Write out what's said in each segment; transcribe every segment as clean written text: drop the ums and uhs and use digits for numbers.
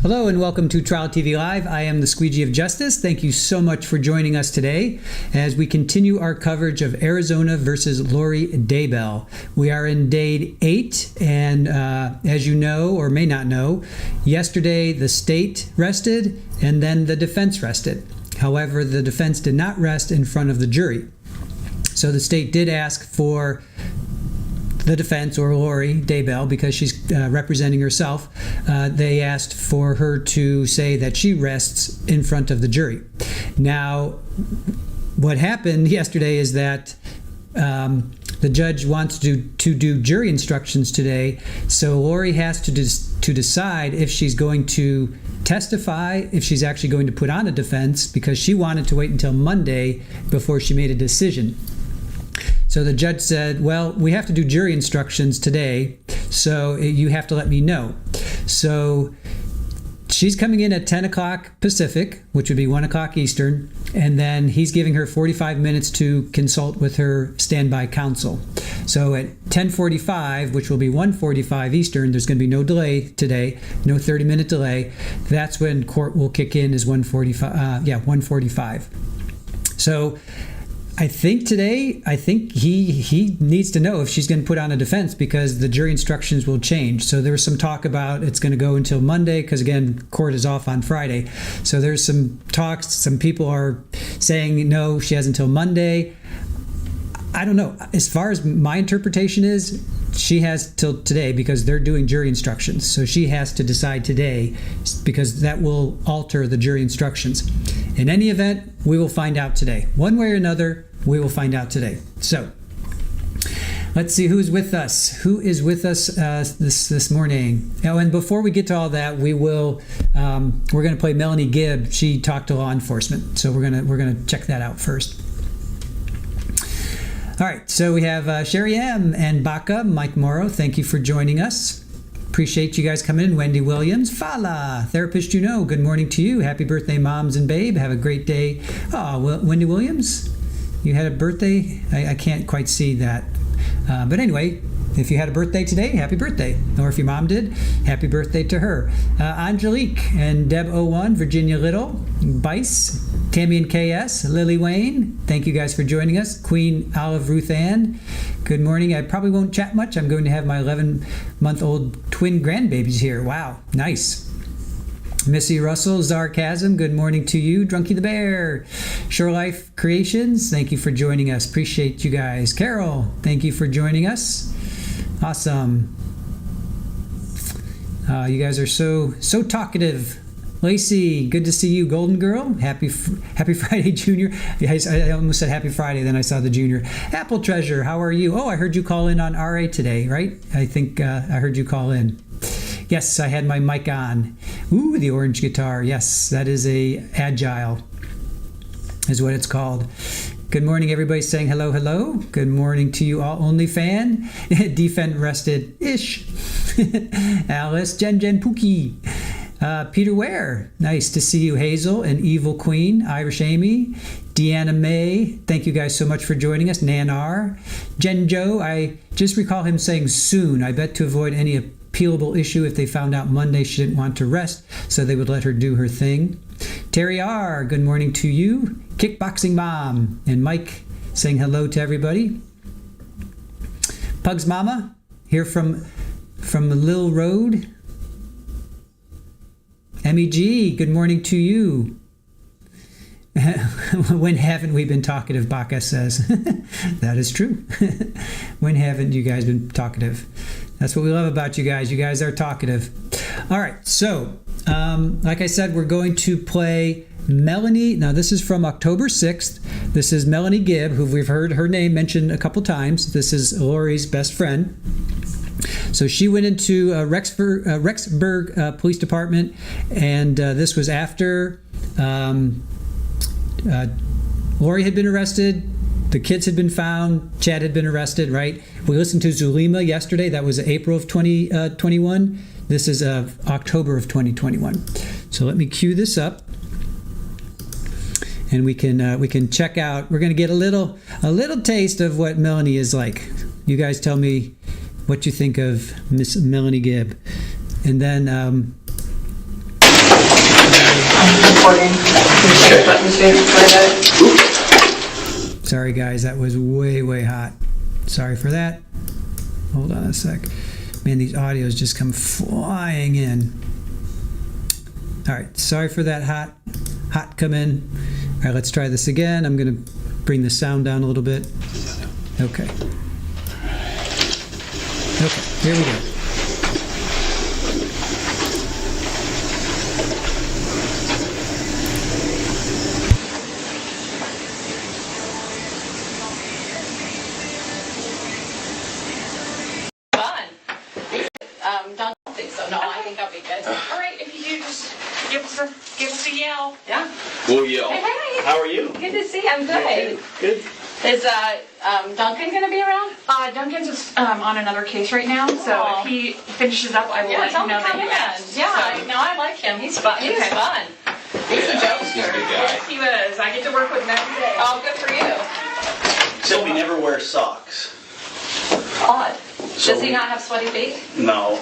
Hello and welcome to Trial TV Live. I am the Squeegee of Justice. Thank you so much for joining us today as we continue our coverage of Arizona versus Lori Daybell. We are in day 8, and as you know or may not know, yesterday the state rested and then the defense rested. However, the defense did not rest in front of the jury. So the state did ask for the defense, or Lori Daybell, because she's representing herself, they asked for her to say that she rests in front of the jury. Now, what happened yesterday is that the judge wants to do jury instructions today, so Lori has to decide if she's going to testify, if she's actually going to put on a defense, because she wanted to wait until Monday before she made a decision. So the judge said, well, we have to do jury instructions today, so you have to let me know. So she's coming in at 10 o'clock Pacific, which would be 1 o'clock Eastern, and then he's giving her 45 minutes to consult with her standby counsel. So at 10:45, which will be 1:45 Eastern, there's going to be no delay today, no 30-minute delay. That's when court will kick in, is 1:45. So I think he needs to know if she's going to put on a defense, because the jury instructions will change. So there was some talk about it's going to go until Monday, because again, court is off on Friday. So there's some talks. Some people are saying no, she has until Monday. I don't know. As far as my interpretation is, she has till today, because they're doing jury instructions. So she has to decide today, because that will alter the jury instructions. In any event, we will find out today. One way or another, we will find out today. So let's see who's with us. Who is with us this morning? Oh, and before we get to all that, we're going to play Melanie Gibb. She talked to law enforcement, so we're gonna check that out first. All right, so we have Sherry M. and Baca, Mike Morrow. Thank you for joining us. Appreciate you guys coming in. Wendy Williams, Fala, Therapist You Know, good morning to you. Happy birthday, moms and babe. Have a great day. Oh, well, Wendy Williams, you had a birthday? I can't quite see that. But anyway, if you had a birthday today, happy birthday. Or if your mom did, happy birthday to her. Angelique and Deb01, Virginia Little, Bice, Tammy and KS, Lily Wayne, thank you guys for joining us. Queen Olive Ruth Ann, good morning. I probably won't chat much. I'm going to have my 11-month-old twin grandbabies here. Wow, nice. Missy Russell, Zarcasm, good morning to you. Drunky the Bear, Shore Life Creations, thank you for joining us. Appreciate you guys. Carol, thank you for joining us. Awesome. You guys are so talkative. Lacey, good to see you. Golden Girl, happy Friday, Junior. I almost said happy Friday, then I saw the Junior. Apple Treasure, how are you? Oh, I heard you call in on RA today, right? I think I heard you call in. Yes, I had my mic on. Ooh, the orange guitar. Yes, that is a Agile, is what it's called. Good morning, everybody saying hello, hello. Good morning to you all. Only fan. Defend rested-ish. Alice, Jen Pookie. Peter Ware, nice to see you. Hazel and Evil Queen, Irish Amy, Deanna May, thank you guys so much for joining us. Nanar, Jen Joe, I just recall him saying soon. I bet to avoid any appealable issue if they found out Monday she didn't want to rest, so they would let her do her thing. Terry R, good morning to you. Kickboxing Mom, and Mike saying hello to everybody. Pugs Mama, here from Lil Road. MEG, good morning to you. When haven't we been talkative, Baca says. That is true. When haven't you guys been talkative? That's what we love about you guys. You guys are talkative. All right, so like I said, we're going to play Melanie. Now, this is from October 6th. This is Melanie Gibb, who we've heard her name mentioned a couple times. This is Lori's best friend. So she went into Rexburg Police Department, and this was after Lori had been arrested. the kids had been found. Chad had been arrested, right? We listened to Zulema yesterday. That was April of 2021. This is October of 2021. So let me cue this up, and we can check out. We're going to get a little taste of what Melanie is like. You guys tell me what you think of Miss Melanie Gibb, and then. I'm recording. Sorry guys, that was way hot. Sorry for that. Hold on a sec. Man, these audios just come flying in. All right, sorry for that hot come in. All right, let's try this again. I'm gonna bring the sound down a little bit. Okay, here we go. Don't think so. No, I think I'll be good. All right, if you just give us a yell. Yeah. We'll yell. Hey. How are you? Good to see you. I'm good. Good. Is Duncan going to be around? Duncan's just on another case right now, so if he finishes up, I will let you know that you asked. Yeah, no, I like him. He's fun. He's fun. He's a jokester. He's a good guy. He was. I get to work with him every day. Oh, good for you. Except we never wear socks. Odd. So Does he not have sweaty feet? No.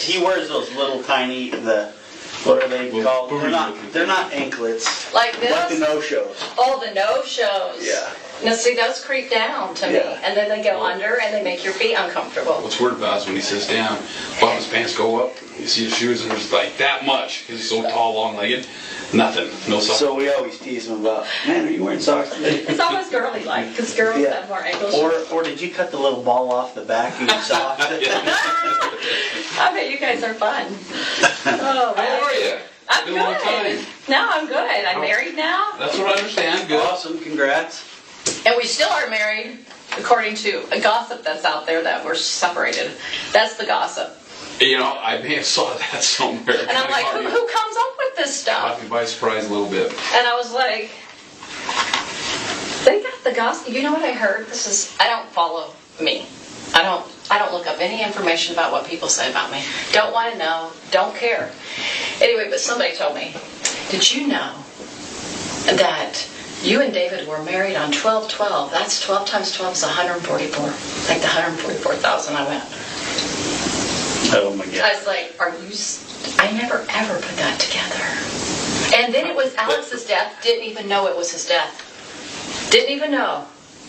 He wears those little tiny, what are they called? They're not anklets. Like this? Like the no-shows. Oh, the no-shows. Yeah. Now, see, those creep down to me, Yeah. and then they go under, and they make your feet uncomfortable. What's weird about it is when he sits down, while his pants go up, you see his shoes, and there's like that much, because he's so tall, long-legged. Nothing. No socks. So we always tease him about, man, are you wearing socks today? It's almost girly-like, because girls Yeah. have more ankle shoes. Or did you cut the little ball off the back of your socks? I bet you guys are fun. Oh, How are you? I'm Been a long time. good. No, I'm good. I'm married now. That's what I understand. Good. Awesome, congrats. And we still are married, according to a gossip that's out there that we're separated. That's the gossip. You know, I may have saw that somewhere. And I'm like, who comes up with this stuff? Caught me by surprise a little bit. And I was like, they got the gossip. You know what I heard? I don't follow me. I don't look up any information about what people say about me. Don't want to know. Don't care. Anyway, but somebody told me, did you know that you and David were married on 12/12? That's 12 times 12 is 144. Like the 144,000 I went. Oh my God. I was like, I never ever put that together. And then it was Alex's death. Didn't even know it was his death. Didn't even know.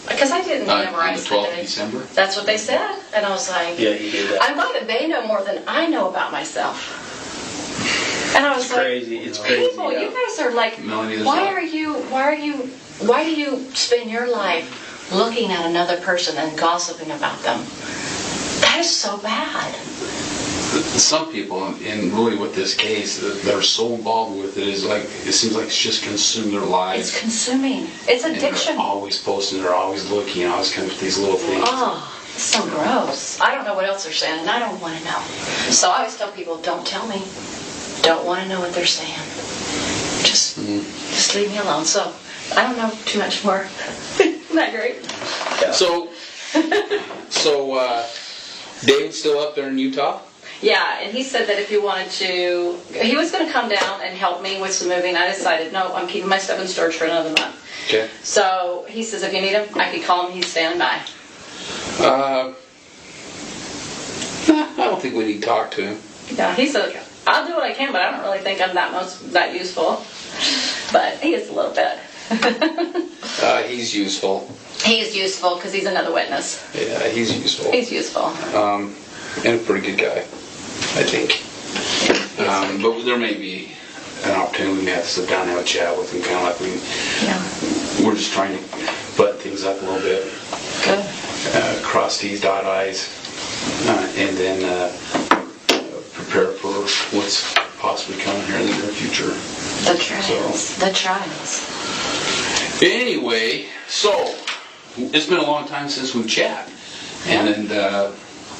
Because I didn't On memorize the 12th the of day. December? That's what they said. And I was like, Yeah, you did that. I'm glad that they know more than I know about myself. And I was It's like, crazy. It's crazy. people, you guys are like, Melanie, there's why not- do you spend your life looking at another person and gossiping about them? That is so bad. Some people, and really with this case, that are so involved with it, is like, it seems like it's just consumed their lives. It's consuming. It's And addiction. they're always posting, they're always looking, always coming with these little things. Oh, it's so gross. I don't know what else they're saying, and I don't want to know. So I always tell people, don't tell me. Don't want to know what they're saying. Just leave me alone. So I don't know too much more. Isn't that great? Yeah. So David's still up there in Utah? Yeah, and he said that if you wanted to, he was going to come down and help me with some moving. I decided, no, I'm keeping my stuff in storage for another month. Okay. So he says if you need him, I could call him. He's standing by. I don't think we need to talk to him. Yeah, he said, I'll do what I can, but I don't really think I'm that useful. But he is a little bit. He's useful. He is useful because he's another witness. Yeah, he's useful. He's useful. And a pretty good guy, I think. But there may be an opportunity we may have to sit down and have a chat with him, kind of like we're just trying to butt things up a little bit. Good. Cross T's, dot I's, and then prepare for what's possibly coming here in the near future. The trials. The trials. Anyway, so it's been a long time since we've chat, and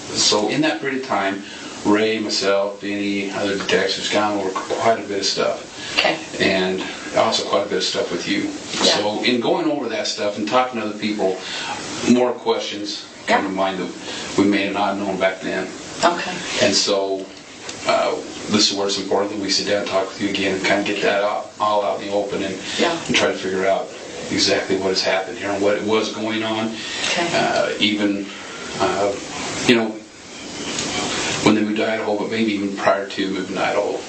so in that period of time, Ray, myself, Benny, other detectives gone over quite a bit of stuff. Okay. And also quite a bit of stuff with you. Yeah. So in going over that stuff and talking to other people, more questions come to mind that we may not have known back then. Okay. And so this is where it's important that we sit down and talk with you again and kind of get that all out in the open and try to figure out exactly what has happened here and what it was going on. Okay. Even, you know, when they moved to Idaho, but maybe even prior to moving to Idaho.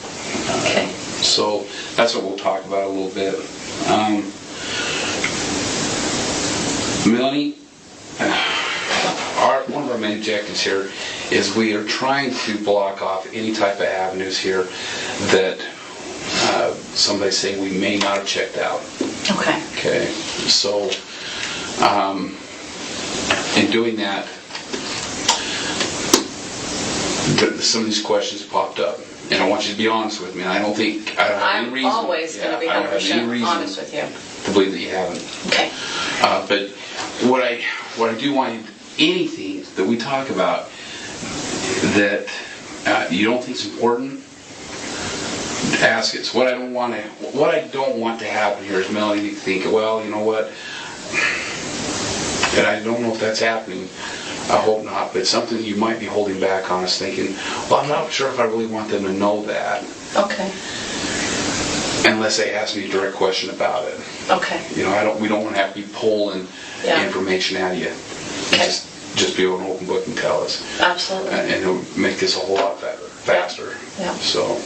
Okay. So that's what we'll talk about a little bit. Melanie, one of our main objectives here is we are trying to block off any type of avenues here that somebody's saying we may not have checked out. Okay. Okay. So in doing that, some of these questions popped up. And I want you to be honest with me. I don't have any reason. I'm always going to be 100% honest with you. To believe that you haven't. Okay. But what I do want you, anything that we talk about that you don't think is important, ask it. So what I don't want to happen here is Melanie to think, well, you know what? And I don't know if that's happening. I hope not, but something you might be holding back on us thinking, well, I'm not sure if I really want them to know that. Okay. Unless they ask me a direct question about it. Okay. You know, we don't want to have to be pulling information out of you. Okay. Just be an open book and tell us. Absolutely. And it'll make this a whole lot faster. Yeah. So,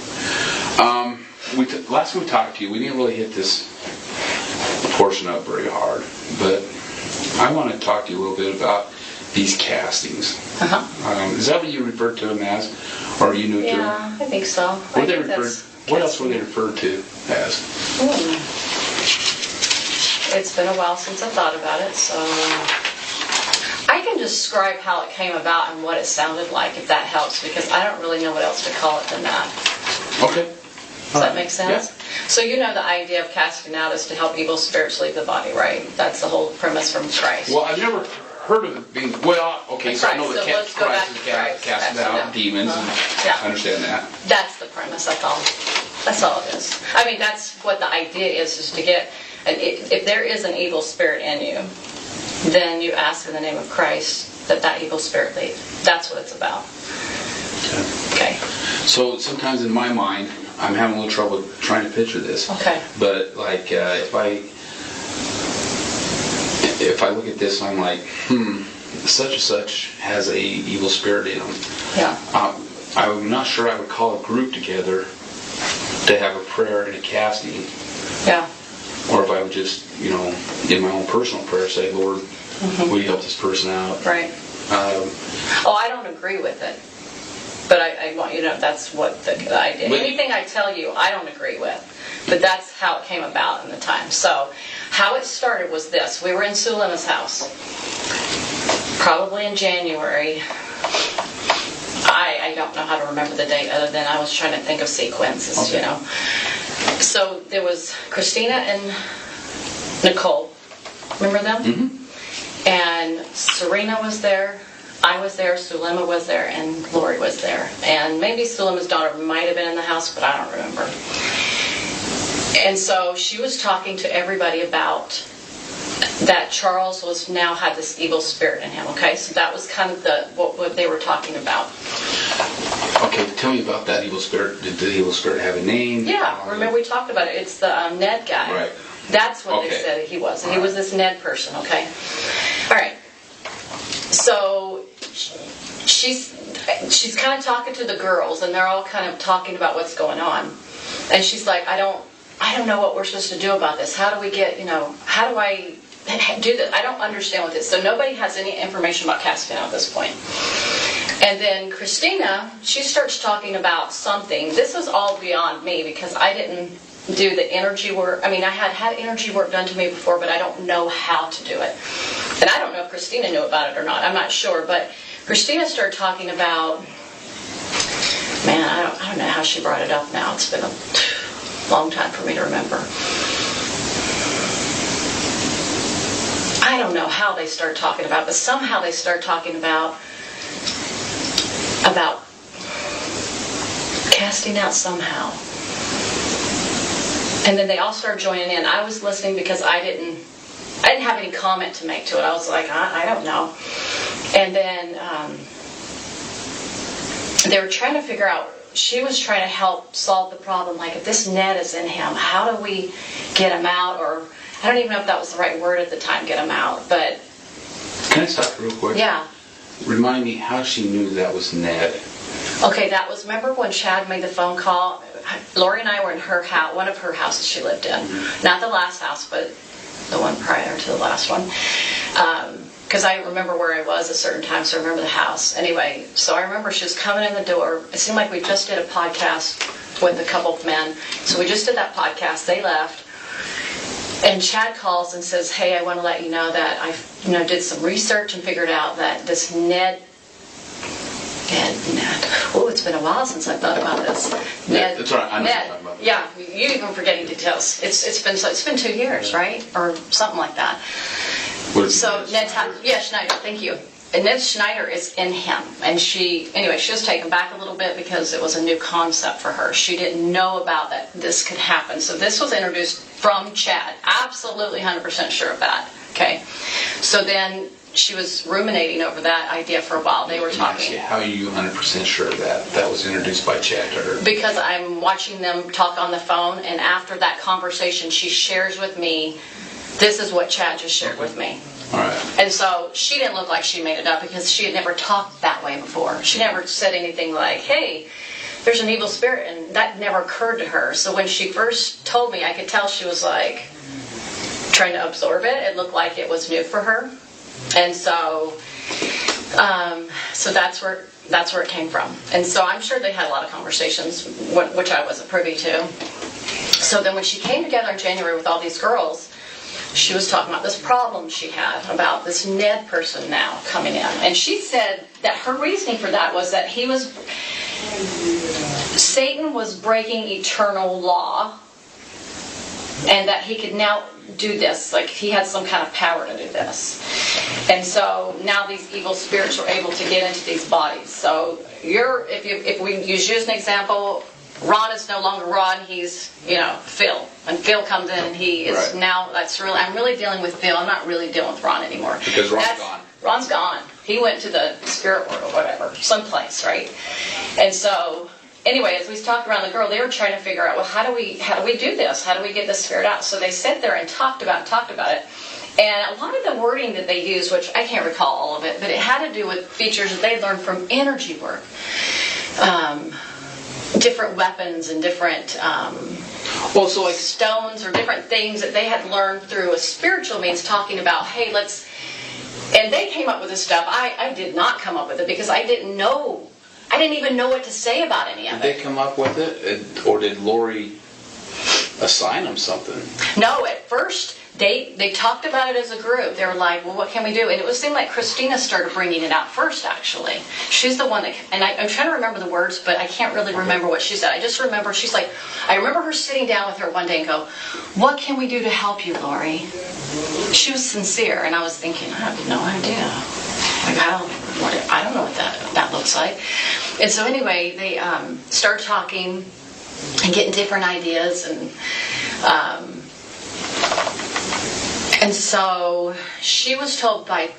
last time we talked to you, we didn't really hit this portion up very hard, but I want to talk to you a little bit about these castings. Is that what you referred to them as, or are you new to them? Yeah, I think so. What else were they referred to as? It's been a while since I thought about it, so I can describe how it came about and what it sounded like, if that helps, because I don't really know what else to call it than that. Okay. Does that make sense? Yeah. So you know the idea of casting out is to help evil spirits leave the body, right? That's the whole premise from Christ. Well, I've never heard of it being, okay, so I know that let's go back to Christ is casting out demons, and I understand that. That's the premise, that's all. That's all it is. I mean, that's what the idea is to get, if there is an evil spirit in you, then you ask in the name of Christ that evil spirit leave. That's what it's about. Okay. So sometimes in my mind, I'm having a little trouble trying to picture this. Okay. But like, if I look at this, I'm like, such and such has a evil spirit in them. Yeah. I'm not sure I would call a group together to have a prayer and a casting. Yeah. Or if I would just, in my own personal prayer, say, Lord, will you help this person out? Right. I don't agree with it. But I want you to know that's what the idea. Anything I tell you, I don't agree with. But that's how it came about in the time. So, how it started was this. We were in Sulema's house. Probably in January. I don't know how to remember the date other than I was trying to think of sequences, So, there was Christina and Nicole. Remember them? Mm-hmm. And Serena was there. I was there, Sulema was there, and Lori was there. And maybe Sulema's daughter might have been in the house, but I don't remember. And so she was talking to everybody about that Charles had this evil spirit in him, okay? So that was kind of what they were talking about. Okay, tell me about that evil spirit. Did the evil spirit have a name? Yeah, remember we talked about it. It's the Ned guy. Right. That's what they said he was. And he was this Ned person, okay? All right. So she's kind of talking to the girls, and they're all kind of talking about what's going on. And she's like, I don't know what we're supposed to do about this. How do we get, how do I do this? I don't understand what this is. So nobody has any information about casting out at this point. And then Christina, she starts talking about something. This was all beyond me because I didn't do the energy work. I mean, I had energy work done to me before, but I don't know how to do it. And I don't know if Christina knew about it or not. I'm not sure. But Christina started talking about, man, I don't know how she brought it up now. It's been a long time for me to remember. I don't know how they start talking about it, but somehow they start talking about casting out somehow. And then they all started joining in. I was listening because I didn't have any comment to make to it. I was like, I don't know. And then they were trying to figure out, she was trying to help solve the problem. Like, if this Ned is in him, how do we get him out? Or, I don't even know if that was the right word at the time, get him out. But Can I stop real quick? yeah. Remind me how she knew that was Ned. Okay, that was, remember when Chad made the phone call? Lori and I were in her house, one of her houses she lived in. Not the last house, but the one prior to the last one. Because I remember where I was at certain times, so I remember the house. Anyway, so I remember she was coming in the door. It seemed like we just did a podcast with a couple of men. So we just did that podcast. They left. And Chad calls and says, hey, I want to let you know that I did some research and figured out that this Ned. Oh, it's been a while since I thought about this. Ned. It's all right. I know Ned. what you're talking about. Yeah, you even forgetting details. It's been 2 years, right? Or something like that. What is So it? Ned Schneider, thank you. And Ned Schneider is in him. And she was taken back a little bit because it was a new concept for her. She didn't know about that this could happen. So this was introduced from Chad. Absolutely 100% sure of that. Okay. So then she was ruminating over that idea for a while. They were talking. How are you 100% sure of that? That was introduced by Chad to her? Because I'm watching them talk on the phone, and after that conversation, she shares with me, this is what Chad just shared with me. All right. And so she didn't look like she made it up because she had never talked that way before. She never said anything like, hey, there's an evil spirit, and that never occurred to her. So when she first told me, I could tell she was like trying to absorb it. It looked like it was new for her. And so that's where it came from. And so I'm sure they had a lot of conversations, which I wasn't privy to. So then when she came together in January with all these girls, she was talking about this problem she had about this Ned person now coming in. And she said that her reasoning for that was that Satan was breaking eternal law, and that he could now do this, like he had some kind of power to do this. And so now these evil spirits were able to get into these bodies. So if we use you as an example, Ron is no longer Ron, he's, Phil. And Phil comes in and he is right. Now, I'm really dealing with Phil. I'm not really dealing with Ron anymore. Because Ron's gone. Ron's gone. He went to the spirit world or whatever, someplace, right? And so, anyway, as we talked around the girl, they were trying to figure out, well, how do we do this? How do we get this spirit out? So they sat there and talked about it. And a lot of the wording that they used, which I can't recall all of it, but it had to do with features that they learned from energy work. Different weapons and different stones or different things that they had learned through a spiritual means, talking about, hey, let's... And they came up with this stuff. I did not come up with it because I didn't even know what to say about any of it. Did they come up with it? Or did Lori assign them something? No, at first they talked about it as a group. They were like, well, what can we do? And it seemed like Christina started bringing it out first, actually. She's the one that, and I'm trying to remember the words, but I can't really remember what she said. I just remember, she's like, I remember her sitting down with her one day and go, what can we do to help you, Lori? She was sincere, and I was thinking, I have no idea. Like, I don't know what that looks like. And so anyway, they started talking and getting different ideas, and so she was told that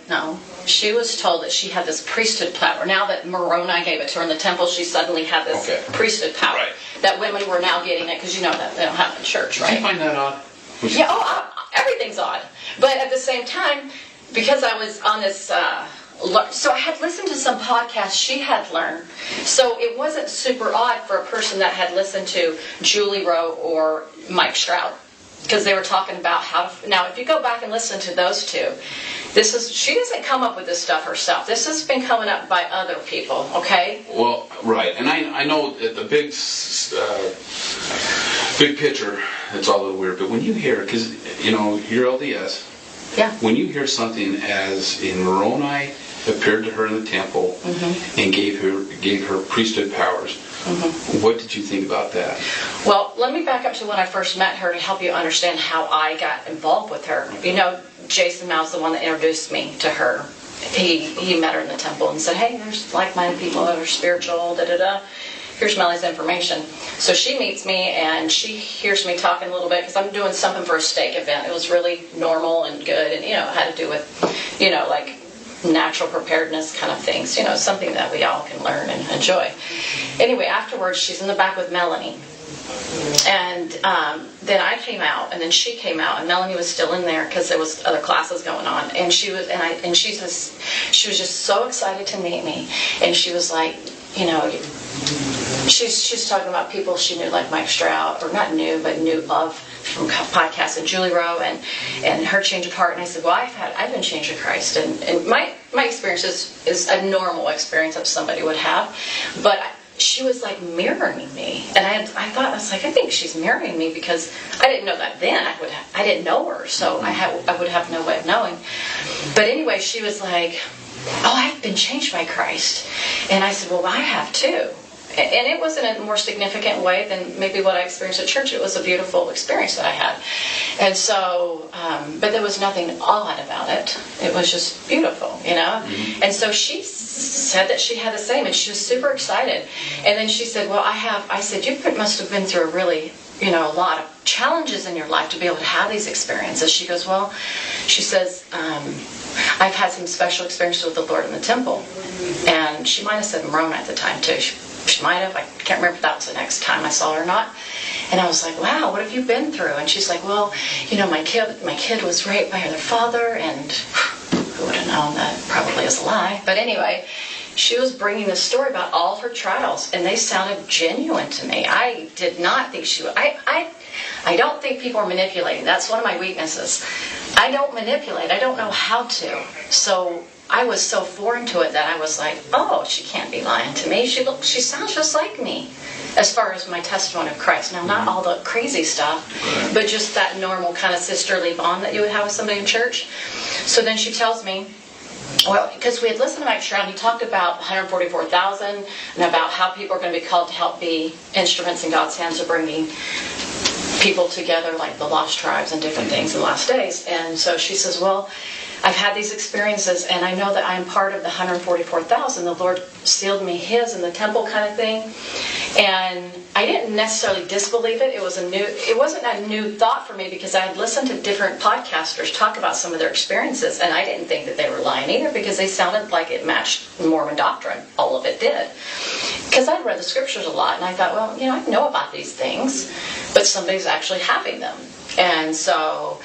she had this priesthood power. Now that Moroni gave it to her in the temple, she suddenly had this priesthood power. Right. That women were now getting it, because you know that they don't have it in church, right? Did you find that odd? Yeah, everything's odd. But at the same time, because I was on this... so I had listened to some podcasts she had learned. So it wasn't super odd for a person that had listened to Julie Rowe or Mike Stroud. Because they were talking about how to... Now, if you go back and listen to those two, she doesn't come up with this stuff herself. This has been coming up by other people, okay? Well, right. And I know that the big picture, it's all a little weird. But when you hear, because, you're LDS. Yeah. When you hear something as in Moroni appeared to her in the temple and gave her priesthood powers, what did you think about that? Well, let me back up to when I first met her to help you understand how I got involved with her. Jason Mouw's the one that introduced me to her. He met her in the temple and said, hey, there's like-minded people that are spiritual, da-da-da. here's Melanie's information. So she meets me, and she hears me talking a little bit, because I'm doing something for a steak event. It was really normal and good, and, it had to do with, like natural preparedness kind of things, something that we all can learn and enjoy. Anyway, afterwards, she's in the back with Melanie. And then I came out, and then she came out, and Melanie was still in there because there was other classes going on. And she was just so excited to meet me. And she was like, she's talking about people she knew, like Mike Stroud, or not knew, but knew of from podcasts, and Julie Rowe, and her change of heart. And I said, well, I've been changed to Christ, and my experience is a normal experience that somebody would have, but she was like mirroring me, and I was like, I think she's mirroring me, because I didn't know that then. I didn't know her, so I would have no way of knowing. But anyway, she was like, oh, I've been changed by Christ, and I said, well, I have too. And it was in a more significant way than maybe what I experienced at church. It was a beautiful experience that I had. And so, but there was nothing odd about it. It was just beautiful, Mm-hmm. And so she said that she had the same, and she was super excited. And then she said, well, I said, you must have been through a really, a lot of challenges in your life to be able to have these experiences. She goes, well, she says, I've had some special experiences with the Lord in the temple. And she might have said Moroni at the time, too. She might have. I can't remember if that was the next time I saw her or not. And I was like, wow, what have you been through? And she's like, well, my kid was raped by their father, and who would have known that probably is a lie. But anyway, she was bringing this story about all her trials, and they sounded genuine to me. I did not think she would. I don't think people are manipulating. That's one of my weaknesses. I don't manipulate. I don't know how to. So I was so foreign to it that I was like, oh, she can't be lying to me. She sounds just like me, as far as my testimony of Christ. Now, not all the crazy stuff, but just that normal kind of sisterly bond that you would have with somebody in church. So then she tells me, well, because we had listened to Mike Stroud, he talked about 144,000 and about how people are going to be called to help be instruments in God's hands of bringing people together, like the lost tribes and different things in the last days. And so she says, well, I've had these experiences, and I know that I'm part of the 144,000. The Lord sealed me his in the temple kind of thing. And I didn't necessarily disbelieve it. It wasn't a new thought for me, because I had listened to different podcasters talk about some of their experiences, and I didn't think that they were lying either, because they sounded like it matched Mormon doctrine. All of it did. Because I'd read the scriptures a lot, and I thought, well, I know about these things, but somebody's actually having them. And so,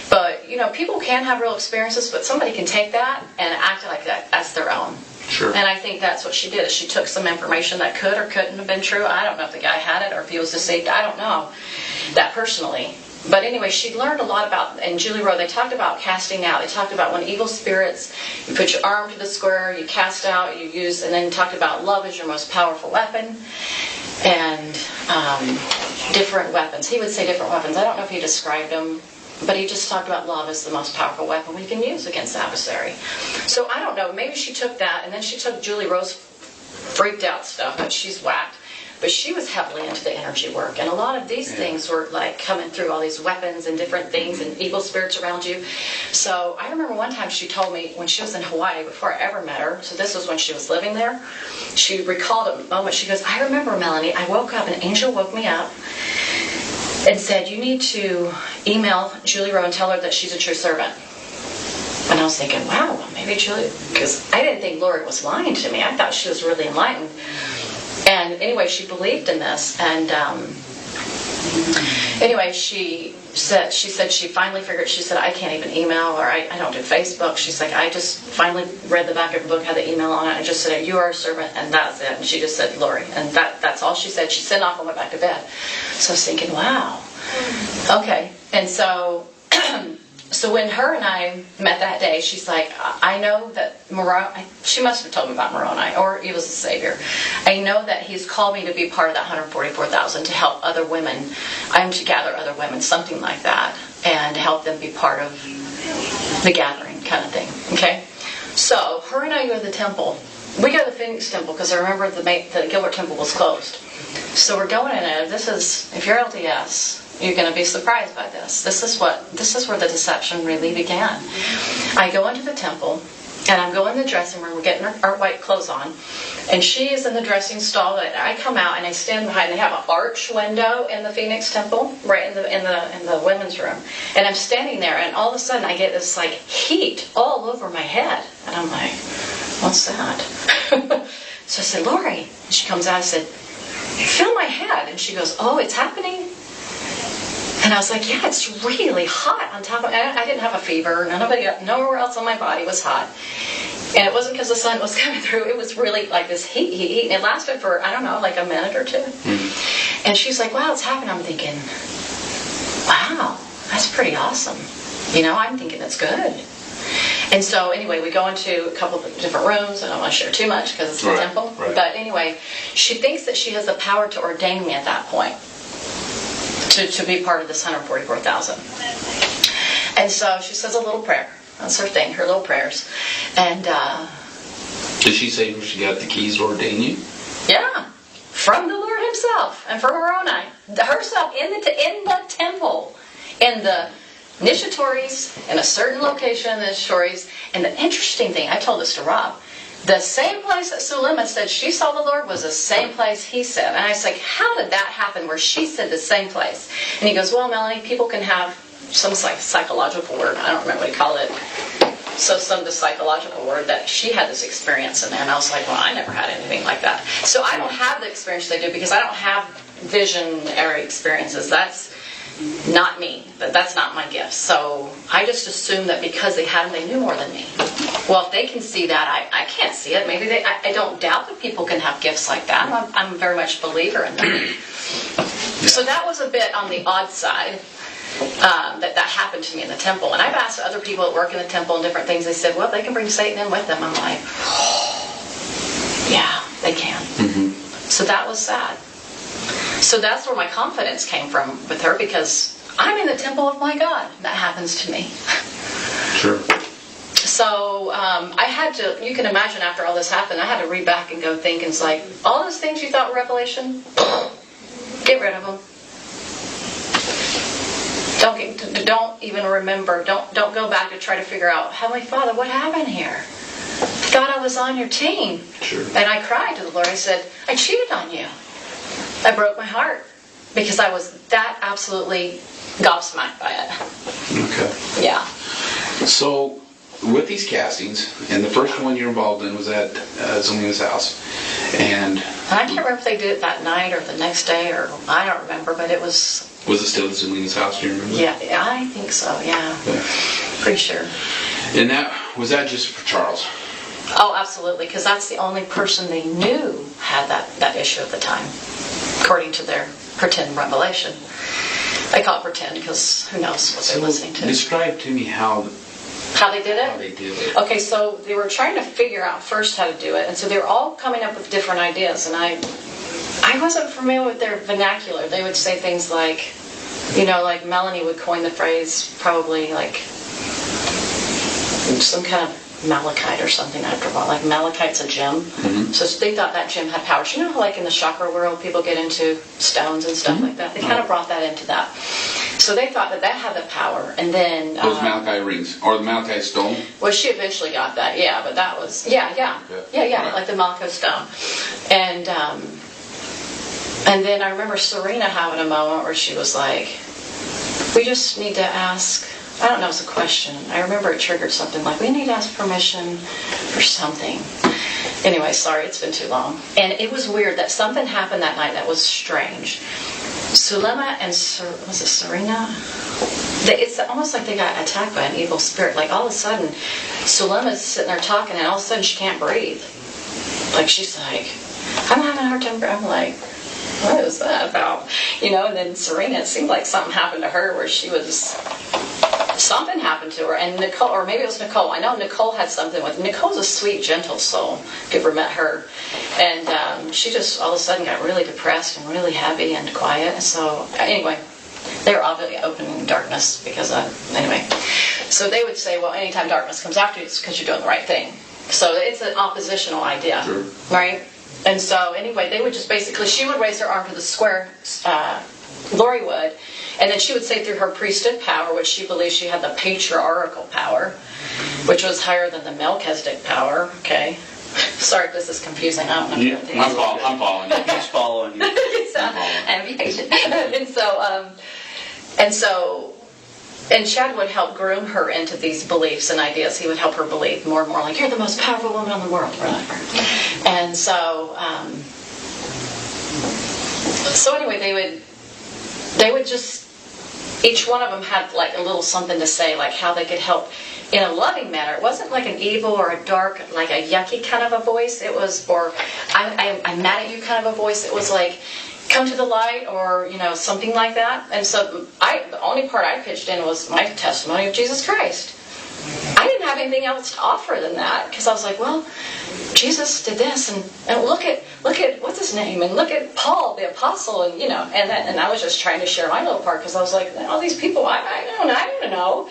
but, people can have real experiences, but somebody can take that and act like that as their own. Sure. And I think that's what she did, is she took some information that could or couldn't have been true. I don't know if the guy had it or if he was deceived. I don't know that personally. But anyway, she learned a lot about, and Julie Rowe, they talked about casting out. They talked about when evil spirits, you put your arm to the square, you cast out, you use, and then talked about love is your most powerful weapon. And different weapons. He would say different weapons. I don't know if he described them, but he just talked about love as the most powerful weapon we can use against the adversary. So I don't know. Maybe she took that, and then she took Julie Rowe's freaked out stuff, but she's whacked. But she was heavily into the energy work, and a lot of these things were like coming through, all these weapons and different things and evil spirits around you. So I remember one time she told me when she was in Hawaii, before I ever met her, so this was when she was living there, she recalled a moment. She goes, I remember, Melanie, I woke up, an angel woke me up and said, you need to email Julie Rowe and tell her that she's a true servant. And I was thinking, wow, well, maybe Julie, because I didn't think Lori was lying to me. I thought she was really enlightened. And anyway, she believed in this. And anyway, she said she finally figured, she said, I can't even email, or I don't do Facebook. She's like, I just finally read the back of the book, had the email on it, and just said, you are a servant, and that's it. And she just said, Lori. And that's all she said. She sent off and went back to bed. So I was thinking, wow. Okay. And so so when her and I met that day, she's like, I know that Moroni, she must have told me about Moroni, or he was the Savior. I know that he's called me to be part of that 144,000 to help other women. I'm to gather other women, something like that, and help them be part of the gathering kind of thing. Okay? So her and I go to the temple. We go to the Phoenix temple because I remember the Gilbert temple was closed. So we're going in there. This is, if you're LDS, you're going to be surprised by this. This is where the deception really began. I go into the temple, And I'm going in the dressing room, we're getting our white clothes on, and she is in the dressing stall, and I come out and I stand behind, they have an arch window in the Phoenix Temple, right in the women's room. And I'm standing there, and all of a sudden I get this like heat all over my head. And I'm like, what's that? So I said, Lori, and she comes out, I said, feel my head. And she goes, oh, it's happening. And I was like, yeah, it's really hot on top of it. I didn't have a fever. Nowhere else on my body was hot. And it wasn't because the sun was coming through. It was really like this heat. And it lasted for, I don't know, like a minute or two. And she's like, wow, it's happening. I'm thinking, wow, that's pretty awesome. I'm thinking it's good. And so anyway, we go into a couple of different rooms. I don't want to share too much because it's the temple. Right. But anyway, she thinks that she has the power to ordain me at that point. To be part of this 144,000. And so she says a little prayer. That's her thing, her little prayers. And did she say when she got the keys to ordain you? Yeah, from the Lord himself and from Moroni. Herself in the temple, in the initiatories, in a certain location in the initiatories. And the interesting thing, I told this to Rob, the same place that Sulema said she saw the Lord was the same place he said. And I was like, how did that happen where she said the same place? And he goes, well, Melanie, people can have some psychological word. I don't remember what he called it. So the psychological word that she had this experience in. And I was like, well, I never had anything like that. So I don't have the experience they do because I don't have visionary experiences. That's not me. That's not my gift. So I just assumed that because they had them, they knew more than me. Well, if they can see that, I can't see it. Maybe I don't doubt that people can have gifts like that. I'm very much a believer in that. So that was a bit on the odd side that happened to me in the temple. And I've asked other people that work in the temple and different things. They said, well, they can bring Satan in with them. I'm like, oh, yeah, they can. Mm-hmm. So that was sad. So that's where my confidence came from with her, because I'm in the temple of my God. That happens to me. Sure. So I had to, you can imagine after all this happened, I had to read back and go think, and it's like, all those things you thought were revelation, get rid of them. Don't even remember. Don't go back to try to figure out, Heavenly Father, what happened here? I thought I was on your team. Sure. And I cried to the Lord. I said, I cheated on you. I broke my heart because I was that absolutely gobsmacked by it. Okay. Yeah. So, with these castings, and the first one you're involved in was at Zelina's house, and I can't remember if they did it that night or the next day, or I don't remember, but it was. Was it still at Zelina's house? Do you remember? Yeah, I think so. Yeah. Pretty sure. And was that just for Charles? Oh, absolutely, because that's the only person they knew had that issue at the time, according to their pretend revelation. They call it pretend because who knows what they're listening to. Describe to me how they did it? How they did it. Okay, so they were trying to figure out first how to do it, and so they were all coming up with different ideas, and I wasn't familiar with their vernacular. They would say things like, like Melanie would coin the phrase, probably like some kind of malachite or something after a while. Like malachite's a gem. Mm-hmm. So they thought that gem had power. So how like in the chakra world people get into stones and stuff like that? They kind of brought that into that. So they thought that had the power. And then those malachite rings or the malachite stone? Well, she eventually got that, yeah, but that was yeah, right. Like the malachite stone. And then I remember Serena having a moment where she was like, we just need to ask, I don't know, it was a question. I remember it triggered something like, we need to ask permission for something. Anyway, sorry, it's been too long. And it was weird that something happened that night that was strange. Sulema and was it Serena? It's almost like they got attacked by an evil spirit. Like all of a sudden, Sulema's sitting there talking, and all of a sudden she can't breathe. Like she's like, I'm having a hard time breathing. I'm like, what is that about? And then Serena, it seemed like something happened to her where something happened to her. And Nicole, or maybe it was Nicole. I know Nicole had something with Nicole's a sweet, gentle soul. If you ever met her. And she just all of a sudden got really depressed and really heavy and quiet. And so, anyway, they were obviously opening darkness because anyway. So they would say, well, anytime darkness comes after you, it's because you're doing the right thing. So it's an oppositional idea, right? And so anyway, they would just basically, she would raise her arm to the square Lori would. And then she would say through her priesthood power, which she believed she had the patriarchal power, which was higher than the Melchizedek power, okay? Sorry if this is confusing. I don't know if you're I'm following you. He's following you. I'm patient. And Chad would help groom her into these beliefs and ideas. He would help her believe more and more, like, you're the most powerful woman in the world, whatever. And so anyway, they would just, each one of them had like a little something to say, like how they could help in a loving manner. It wasn't like an evil or a dark, like a yucky kind of a voice. It was, or I'm mad at you kind of a voice. It was like, come to the light, or something like that. And so the only part I pitched in was my testimony of Jesus Christ. I didn't have anything else to offer than that, because I was like, well, Jesus did this, and look at what's his name, and look at Paul the apostle, and and I was just trying to share my little part, because I was like, all these people I don't know.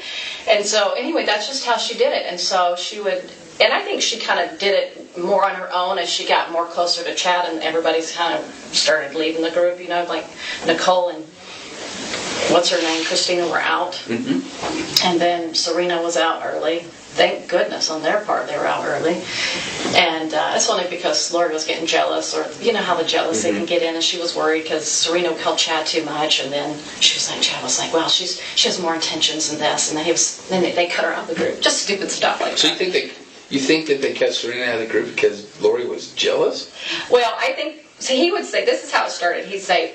And so anyway, that's just how she did it. And so she would, and I think she kind of did it more on her own as she got more closer to Chad, and everybody's kind of started leaving the group, like Nicole and what's her name, Christina, were out. Mm-hmm. And then Serena was out early. Thank goodness on their part they were out early. And it's only because Lori was getting jealous, or how the jealousy can get in, and she was worried because Serena would call Chad too much, and then Chad was like, well, she has more intentions than this, and then they cut her out of the group. Just stupid stuff like that. So you think that they cut Serena out of the group because Lori was jealous? Well, I think, so he would say, this is how it started. He'd say,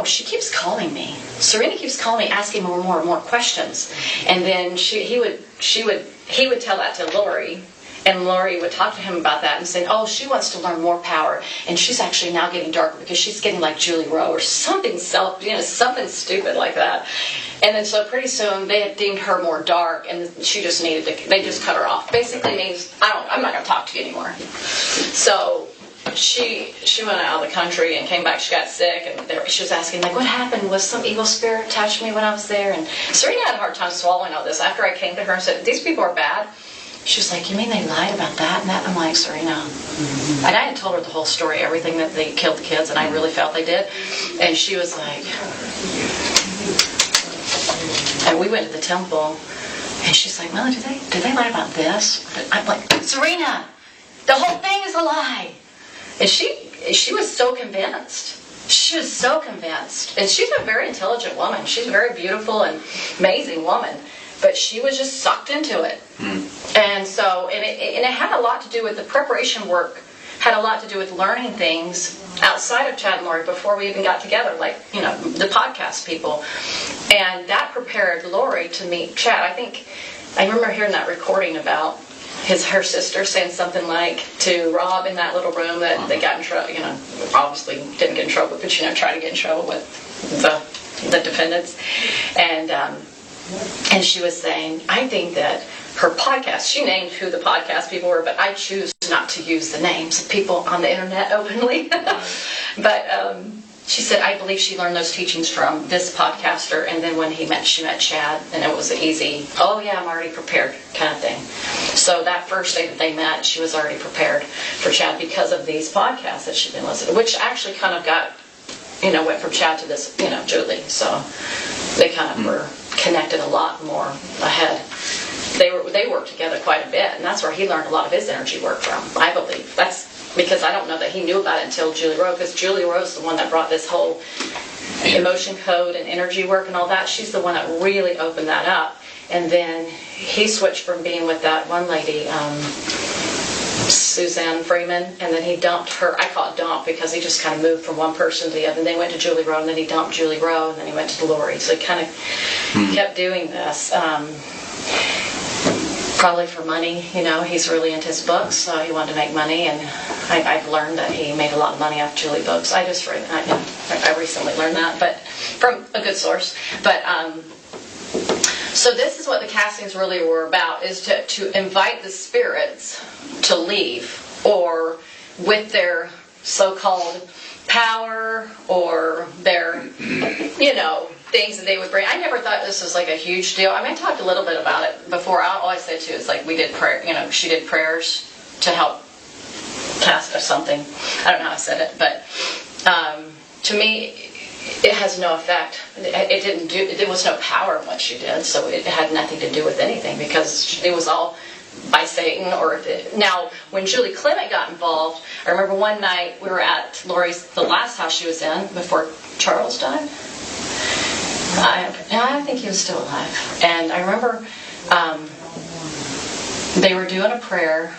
she keeps calling me. Serena keeps calling me, asking more and more questions. And then he would tell that to Lori, and Lori would talk to him about that and say, oh, she wants to learn more power, and she's actually now getting darker because she's getting like Julie Rowe or something something stupid like that. And then so pretty soon they had deemed her more dark, and she just they just cut her off. Basically means, I'm not going to talk to you anymore. So she went out of the country and came back. She got sick, and she was asking, like, what happened? Was some evil spirit touched me when I was there? And Serena had a hard time swallowing all this. After I came to her and said, these people are bad, she was like, you mean they lied about that and that? I'm like, Serena. Mm-hmm. And I had told her the whole story, everything that they killed the kids, and I really felt they did. And she was like, and we went to the temple, and she's like, Melanie, did they lie about this? I'm like, Serena, the whole thing is a lie. And she was so convinced. She was so convinced. And she's a very intelligent woman. She's a very beautiful and amazing woman. But she was just sucked into it. And so, and it had a lot to do with the preparation work, had a lot to do with learning things outside of Chad and Lori before we even got together, like, the podcast people. And that prepared Lori to meet Chad. I remember hearing that recording about her sister saying something like to Rob in that little room that they got in trouble, obviously didn't get in trouble, but tried to get in trouble with the defendants. And she was saying, I think that her podcast, she named who the podcast people were, but I choose not to use the names of people on the internet openly. But she said, I believe she learned those teachings from this podcaster, and then when she met Chad, and it was an easy, oh yeah, I'm already prepared kind of thing. So that first day that they met, she was already prepared for Chad because of these podcasts that she'd been listening to, which actually kind of got, went from Chad to this, Julie. So they kind of were connected a lot more ahead. They worked together quite a bit, and that's where he learned a lot of his energy work from, I believe. That's because I don't know that he knew about it until Julie Rowe, because Julie Rowe's the one that brought this whole emotion code and energy work and all that. She's the one that really opened that up. And then he switched from being with that one lady, Suzanne Freeman, and then he dumped her. I call it dump because he just kind of moved from one person to the other. And then went to Julie Rowe, and then he dumped Julie Rowe, and then he went to Lori. So he kind of kept doing this. Probably for money, he's really into his books, so he wanted to make money, and I've learned that he made a lot of money off Julie books. I recently learned that, but from a good source. But so this is what the castings really were about, is to invite the spirits to leave, or with their so-called power, or their, things that they would bring. I never thought this was like a huge deal. I talked a little bit about it before. All I said too is like we did prayer. She did prayers to help cast or something. I don't know how I said it, but to me, it has no effect. It didn't do. There was no power in what she did, so it had nothing to do with anything because it was all by Satan. Now, when Julie Clement got involved, I remember one night we were at Lori's, the last house she was in before Charles died. I think he was still alive, and I remember they were doing a prayer,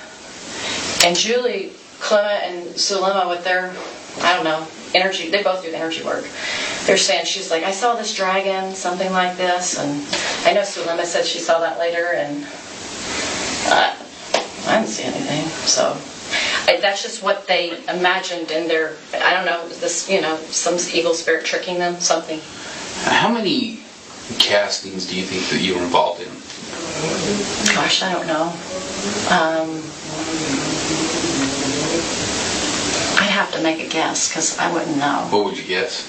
and Julie Clement and Sulema with their, I don't know, energy, they both do energy work. They're saying, she's like, I saw this dragon, something like this, and I know Sulema said she saw that later, and I didn't see anything, so that's just what they imagined in their, I don't know, this, some evil spirit tricking them, something. How many castings do you think that you were involved in? Gosh, I don't know. I'd have to make a guess because I wouldn't know. What would you guess?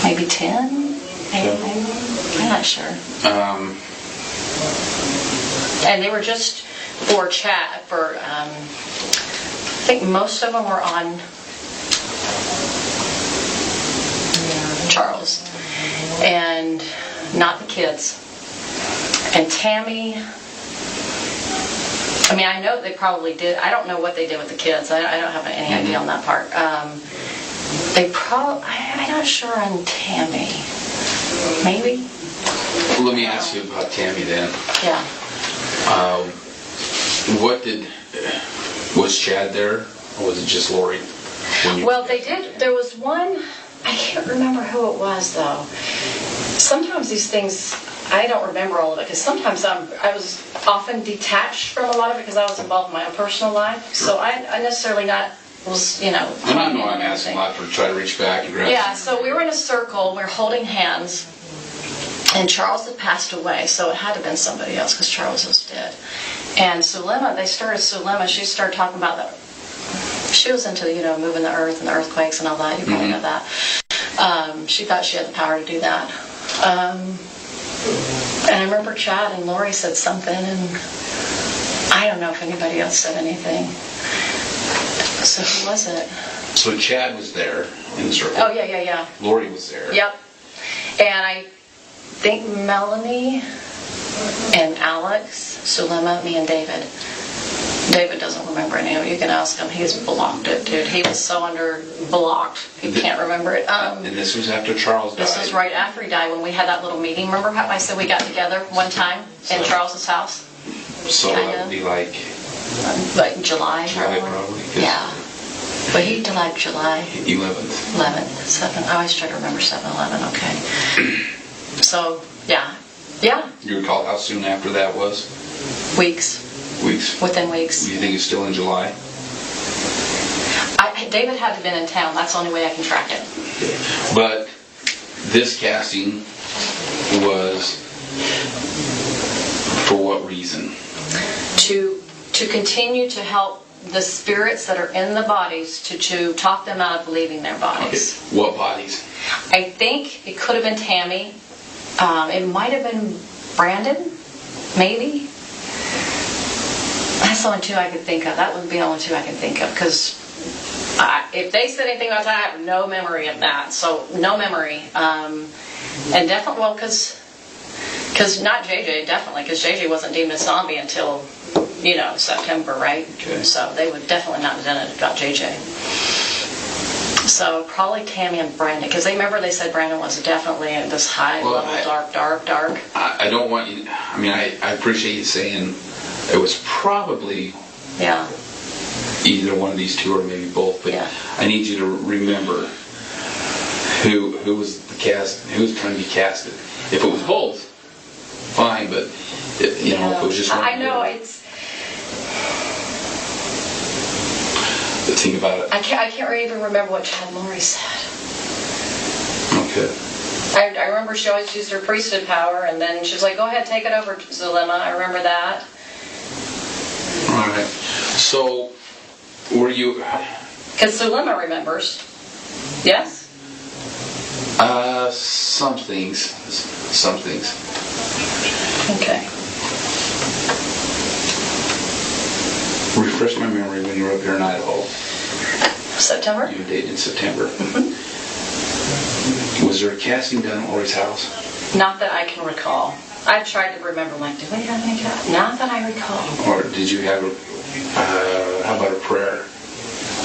Maybe 10? Maybe. I'm not sure. And they were just for chat, I think most of them were on Charles. And not the kids. And Tammy, I know they probably did. I don't know what they did with the kids. I don't have any idea on that part. I'm not sure on Tammy. Maybe? Well, let me ask you about Tammy then. Yeah. Was Chad there, or was it just Lori? Well, they did. There was one, I can't remember who it was though. Sometimes these things, I don't remember all of it because sometimes I was often detached from a lot of it because I was involved in my own personal life. So I necessarily was. And I know I'm asking a lot for try to reach back and grab. Yeah, so we were in a circle, we were holding hands, and Charles had passed away, so it had to have been somebody else because Charles was dead. And Sulema, she started talking about that. She was into, moving the earth and the earthquakes and all that. You probably know that. She thought she had the power to do that. And I remember Chad and Lori said something, and I don't know if anybody else said anything. So who was it? So Chad was there in the circle. Oh, yeah. Lori was there. Yep. And I think Melanie and Alex, Sulema, me and David. David doesn't remember any of it. You can ask him. He's blocked it, dude. He was so blocked. He can't remember it. And this was after Charles died. This was right after he died when we had that little meeting. Remember how I said we got together one time in Charles's house? So that would be like July. July probably. Yeah. But he died July 11th. 7. I always try to remember 7/11. Okay. So, yeah. You recall how soon after that was? Weeks. Within weeks. Do you think it's still in July? David had to have been in town. That's the only way I can track it. But this casting was for what reason? To continue to help the spirits that are in the bodies to talk them out of leaving their bodies. Okay. What bodies? I think it could have been Tammy. It might have been Brandon, maybe. That's the only two I could think of. That would be the only two I can think of because if they said anything about that, I have no memory of that. So no memory. And definitely, because not JJ, definitely, because JJ wasn't deemed a zombie until, September, right? Okay. So they would definitely not have done it about JJ. So probably Tammy and Brandon, because they said Brandon was definitely at this high level, dark. I don't want you, I appreciate you saying it was probably either one of these two or maybe both, but I need you to remember who was who was trying to be casted. If it was both, fine, but if it was just one. I know it's. Think about it. I can't even remember what Chad Lori said. Okay. I remember she always used her priesthood power, and then she was like, "Go ahead, take it over, Zulema." I remember that. All right. So, were you? Because Zulema remembers. Yes. Some things. Okay. Refresh my memory when you were up here in Idaho. September. You dated in September. Was there a casting done at Lori's house? Not that I can recall. I've tried to remember, like, did we have any cast? Not that I recall. Or did you have how about a prayer?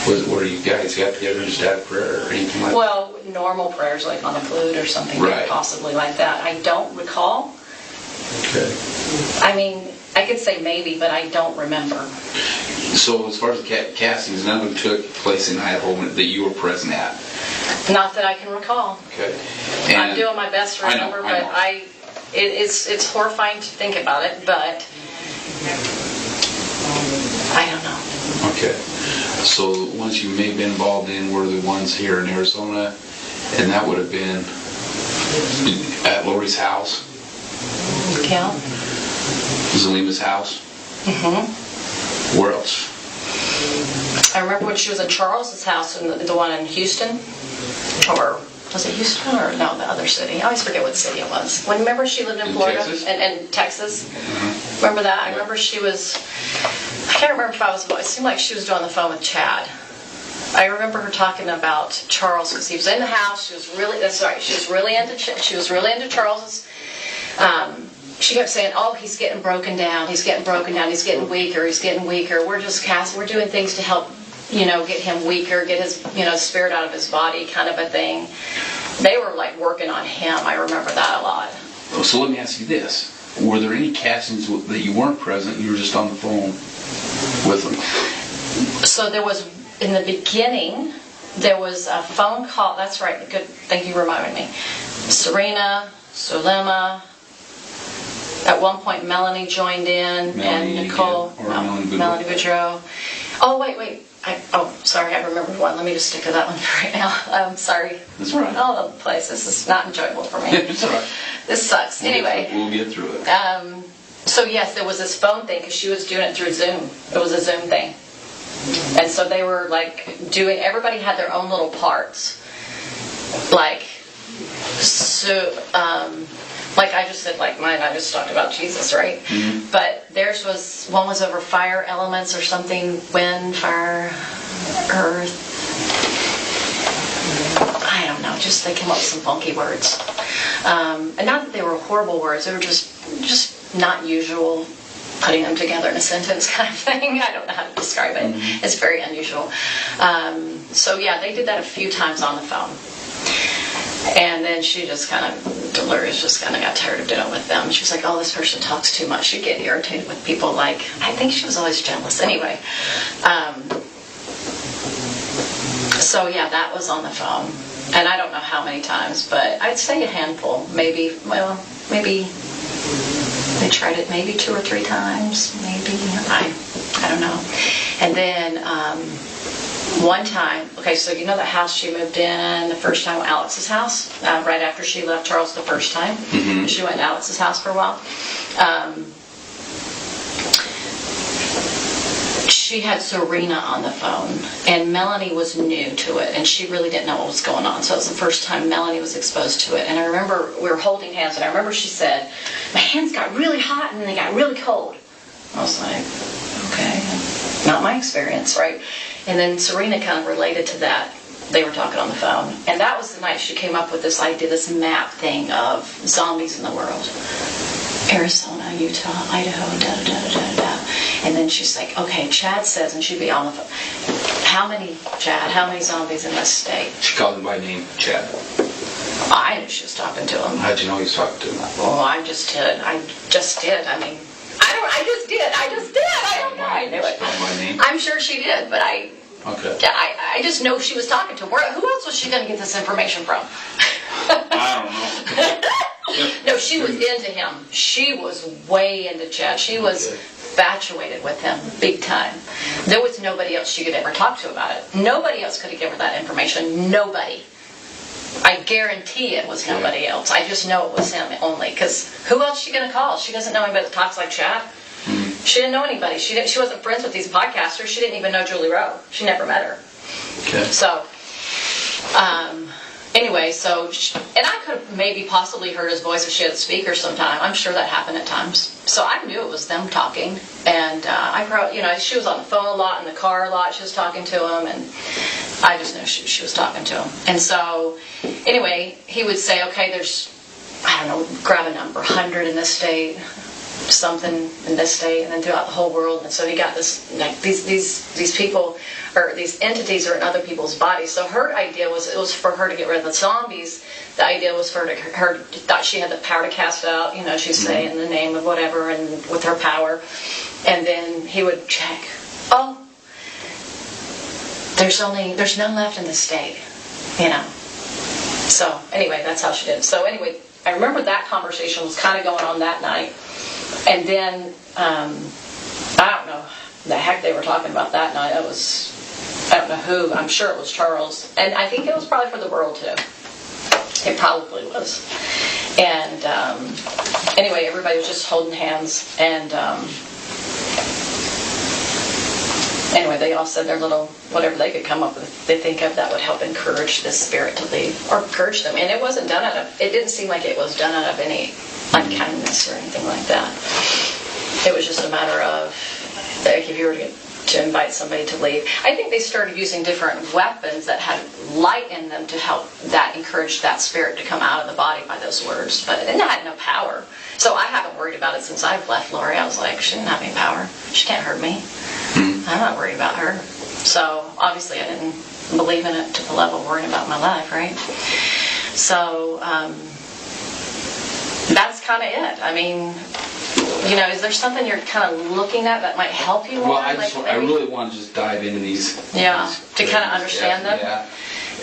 Where you guys got together and just had a prayer or anything like that? Well, normal prayers, like on the flute or something, Right. possibly like that. I don't recall. Okay. I mean, I could say maybe, but I don't remember. So as far as the castings, none of them took place in Idaho that you were present at? Not that I can recall. Okay. I'm doing my best to remember, I know. but it's horrifying to think about it, but I don't know. Okay. So the ones you may have been involved in were the ones here in Arizona, and that would have been at Lori's house, Cal? Zalima's house. Mm-hmm. Where else? I remember when she was in Charles's house, in the one in Houston, or was it Houston or no, the other city? I always forget what city it was. Remember she lived in Florida Texas? and Texas. Remember that? I remember she was. I can't remember if I was. It seemed like she was on the phone with Chad. I remember her talking about Charles because he was in the house. She was really. That's right. She was really into. She was really into Charles's. She kept saying, "Oh, he's getting broken down. He's getting broken down. He's getting weaker. He's getting weaker. We're just We're doing things to help, get him weaker, get his, spirit out of his body, kind of a thing." They were like working on him. I remember that a lot. So let me ask you this: were there any castings that you weren't present? You were just on the phone with them. So there was in the beginning. There was a phone call. That's right. Good. Thank you for reminding me. Serena, Sulema. At one point, Melanie joined in, Melanie and Nicole, Gibb, or Melanie Boudreau. Oh, wait. Sorry, I remembered one. Let me just stick to that one for right now. I'm sorry. That's all right. All over the place. This is not enjoyable for me. It's all right. This sucks. Anyway. We'll get through it. So yes, there was this phone thing because she was doing it through Zoom. It was a Zoom thing. And so they were like everybody had their own little parts. Like I just said, like mine, I just talked about Jesus, right? Mm-hmm. But theirs one was over fire elements or something, wind, fire, earth. I don't know, just they came up with some funky words. And not that they were horrible words, they were just not usual, putting them together in a sentence kind of thing. I don't know how to describe it. Mm-hmm. It's very unusual. So yeah, they did that a few times on the phone. And then she just Dolores just kind of got tired of doing it with them. She was like, "Oh, this person talks too much." She'd get irritated with people. Like, I think she was always jealous. Anyway, so yeah, that was on the phone. And I don't know how many times, but I'd say a handful. Maybe they tried it maybe 2 or 3 times. Maybe. I don't know. And then one time, okay, so you know the house she moved in the first time, Alex's house, right after she left Charles the first time. Mm-hmm. She went to Alex's house for a while. She had Serena on the phone, and Melanie was new to it, and she really didn't know what was going on. So it was the first time Melanie was exposed to it. And I remember we were holding hands, and I remember she said, "My hands got really hot and they got really cold." I was like, okay, not my experience, right? And then Serena kind of related to that. They were talking on the phone. And that was the night she came up with this idea, this map thing of zombies in the world. Arizona, Utah, Idaho, da-da-da-da-da-da. And then she's like, okay, Chad says, and she'd be on the phone, how many zombies in this state? She called him by name, Chad. I knew she was talking to him. How'd you know he was talking to him? Oh, I just did. I just did. I don't know. I knew it. I'm sure she did, but I just know she was talking to him. Who else was she going to get this information from? I don't know. No, she was into him. She was way into Chad. She was infatuated with him, big time. There was nobody else she could ever talk to about it. Nobody else could have given her that information. Nobody. I guarantee it was nobody else. I just know it was him only. Because who else is she going to call? She doesn't know anybody that talks like Chad. Mm-hmm. She didn't know anybody. She wasn't friends with these podcasters. She didn't even know Julie Rowe. She never met her. Okay. So, anyway, so, and I could have maybe possibly heard his voice if she had a speaker sometime. I'm sure that happened at times. So I knew it was them talking. And I probably, she was on the phone a lot, in the car a lot. She was talking to him, and I just knew she was talking to him. And so, anyway, he would say, okay, there's, I don't know, grab a number, 100 in this state, something in this state, and then throughout the whole world. And so he got this, like, these people, or these entities are in other people's bodies. So her idea was, it was for her to get rid of the zombies. The idea was for her thought she had the power to cast out, she'd say in the name of whatever, and with her power. And then he would check, oh, there's none left in the state, So anyway, that's how she did it. So anyway, I remember that conversation was kind of going on that night. And then, I don't know the heck they were talking about that night. It was, I don't know who, I'm sure it was Charles. And I think it was probably for the world too. It probably was. And anyway, everybody was just holding hands. And anyway, they all said their little, whatever they could come up with, they think of that would help encourage this spirit to leave, or encourage them. And it wasn't done it didn't seem like it was done out of any unkindness or anything like that. It was just a matter of, like, if you were to invite somebody to leave. I think they started using different weapons that had light in them to help that encourage that spirit to come out of the body by those words. But it had no power. So I haven't worried about it since I've left Lori. I was like, she didn't have any power. She can't hurt me. I'm not worried about her. So obviously I didn't believe in it to the level of worrying about my life, right? So that's kind of it. I mean, is there something you're kind of looking at that might help you more? Well, I really want to just dive into these. Yeah, these to kind of understand them.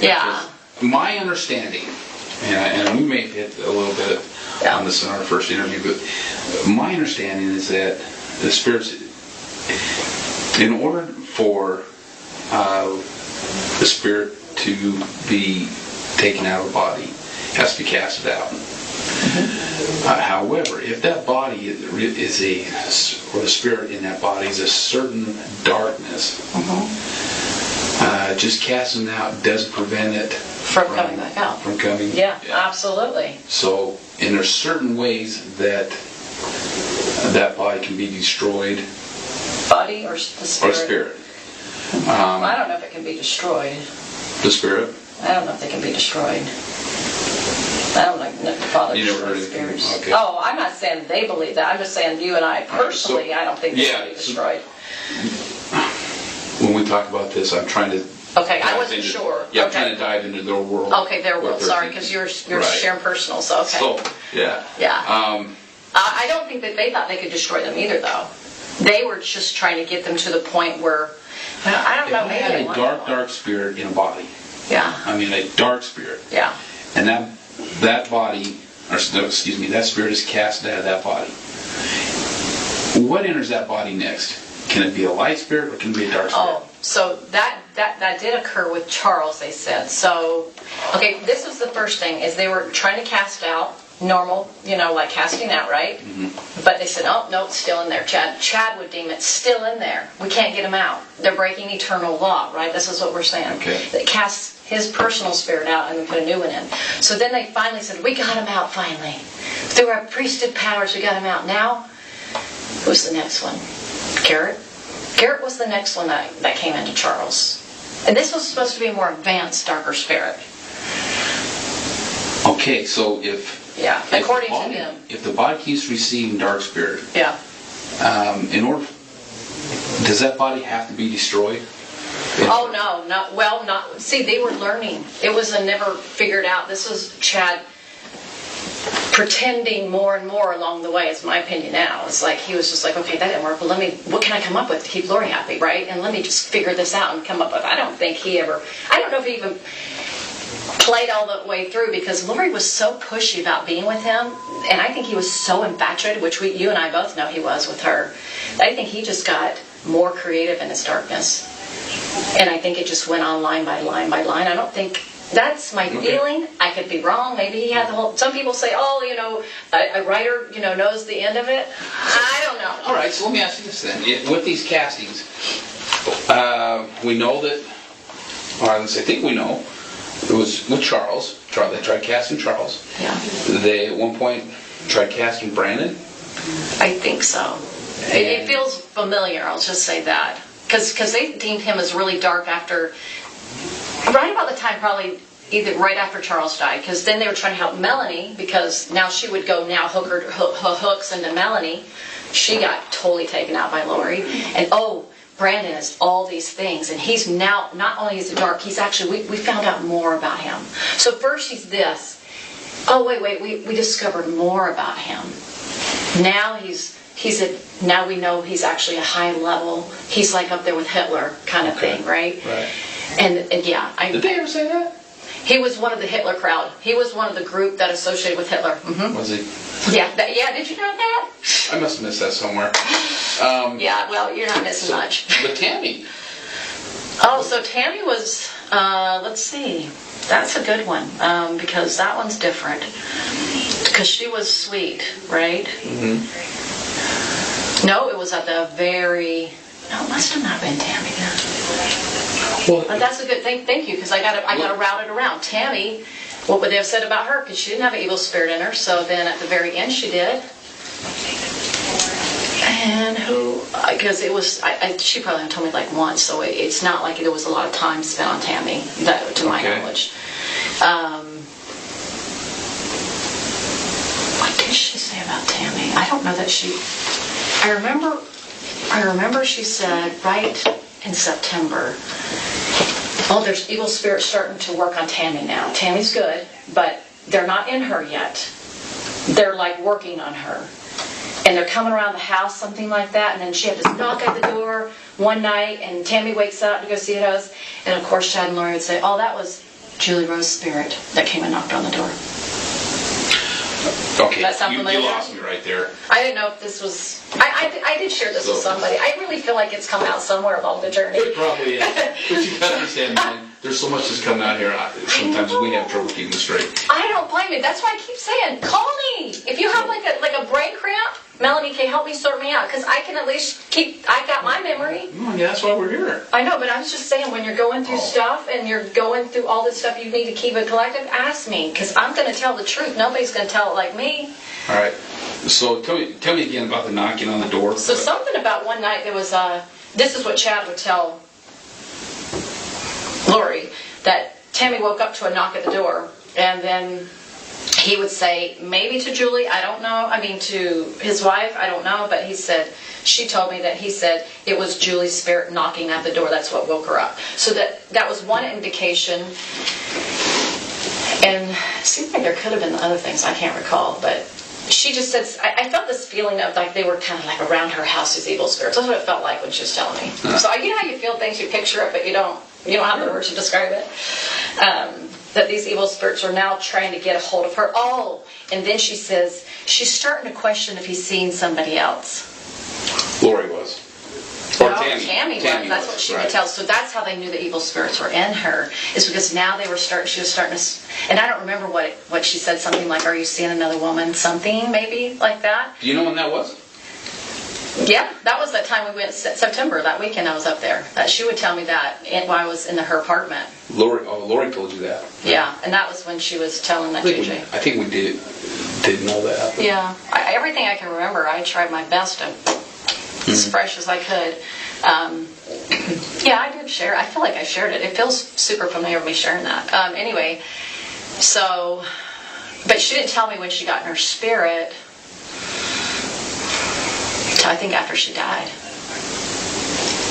Yeah. My understanding, and we may have hit a little bit on this in our first interview, but my understanding is that the spirits, in order for the spirit to be taken out of the body, has to be casted out. However, if that body is or the spirit in that body is a certain darkness, just casting it out doesn't prevent it from coming back out. From coming. Yeah, absolutely. So, and there's certain ways that that body can be destroyed. Body or the spirit? Or spirit. I don't know if it can be destroyed. The spirit? I don't know if they can be destroyed. I don't like the Father destroy spirits. Okay. Oh, I'm not saying they believe that. I'm just saying you and I personally, I don't think they can be destroyed. When we talk about this, I'm trying to. Okay, I wasn't sure. Yeah, I'm trying to dive into their world. Okay, their world. Sorry, because you're sharing personal. So okay. So yeah. Yeah. I don't think that they thought they could destroy them either, though. They were just trying to get them to the point where I don't know. Maybe they had a dark spirit in a body. Yeah. I mean, a dark spirit. Yeah. And that body, or excuse me, that spirit is cast out of that body. What enters that body next? Can it be a light spirit or can it be a dark spirit? Oh, so that did occur with Charles, they said. So, okay, this was the first thing, is they were trying to cast out normal, like casting out, right? Mm-hmm. But they said, oh, no, it's still in there. Chad would deem it still in there. We can't get him out. They're breaking eternal law, right? This is what we're saying. Okay. They cast his personal spirit out and then put a new one in. So then they finally said, we got him out finally. Through our priesthood powers, we got him out. Now, who's the next one? Garrett? Garrett was the next one that came into Charles. And this was supposed to be a more advanced, darker spirit. Okay, so according to him. If the body keeps receiving dark spirit, does that body have to be destroyed? Oh, no. See, they were learning. It was never figured out. This was Chad pretending more and more along the way, is my opinion now. It's like he was just like, okay, that didn't work, but what can I come up with to keep Lori happy, right? And let me just figure this out and come up with. I don't know if he even played all the way through, because Lori was so pushy about being with him, and I think he was so infatuated, which you and I both know he was with her. I think he just got more creative in his darkness. And I think it just went on line by line by line. I don't think, that's my feeling. I could be wrong. Maybe he had the whole, some people say, a writer, knows the end of it. I don't know. All right, so let me ask you this then. With these castings, we know that, or I think we know, It was with Charles. They tried casting Charles. Yeah. They, at one point, tried casting Brandon. I think so. It feels familiar, I'll just say that. Because they deemed him as really dark after, right about the time probably, either right after Charles died, because then they were trying to help Melanie, because now she would go hook hooks into Melanie. She got totally taken out by Lori. And Brandon is all these things, and he's now, not only is he dark, he's actually, we found out more about him. So first he's this. Oh, wait, we discovered more about him. Now now we know he's actually a high level. He's like up there with Hitler kind of thing, right? Right. And yeah. Did they ever say that? He was one of the Hitler crowd. He was one of the group that associated with Hitler. Mm-hmm. Was he? Yeah, did you know that? I must have missed that somewhere. Yeah, well, you're not missing much. But Tammy. Oh, so Tammy was, let's see. That's a good one, because that one's different. Because she was sweet, right? Mm-hmm. No, it was at the very... No, it must have not been Tammy then. Well, But that's a good thing. Thank you, because I got to route it around. Tammy, what would they have said about her? Because she didn't have an evil spirit in her. So then at the very end, she did. And who? Because it was. She probably only told me like once, so it's not like there was a lot of time spent on Tammy, to my knowledge. What did she say about Tammy? I don't know that she. I remember she said right in September, there's evil spirits starting to work on Tammy now. Tammy's good, but they're not in her yet. They're like working on her. And they're coming around the house, something like that, and then she had to knock at the door one night, and Tammy wakes up to go see us, and of course Chad and Lori would say, that was Julie Rose's spirit that came and knocked on the door. Okay, That sound familiar? You lost me right there. I didn't know if this was... I did share this with somebody. I really feel like it's come out somewhere along the journey. It probably is. But you gotta understand, man, there's so much that's coming out here. Sometimes we have trouble keeping straight. I don't blame you. That's why I keep saying, call me. If you have like a brain cramp, Melanie can help me sort me out, because I can at least I got my memory. Yeah, that's why we're here. I know, but I was just saying, when you're going through stuff and you're going through all this stuff, you need to keep it collective. Ask me, because I'm going to tell the truth. Nobody's going to tell it like me. All right. So tell me again about the knocking on the door. So something about one night there was this is what Chad would tell Lori, that Tammy woke up to a knock at the door, and then he would say, maybe to Julie, I don't know. I mean, to his wife, I don't know. But she told me that he said it was Julie's spirit knocking at the door. That's what woke her up. So that was one indication. And it seemed like there could have been other things. I can't recall. But she just said, I felt this feeling of like they were kind of like around her house as evil spirits. That's what it felt like when she was telling me. So you know how you feel things, you picture it, but you don't have the words to describe it. That these evil spirits are now trying to get a hold of her. And then she says, she's starting to question if he's seeing somebody else. Lori was. Or No, Tammy was. That's what she would tell. So that's how they knew the evil spirits were in her, is because now she was starting to, and I don't remember what she said, something like, are you seeing another woman? Something maybe like that. Do you know when that was? Yeah, that was that time we went September, that weekend I was up there. She would tell me that while I was in her apartment. Lori told you that. Yeah, and that was when she was telling that JJ. I think we did know that. Yeah, everything I can remember, I tried my best to, as fresh as I could. Yeah, I did share. I feel like I shared it. It feels super familiar with me sharing that. Anyway, so, but she didn't tell me when she got in her spirit. I think after she died.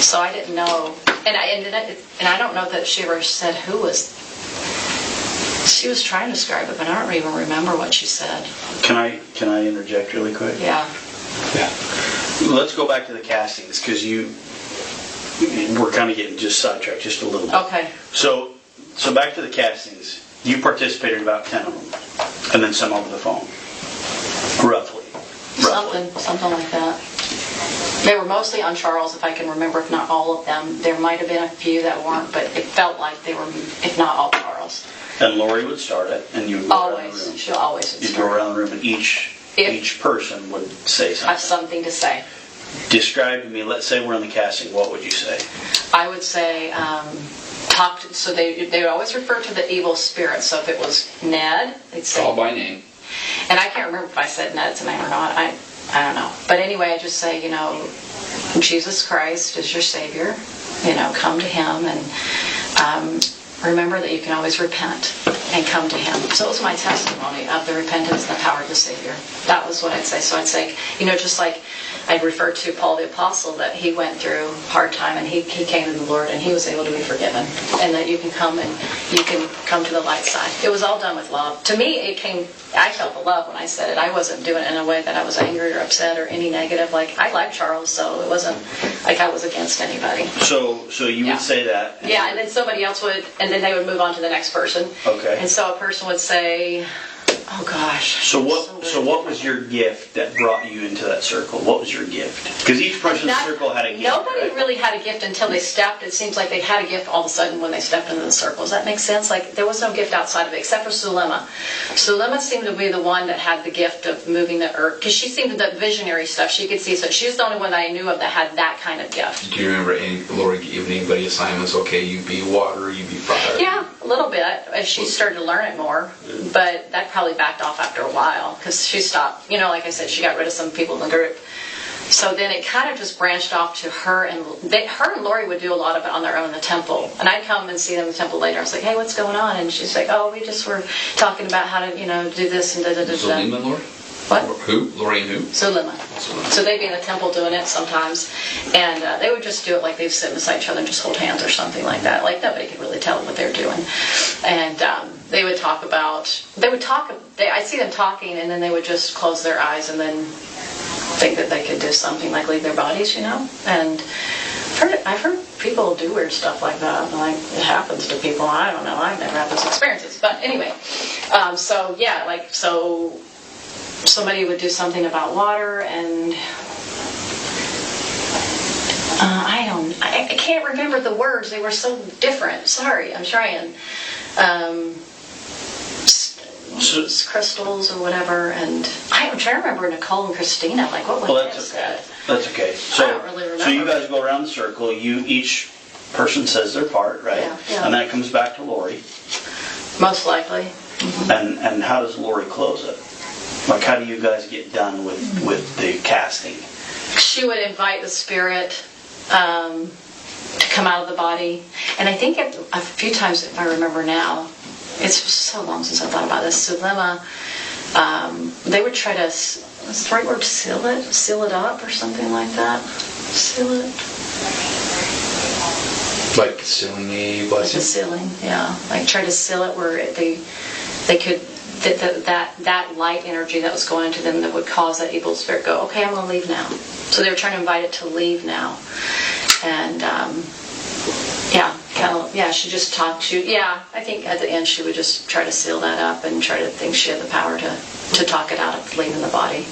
So I didn't know, and I don't know that she ever said who was. She was trying to describe it, but I don't even remember what she said. Can I interject really quick? Yeah. Let's go back to the castings, because we're kind of getting just sidetracked just a little bit. Okay. So back to the castings. You participated in about 10 of them, and then some over the phone, roughly. Something like that. They were mostly on Charles, if I can remember, if not all of them. There might have been a few that weren't, but it felt like they were, if not all, Charles. And Lori would start it, and you would go around the room. She'll always would You'd start. go around the room, and each person would say something. Have something to say. Describe to me, let's say we're in the casting, what would you say? I would say, talked, so they would always refer to the evil spirit. So if it was Ned, they'd say... Call by name. And I can't remember if I said Ned's name or not. I don't know. But anyway, I just say, Jesus Christ is your Savior. Come to Him, and remember that you can always repent and come to Him. So it was my testimony of the repentance and the power of the Savior. That was what I'd say. So I'd say, just like I'd refer to Paul the Apostle, that he went through a hard time and he came to the Lord and he was able to be forgiven. And that you can come to the light side. It was all done with love. To me, I felt the love when I said it. I wasn't doing it in a way that I was angry or upset or any negative. Like, I like Charles, so it wasn't like I was against anybody. So you would say that? Yeah, and then somebody else would, and then they would move on to the next person. Okay. And so a person would say, oh gosh. So what was your gift that brought you into that circle? What was your gift? Because each person in the circle had a gift. Nobody right? really had a gift until they stepped. It seems like they had a gift all of a sudden when they stepped into the circle. Does that make sense? Like, there was no gift outside of it, except for Sulema. Sulema seemed to be the one that had the gift of moving the earth, because she seemed to the visionary stuff she could see. So she was the only one that I knew of that had that kind of gift. Do you remember Lori giving anybody assignments? Okay, you be water, you be fire. Yeah, a little bit, as she started to learn it more. But that probably backed off after a while, because she stopped. Like I said, she got rid of some people in the group. So then it kind of just branched off to her and Lori would do a lot of it on their own in the temple. And I'd come and see them in the temple later. I was like, hey, what's going on? And she's like, oh, we just were talking about how to, do this and da-da-da-da. Sulema, Lori? What? Who? Lori and who? Sulema. So they'd be in the temple doing it sometimes. And they would just do it like they'd sit beside each other and just hold hands or something like that. Like, nobody could really tell what they're doing. And they would talk about, I'd see them talking, and then they would just close their eyes and then think that they could do something like leave their bodies, And I've heard people do weird stuff like that. Like, it happens to people. I don't know. I've never had those experiences. But anyway, so somebody would do something about water, and I can't remember the words. They were so different. Sorry, I'm trying. Crystals or whatever, and I'm trying to remember Nicole and Christina. Like, what was that's okay. That's okay. So, I don't really remember. So you guys go around the circle. Each person says their part, right? Yeah. And then it comes back to Lori. Most likely. Mm-hmm. And how does Lori close it? Like, how do you guys get done with the casting? She would invite the spirit to come out of the body, and I think a few times, if I remember now. It's so long since I thought about this. Sulema, they would try to, what's the right word, seal it up or something like that. Seal it. Like sealing a blessing? Like a sealing, yeah. Like try to seal it where they could, that light energy that was going into them that would cause that evil spirit go, okay, I'm going to leave now. So they were trying to invite it to leave now. And, she just talked to, I think at the end she would just try to seal that up and try to think she had the power to talk it out of leaving the body.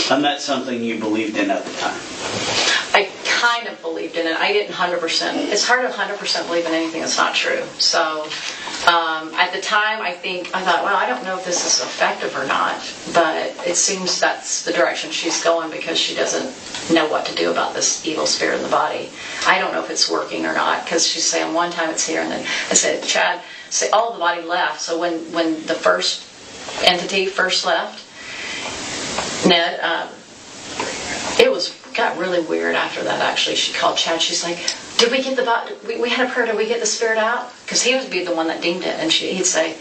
And that's something you believed in at the time? I kind of believed in it. I didn't 100%. It's hard to 100% believe in anything that's not true. So at the time, I thought, well, I don't know if this is effective or not, but it seems that's the direction she's going because she doesn't know what to do about this evil spirit in the body. I don't know if it's working or not, because she's saying one time it's here, and then I said, Chad, say all of the body left. So when the first entity first left, Ned, it got really weird after that. Actually, she called Chad. She's like, did we get the body? We had a prayer. Did we get the spirit out? Because he would be the one that deemed it, and he'd say,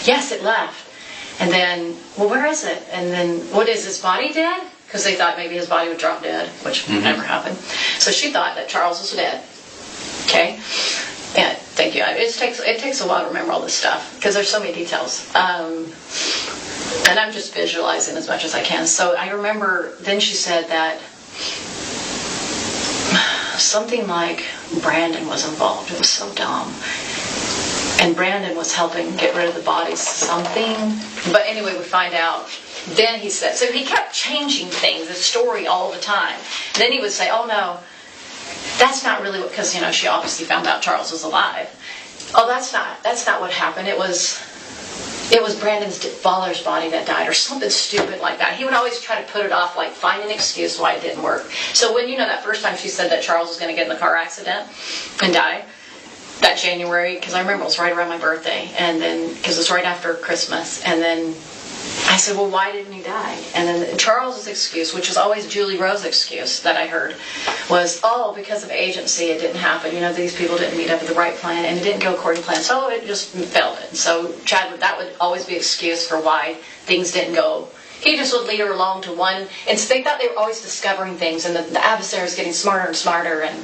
yes, it left. And then, well, where is it? And then, what is his body dead? Because they thought maybe his body would drop dead, which never happened. So she thought that Charles was dead. Okay? Yeah, thank you. It takes a while to remember all this stuff because there's so many details. And I'm just visualizing as much as I can. So I remember then she said that something like Brandon was involved. It was so dumb. And Brandon was helping get rid of the bodies, something. But anyway, we find out. Then he said, so he kept changing things, the story all the time. And then he would say, oh no, that's not really what, because, she obviously found out Charles was alive. Oh, that's not what happened. It was Brandon's father's body that died, or something stupid like that. He would always try to put it off, like find an excuse why it didn't work. So when that first time she said that Charles was going to get in the car accident and die, that January, because I remember it was right around my birthday, and then, because it was right after Christmas, and then I said, well, why didn't he die? And then Charles's excuse, which was always Julie Rose's excuse that I heard, was, oh, because of agency, it didn't happen. You know, these people didn't meet up with the right plan, and it didn't go according to plan, so it just failed it. So Chad, that would always be excuse for why things didn't go. He just would lead her along to one, and so they thought they were always discovering things, and the adversary was getting smarter and smarter, and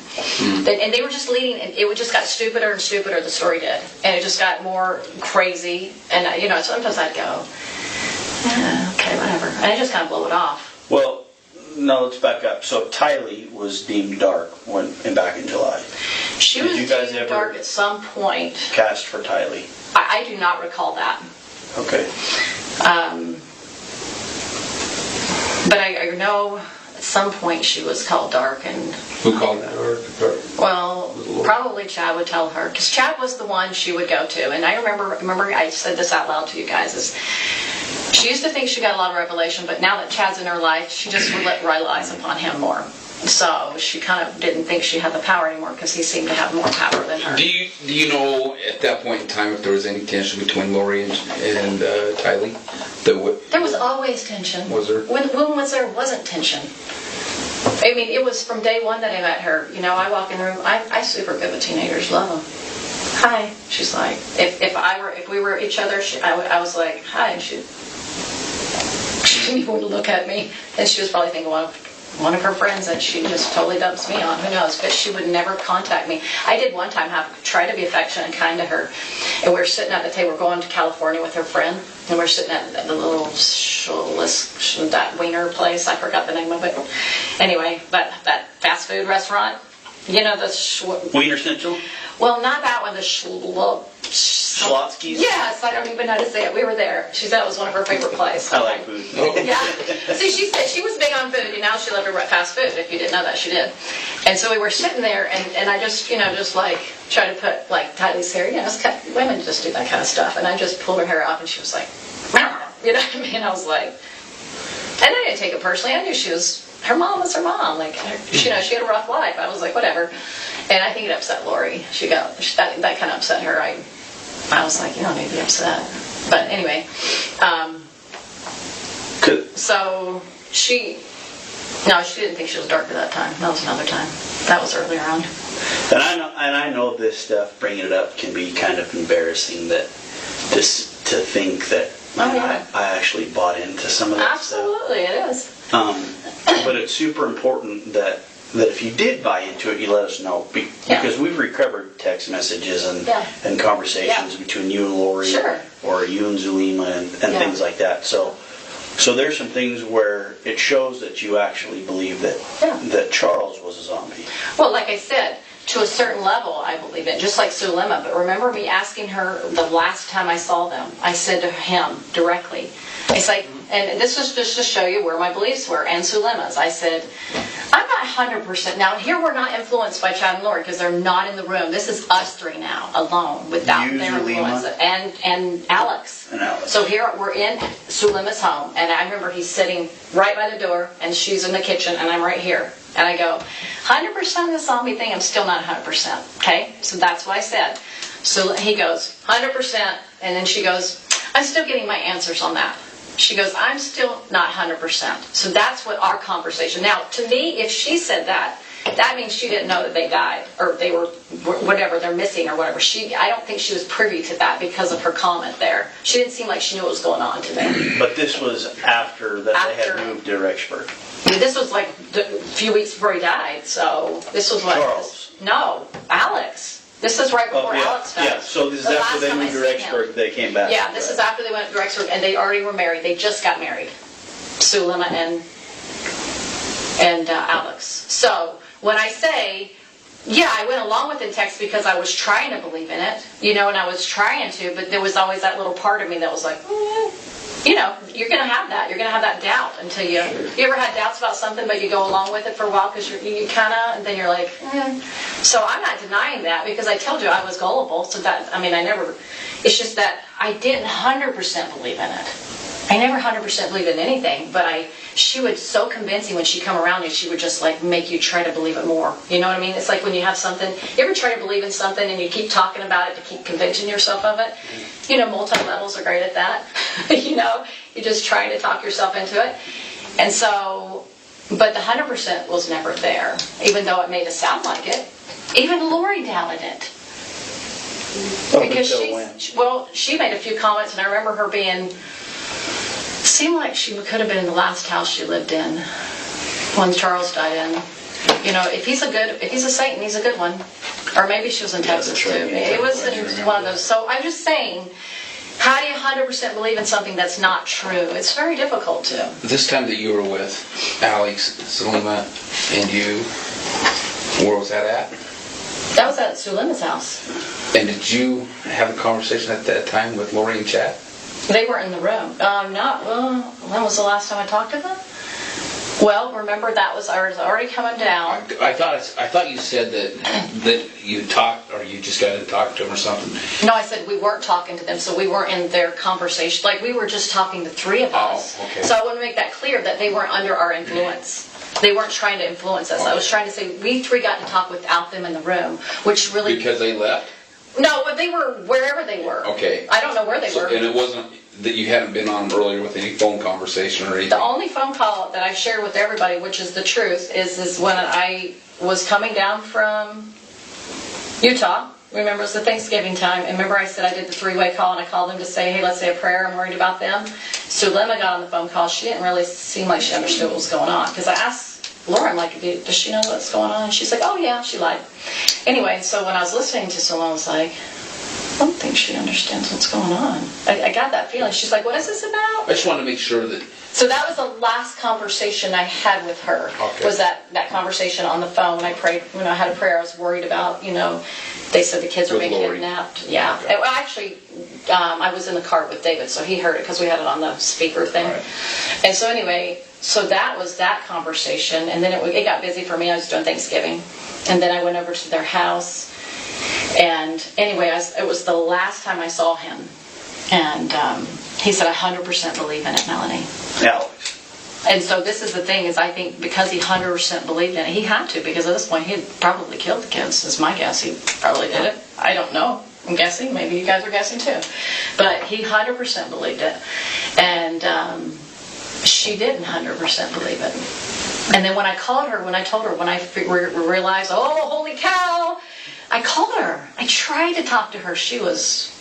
they were just leading, and it just got stupider and stupider, the story did, and it just got more crazy, and you know, sometimes I'd go, okay, whatever, and I just kind of blow it off. Well, now let's back up. So Tylee was deemed dark back in July. She was deemed dark at some point. Cast for Tylee? I do not recall that. Okay. But I know at some point she was called dark, and Who called that dark? well, probably Chad would tell her, because Chad was the one she would go to. And I remember I said this out loud to you guys, is she used to think she got a lot of revelation, but now that Chad's in her life, she just relies upon him more. So she kind of didn't think she had the power anymore, because he seemed to have more power than her. Do you know at that point in time if there was any tension between Lori and Tylee? There was always tension. Was there? When was there wasn't tension? I mean, it was from day one that I met her. You know, I walk in the room. I super good with teenagers. Love them. Hi. She's like, if we were each other, I was like, hi. And she didn't even want to look at me, and she was probably thinking, well, one of her friends that she just totally dumps me on. Who knows? But she would never contact me. I did one time try to be affectionate and kind to her. And we were sitting at the table. We're going to California with her friend. And we're sitting at the little that wiener place. I forgot the name of it. Anyway, but that fast food restaurant. You know, the... Wiener Central? Well, not that one. The Schlotsky's? Yes, I don't even know how to say it. We were there. She said it was one of her favorite places. I like food. Yeah. See, she said she was big on food, and now she loved her fast food. If you didn't know that, she did. And so we were sitting there, and I just, just like try to put like Tylee's hair. Women just do that kind of stuff. And I just pulled her hair up, and she was like, you know what I mean? I was like, and I didn't take it personally. I knew her mom was her mom. Like, she had a rough life. I was like, whatever. And I think it upset Lori. That kind of upset her. I was like, you don't need to be upset. But anyway, so she didn't think she was dark at that time. That was another time. That was earlier on. And I know this stuff, bringing it up, can be kind of embarrassing to think that I actually bought into some of that stuff. Absolutely, it is. But it's super important that if you did buy into it, you let us know. Because we've recovered text messages and conversations between you and Lori, or you and Zulema, and things like that. So there's some things where it shows that you actually believe that Charles was a zombie. Well, like I said, to a certain level, I believe it, just like Zulema. But remember me asking her the last time I saw them, I said to him directly, it's like, and this was just to show you where my beliefs were, and Zulema's. I said, I'm not 100%. Now, here we're not influenced by Chad and Lori, because they're not in the room. This is us three now, alone, without their influence. And Alex. So here we're in Zulema's home, and I remember he's sitting right by the door, and she's in the kitchen, and I'm right here. And I go, 100% of the zombie thing, I'm still not 100%. Okay? So that's what I said. So he goes, 100%. And then she goes, I'm still getting my answers on that. She goes, I'm still not 100%. So that's what our conversation. Now, to me, if she said that means she didn't know that they died, or they were, whatever, they're missing or whatever. I don't think she was privy to that because of her comment there. She didn't seem like she knew what was going on today. But this was after they had moved to Rexburg. This was like a few weeks before he died, so this was what... Charles. No, Alex. This is right before Alex died. Yeah, so this is after they moved to Rexburg, they came back. Yeah, this is after they went to Rexburg, and they already were married. They just got married. Zulema and Alex. So, when I say, I went along with the text because I was trying to believe in it, and I was trying to, but there was always that little part of me that was like, you're going to have that. You're going to have that doubt until you ever had doubts about something, but you go along with it for a while because you kind of, and then you're like, So I'm not denying that, because I told you I was gullible. So that, it's just that I didn't 100% believe in it. I never 100% believed in anything, but she would so convincing when she come around you, she would just like make you try to believe it more. You know what I mean? It's like when you have something, you ever try to believe in something and you keep talking about it to keep convincing yourself of it? You know, multi-levels are great at that. You know, you're just trying to talk yourself into it. And so, but the 100% was never there, even though it made it sound like it. Even Lori doubted it. Because she made a few comments, and I remember her seemed like she could have been in the last house she lived in when Charles died in. You know, if he's a Satan, he's a good one. Or maybe she was in Texas too. It was one of those. So I'm just saying, how do you 100% believe in something that's not true? It's very difficult to. This time that you were with Alex, Sulema, and you, where was that at? That was at Sulema's house. And did you have a conversation at that time with Lori and Chad? They were in the room. When was the last time I talked to them? Well, remember I was already coming down. I thought you said that you talked, or you just got to talk to them or something. No, I said we weren't talking to them, so we weren't in their conversation. Like, we were just talking, the three of us. Oh, okay. So I want to make that clear that they weren't under our influence. They weren't trying to influence us. Okay. I was trying to say we three got to talk without them in the room, which really... Because they left? No, but they were wherever they were. Okay. I don't know where they were. And it wasn't that you hadn't been on earlier with any phone conversation or anything? The only phone call that I've shared with everybody, which is the truth, is when I was coming down from Utah. Remember, it was the Thanksgiving time. And remember I said I did the three-way call, and I called them to say, hey, let's say a prayer. I'm worried about them. Sulema got on the phone call. She didn't really seem like she understood what was going on. Because I asked Lauren, like, does she know what's going on? And she's like, oh, yeah, she lied. Anyway, so when I was listening to Sulema, I was like, I don't think she understands what's going on. I got that feeling. She's like, what is this about? I just want to make sure that... So that was the last conversation I had with her. Okay. Was that conversation on the phone when I prayed, when I had a prayer I was worried about, they said the kids were being kidnapped. Yeah. Okay. Well, actually, I was in the car with David, so he heard it because we had it on the speaker thing. Right. And so anyway, so that was that conversation. And then it got busy for me. I was doing Thanksgiving. And then I went over to their house. And anyway, it was the last time I saw him. And he said, I 100% believe in it, Melanie. Alex. And so this is the thing, is I think because he 100% believed in it, he had to, because at this point he had probably killed the kids, is my guess. He probably did it. I don't know. I'm guessing. Maybe you guys are guessing too. But he 100% believed it. And she didn't 100% believe it. And then when I called her, when I realized, oh, holy cow, I called her. I tried to talk to her. She was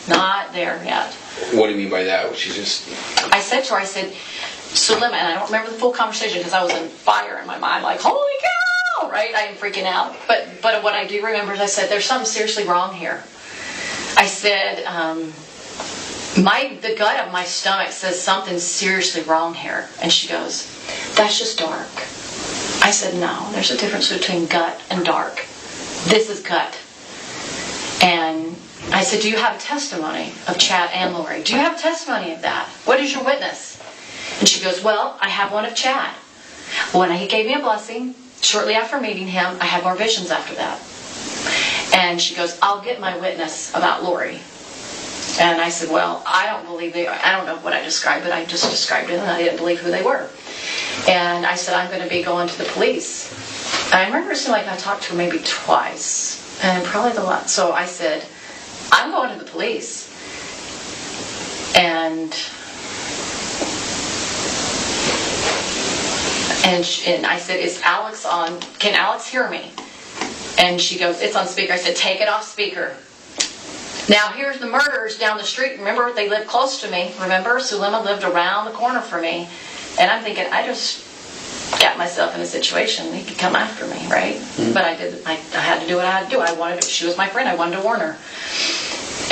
not there yet. What do you mean by that? She just... I said to her, Sulema, and I don't remember the full conversation because I was in fire in my mind, like, holy cow, right? I am freaking out. But what I do remember is I said, there's something seriously wrong here. I said, the gut of my stomach says something's seriously wrong here. And she goes, that's just dark. I said, no, there's a difference between gut and dark. This is gut. And I said, do you have a testimony of Chad and Lori? Do you have a testimony of that? What is your witness? And she goes, well, I have one of Chad. When he gave me a blessing, shortly after meeting him, I had more visions after that. And she goes, I'll get my witness about Lori. And I said, well, I don't know what I described, but I just described it, and I didn't believe who they were. And I said, I'm going to be going to the police. And I remember it seemed like I talked to her maybe twice, and probably the last. So I said, I'm going to the police. And I said, is Alex on? Can Alex hear me? And she goes, it's on speaker. I said, take it off speaker. Now here's the murderers down the street. Remember, they live close to me. Remember, Sulema lived around the corner from me. And I'm thinking, I just got myself in a situation. He could come after me, right? Mm-hmm. But I had to do what I had to do. She was my friend. I wanted to warn her.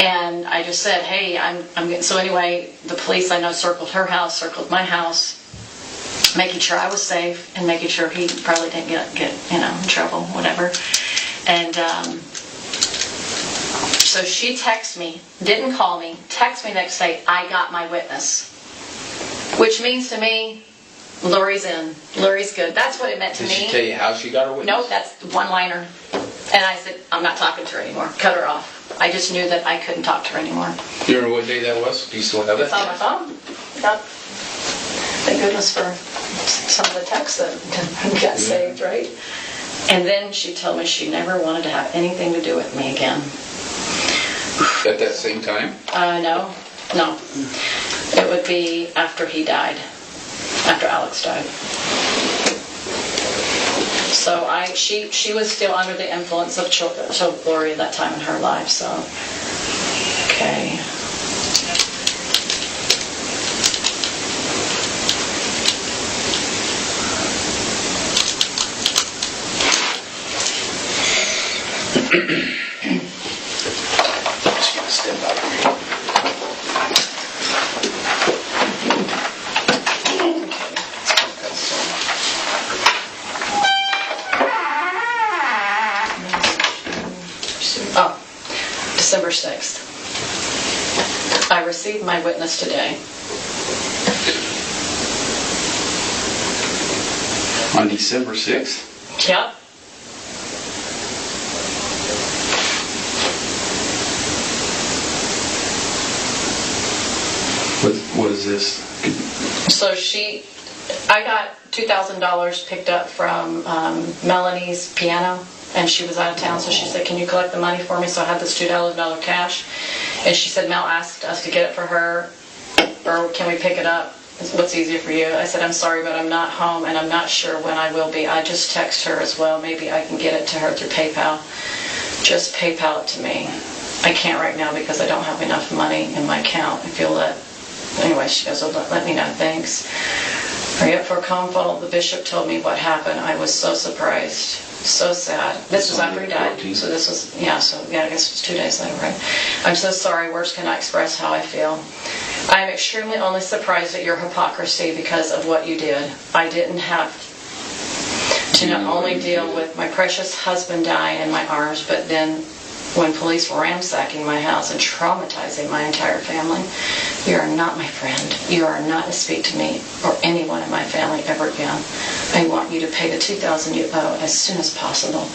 And I just said, hey, I'm getting... So anyway, the police, I know, circled her house, circled my house, making sure I was safe and making sure he probably didn't get in trouble, whatever. And so she texted me, didn't call me, texted me next day, I got my witness. Which means to me, Lori's in. Lori's good. That's what it meant to me. Did she tell you how she got her witness? No, that's the one-liner. And I said, I'm not talking to her anymore. Cut her off. I just knew that I couldn't talk to her anymore. Do you remember what day that was? Do you still have it? It's on my phone. Yep. Thank goodness for some of the texts that got saved, right? And then she told me she never wanted to have anything to do with me again. At that same time? No. It would be after he died. After Alex died. So she was still under the influence of Lori at that time in her life, so. Okay. Just gonna step out here. Oh, December 6th. I received my witness today. On December 6th? Yep. What is this? So I got $2,000 picked up from Melanie's piano, and she was out of town, so she said, can you collect the money for me? So I had this $2,000 cash, and she said, Mel asked us to get it for her, or can we pick it up? What's easier for you? I said, I'm sorry, but I'm not home, and I'm not sure when I will be. I just text her as well. Maybe I can get it to her through PayPal. Just PayPal it to me. I can't right now because I don't have enough money in my account. If you'll Anyway, she goes, let me know, thanks. Are you up for a convo? The bishop told me what happened. I was so surprised, so sad. This was after he died, so this was, I guess it was 2 days later, right? I'm so sorry, words cannot express how I feel. I am extremely only surprised at your hypocrisy because of what you did. I didn't have to not only deal with my precious husband dying in my arms, but then when police were ransacking my house and traumatizing my entire family. You are not my friend. You are not to speak to me or anyone in my family ever again. I want you to pay the $2,000 you owe as soon as possible.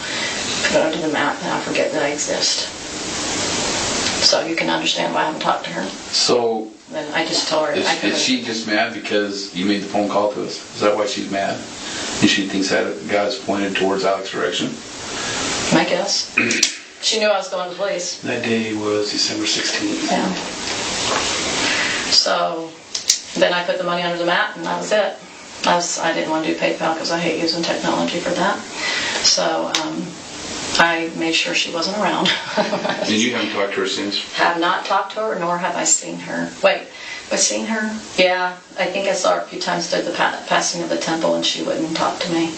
Put it onto the map and I'll forget that I exist. So you can understand why I haven't talked to her. So then I just told her. Is she just mad because you made the phone call to us? Is that why she's mad? And she thinks that God's pointed towards Alex's direction? My guess. She knew I was going to the police. That day was December 16th. Yeah. So then I put the money under the mat and that was it. I didn't want to do PayPal because I hate using technology for that. So I made sure she wasn't around. Did you haven't talked to her since? Have not talked to her, nor have I seen her. Wait, have I seen her? Yeah, I think I saw her a few times at the passing of the temple and she wouldn't talk to me.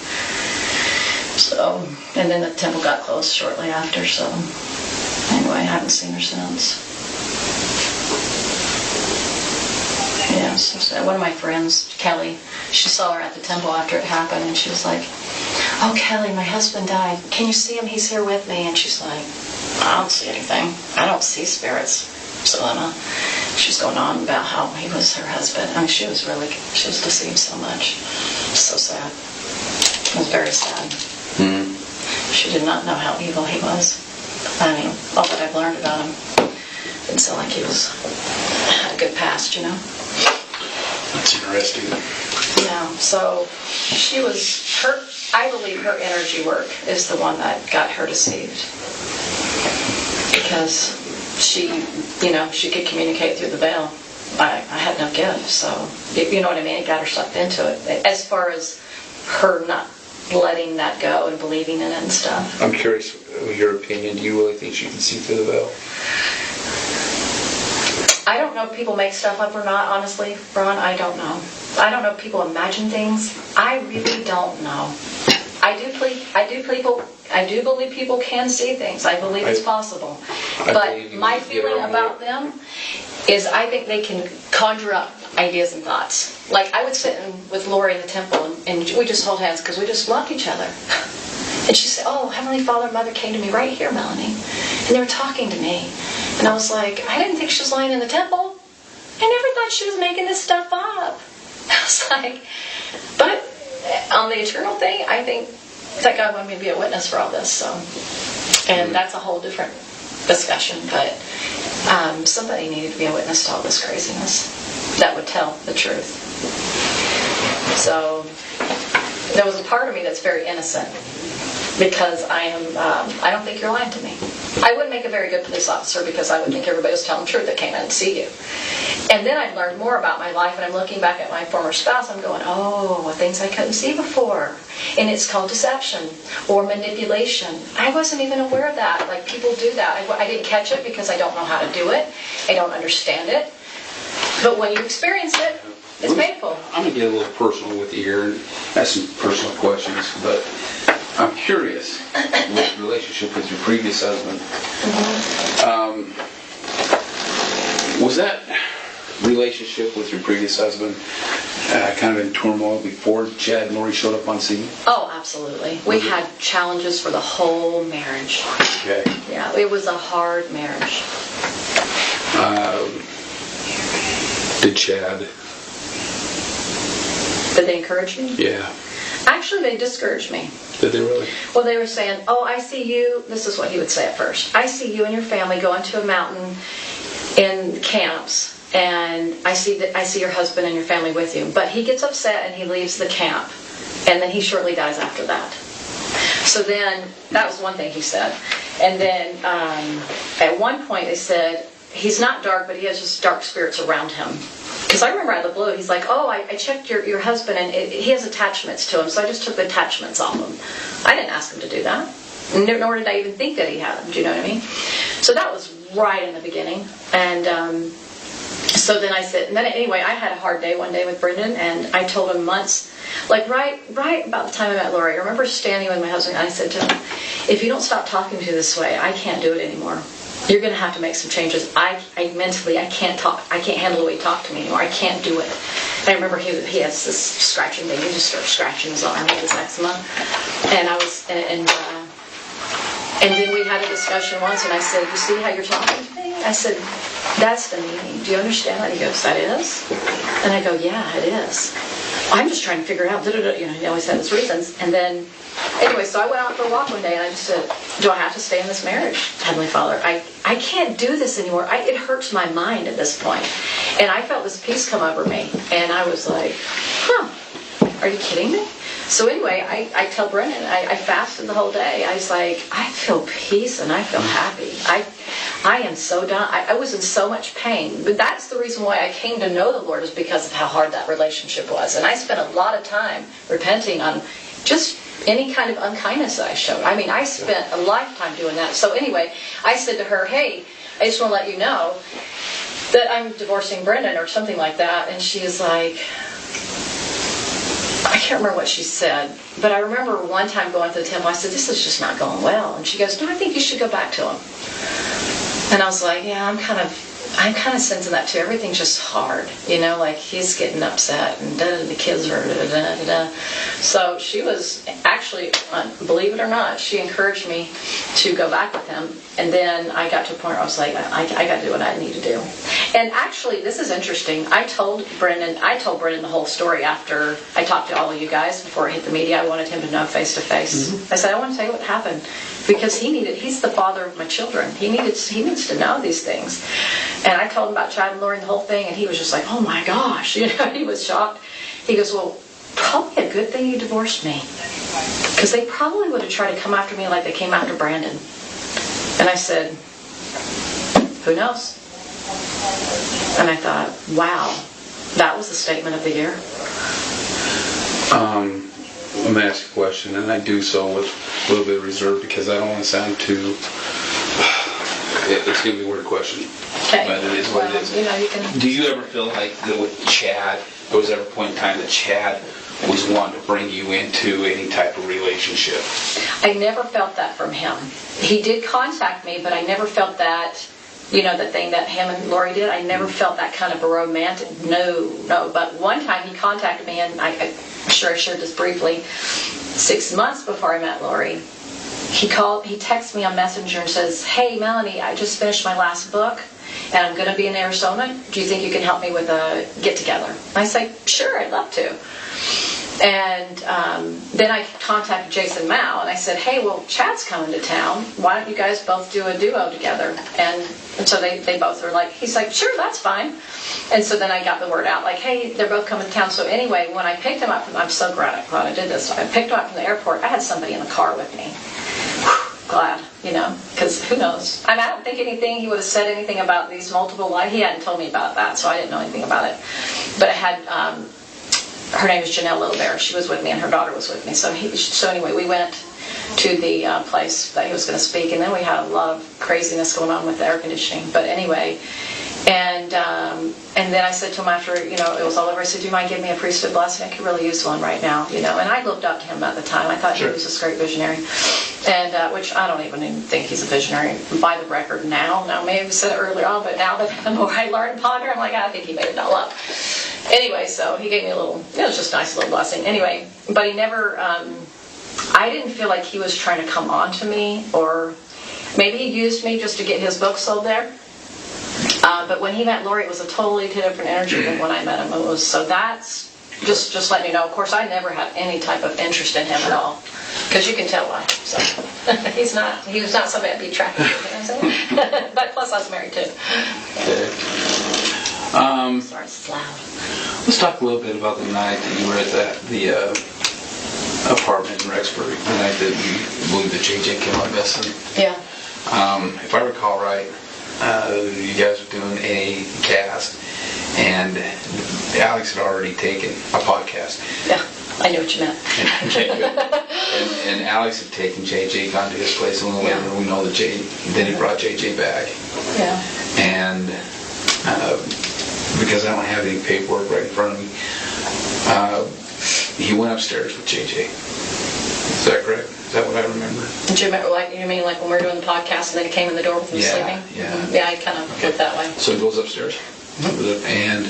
So, and then the temple got closed shortly after, so anyway, I haven't seen her since. Yeah, so sad. One of my friends, Kelly, she saw her at the temple after it happened, and she was like, oh, Kelly, my husband died. Can you see him? He's here with me. And she's like, I don't see anything. I don't see spirits. So she's going on about how he was her husband. I mean, she was deceived so much. So sad. It was very sad. Mm-hmm. She did not know how evil he was. I mean, all that I've learned about him didn't sound like he had a good past, you know. That's interesting. Yeah, so I believe her energy work is the one that got her deceived. Because she could communicate through the veil. I had no gift, so, you know what I mean? It got her sucked into it. As far as her not letting that go and believing in it and stuff. I'm curious, your opinion, do you really think she can see through the veil? I don't know if people make stuff up or not, honestly, Ron. I don't know. I don't know if people imagine things. I really don't know. I do believe people can see things. I believe it's possible. But my feeling about them is I think they can conjure up ideas and thoughts. Like I would sit with Lori in the temple and we just hold hands because we just loved each other. And she said, oh, Heavenly Father and Mother came to me right here, Melanie. And they were talking to me. And I was like, I didn't think she was lying in the temple. I never thought she was making this stuff up. I was like, but on the eternal thing, I think that God wanted me to be a witness for all this. So, and that's a whole different discussion, but somebody needed to be a witness to all this craziness that would tell the truth. So there was a part of me that's very innocent, because I don't think you're lying to me. I wouldn't make a very good police officer, because I would think everybody was telling the truth that came in to see you. And then I've learned more about my life, and I'm looking back at my former spouse, I'm going, oh, things I couldn't see before. And it's called deception or manipulation. I wasn't even aware of that. Like, people do that. I didn't catch it because I don't know how to do it. I don't understand it. But when you experience it, it's painful. I'm going to get a little personal with you here and ask some personal questions, but I'm curious with your relationship with your previous husband. Was that relationship with your previous husband kind of in turmoil before Chad and Lori showed up on scene? Oh, absolutely. We had challenges for the whole marriage. Okay. Yeah, it was a hard marriage. Did they encourage me? Yeah. Actually, they discouraged me. Did they really? Well, they were saying, oh, I see you, this is what he would say at first, I see you and your family going to a mountain in camps, and I see your husband and your family with you. But he gets upset and he leaves the camp, and then he shortly dies after that. So then, that was one thing he said. And then, at one point they said, he's not dark, but he has just dark spirits around him. Because I remember out of the blue, he's like, oh, I checked your husband, and he has attachments to him, so I just took the attachments off him. I didn't ask him to do that. Nor did I even think that he had them, do you know what I mean? So that was right in the beginning. And so then I said, and then anyway, I had a hard day one day with Brendan, and I told him months, like right about the time I met Lori, I remember standing with my husband, and I said to him, if you don't stop talking to me this way, I can't do it anymore. You're going to have to make some changes. I mentally, I can't handle the way you talk to me anymore. I can't do it. And I remember he has this scratching thing. He just started scratching his arm with his eczema. And I was, and then we had a discussion once, and I said, you see how you're talking to me? I said, that's the meaning. Do you understand that? He goes, that is? And I go, yeah, it is. I'm just trying to figure out, you know, he always had his reasons. And then, anyway, so I went out for a walk one day, and I just said, do I have to stay in this marriage, Heavenly Father? I can't do this anymore. It hurts my mind at this point. And I felt this peace come over me, and I was like, are you kidding me? So anyway, I tell Brennan, I fasted the whole day. I was like, I feel peace and I feel happy. I am so done. I was in so much pain. But that's the reason why I came to know the Lord, is because of how hard that relationship was. And I spent a lot of time repenting on just any kind of unkindness that I showed. I mean, I spent a lifetime doing that. So anyway, I said to her, hey, I just want to let you know that I'm divorcing Brendan or something like that. And she is like, I can't remember what she said, but I remember one time going to the temple, I said, this is just not going well. And she goes, no, I think you should go back to him. And I was like, yeah, I'm kind of sensing that too. Everything's just hard, you know, like he's getting upset and the kids are da-da-da-da. So she was actually, believe it or not, she encouraged me to go back with him. And then I got to a point where I was like, I got to do what I need to do. And actually, this is interesting. I told Brendan the whole story after I talked to all of you guys before it hit the media. I wanted him to know face to face. I said, I want to tell you what happened, because he's the father of my children. He needs to know these things. And I told him about Chad and Lori and the whole thing, and he was just like, oh my gosh, you know, he was shocked. He goes, well, probably a good thing you divorced me, because they probably would have tried to come after me like they came after Brandon. And I said, who knows? And I thought, wow, that was the statement of the year. I'm going to ask a question, and I do so with a little bit of reserve, because I don't want to sound too... It's going to be a weird question. Okay. But it is what it is. You know, you can... Do you ever feel like that with Chad, there was ever a point in time that Chad was wanting to bring you into any type of relationship? I never felt that from him. He did contact me, but I never felt that, you know, the thing that him and Lori did. I never felt that kind of a romantic, no. But one time he contacted me, and I'm sure I shared this briefly, 6 months before I met Lori. He texted me on Messenger and says, hey, Melanie, I just finished my last book, and I'm going to be in Arizona. Do you think you can help me with a get-together? I say, sure, I'd love to. And then I contacted Jason Mao, and I said, hey, well, Chad's coming to town. Why don't you guys both do a duo together? And so they both were like, he's like, sure, that's fine. And so then I got the word out, like, hey, they're both coming to town. So anyway, when I picked him up I'm so glad I did this. I picked him up from the airport. I had somebody in the car with me. Glad, because who knows? I don't think anything, he would have said anything about these multiple lives. He hadn't told me about that, so I didn't know anything about it. But I had, her name is Janelle Littlebear. She was with me, and her daughter was with me. So anyway, we went to the place that he was going to speak, and then we had a lot of craziness going on with the air conditioning. But anyway, and then I said to him after, it was all over, I said, do you mind giving me a priesthood blessing? I could really use one right now, And I looked up to him at the time. I thought he was this great visionary. And which I don't even think he's a visionary by the record now. Now, maybe I said it earlier on, but now that the more I learn and ponder, I'm like, I think he made it all up. Anyway, so he gave me it was just a nice little blessing. Anyway, but he never, I didn't feel like he was trying to come on to me, or maybe he used me just to get his book sold there. But when he met Lori, it was a totally different energy than when I met him. So that's just letting you know. Of course, I never had any type of interest in him at all, because you can tell why. So he was not somebody I'd be attracted to. You know what I'm saying? But plus, I was married too. Okay. Sorry, it's loud. Let's talk a little bit about the night that you were at the apartment in Rexburg. The night that we believe that JJ came on missing. Yeah. If I recall right, you guys were doing a cast, and Alex had already taken a podcast. Yeah, I knew what you meant. and Alex had taken JJ, gone to his place, and later we know that then he brought JJ back. Yeah. And because I don't have any paperwork right in front of me, he went upstairs with JJ. Is that correct? Is that what I remember? Do you remember, you mean like when we were doing the podcast and then he came in the door with him sleeping? Yeah. Mm-hmm. Yeah, I kind of went that way. So he goes upstairs. And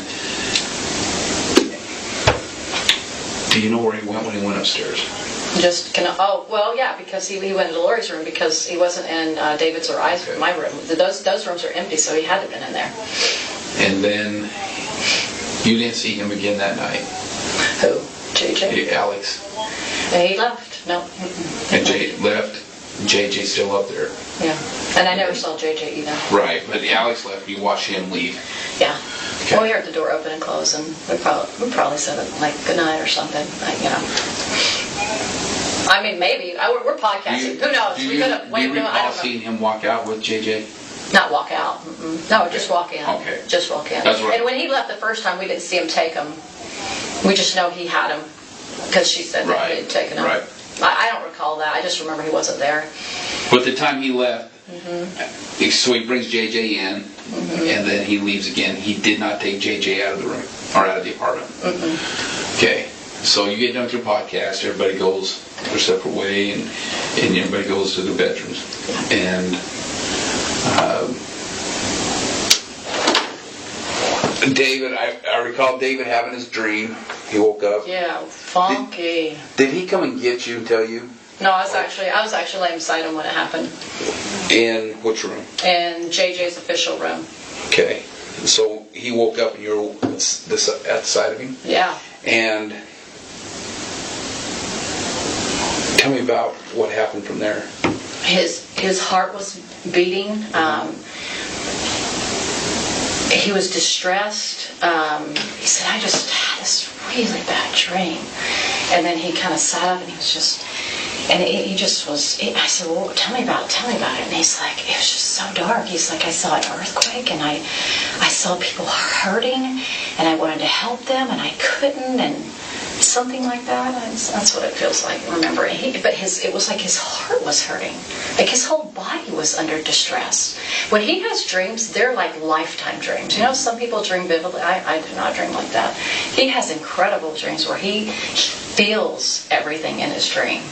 do you know where he went when he went upstairs? Because he went into Lori's room because he wasn't in David's or I's room, my room. Those rooms are empty, so he had to have been in there. And then you didn't see him again that night. Who? JJ? Alex. And he left. No. And Jay left. JJ's still up there. Yeah. And I never saw JJ either. Right, but Alex left. You watched him leave. Yeah. Okay. Well, we heard the door open and close, and we probably said it like good night or something. I mean, maybe we're podcasting. Who knows? Do you recall seeing him walk out with JJ? Not walk out. Mm-mm. No, just walk in. Okay. Just walk in. That's right. And when he left the first time, we didn't see him take him. We just know he had him because she said that he had taken him. Right. I don't recall that. I just remember he wasn't there. But the time he left, so he brings JJ in, and then he leaves again. He did not take JJ out of the room or out of the apartment. Okay. So you get done with your podcast, everybody goes their separate way, and everybody goes to their bedrooms. And David, I recall David having his dream. He woke up. Yeah, funky. Did he come and get you and tell you? No, I was actually laying beside him when it happened. In which room? In JJ's official room. Okay. So he woke up and you were at the side of him? Yeah. And tell me about what happened from there. His heart was beating. He was distressed. He said, I just had this really bad dream. And then he kind of sat up and he was just, and he just was, I said, well, tell me about it. And he's like, it was just so dark. He's like, I saw an earthquake and I saw people hurting and I wanted to help them and I couldn't, and something like that. That's what it feels like, remember. It was like his heart was hurting. Like his whole body was under distress. When he has dreams, they're like lifetime dreams. Some people dream vividly. I do not dream like that. He has incredible dreams where he feels everything in his dream.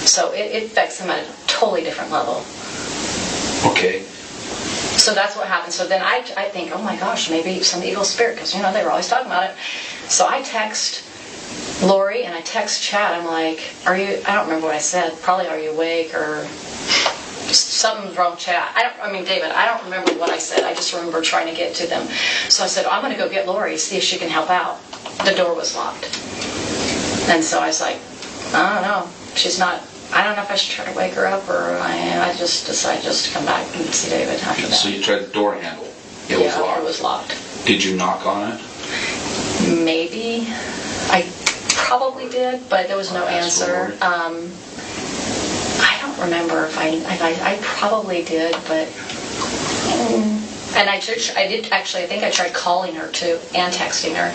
So it affects him at a totally different level. Okay. So that's what happened. So then I think, oh my gosh, maybe some evil spirit, because they were always talking about it. So I text Lori and I text Chad. I'm like, I don't remember what I said. Probably, are you awake, or something's wrong, Chad. David, I don't remember what I said. I just remember trying to get to them. So I said, I'm going to go get Lori, see if she can help out. The door was locked. And so I was like, I don't know. She's not, I don't know if I should try to wake her up or I just decided just to come back and see David after that. So you tried the door handle. It was locked. It was locked. Did you knock on it? Maybe. I probably did, but there was no answer. I don't remember if I probably did, but... And I did actually, I think I tried calling her too, and texting her.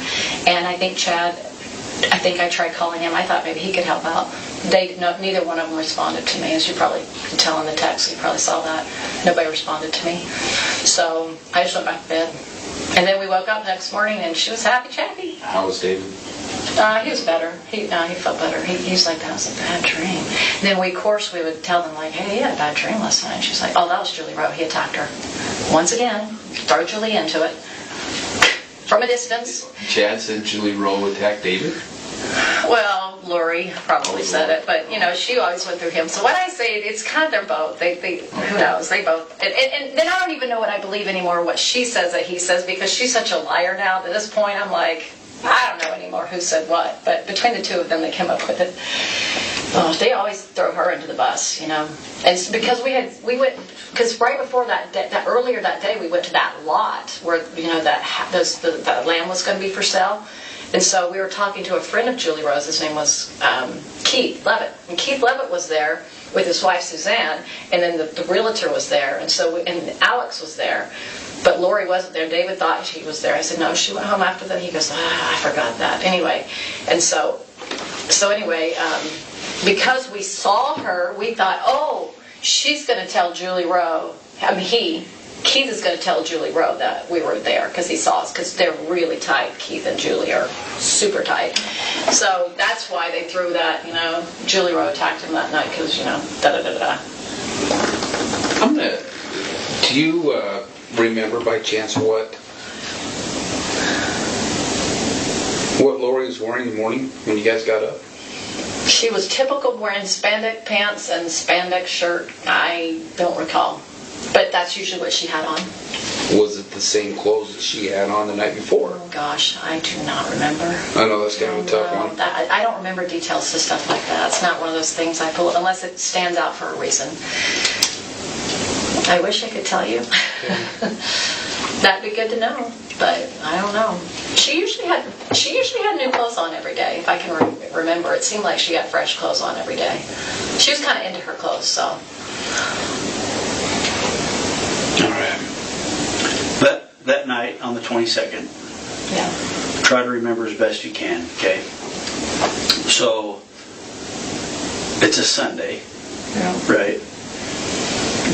And I think Chad, I think I tried calling him. I thought maybe he could help out. Neither one of them responded to me, as you probably can tell in the text. You probably saw that. Nobody responded to me. So I just went back to bed. And then we woke up next morning and she was happy chappy. How was David? He was better. He felt better. He's like, that was a bad dream. Then we would tell them like, hey, he had a bad dream last night. And she's like, oh, that was Julie Rowe. He attacked her. Once again, throw Julie into it. From a distance. Chad said Julie Rowe attacked David? Well, Lori probably said it, but she always went through him. So when I say it's kind of they're both. They who knows? They both. And then I don't even know what I believe anymore. What she says that he says, because she's such a liar now. At this point, I'm like, I don't know anymore who said what. But between the two of them, they came up with it. Oh, they always throw her into the bus, And it's because because right before that earlier that day, we went to that lot where that land was going to be for sale. And so we were talking to a friend of Julie Rose. His name was Keith Levitt. And Keith Levitt was there with his wife Suzanne, and then the realtor was there, and Alex was there. But Lori wasn't there. David thought she was there. I said, no, she went home after that. He goes, I forgot that. Anyway, and so anyway, because we saw her, we thought, oh, she's going to tell Julie Rowe. Keith is going to tell Julie Rowe that we were there because he saw us, because they're really tight. Keith and Julie are super tight. So that's why they threw that, Julie Rowe attacked him that night because, da-da-da-da-da. Do you remember by chance what Lori was wearing in the morning when you guys got up? She was typical wearing spandex pants and spandex shirt. I don't recall. But that's usually what she had on. Was it the same clothes that she had on the night before? Oh gosh, I do not remember. I know that's kind of a tough one. I don't remember details to stuff like that. It's not one of those things I pull unless it stands out for a reason. I wish I could tell you. Yeah. That'd be good to know, but I don't know. She usually had new clothes on every day, if I can remember. It seemed like she had fresh clothes on every day. She was kind of into her clothes, so. All right. That night on the 22nd, try to remember as best you can, okay? So, it's a Sunday, right?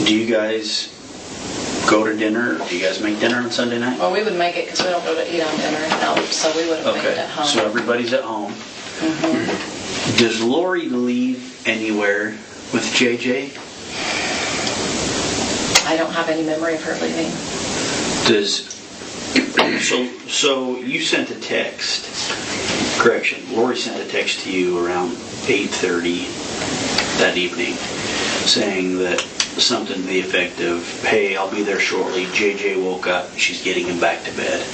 Do you guys go to dinner? Or do you guys make dinner on Sunday night? Well, we would make it because we don't go to eat on dinner now, so we would have made it at home. So everybody's at home. Mm-hmm. Does Lori leave anywhere with JJ? I don't have any memory of her leaving. So you sent a text. Correction. Lori sent a text to you around 8:30 that evening, saying that something to the effect of, "Hey, I'll be there shortly. JJ woke up. She's getting him back to bed."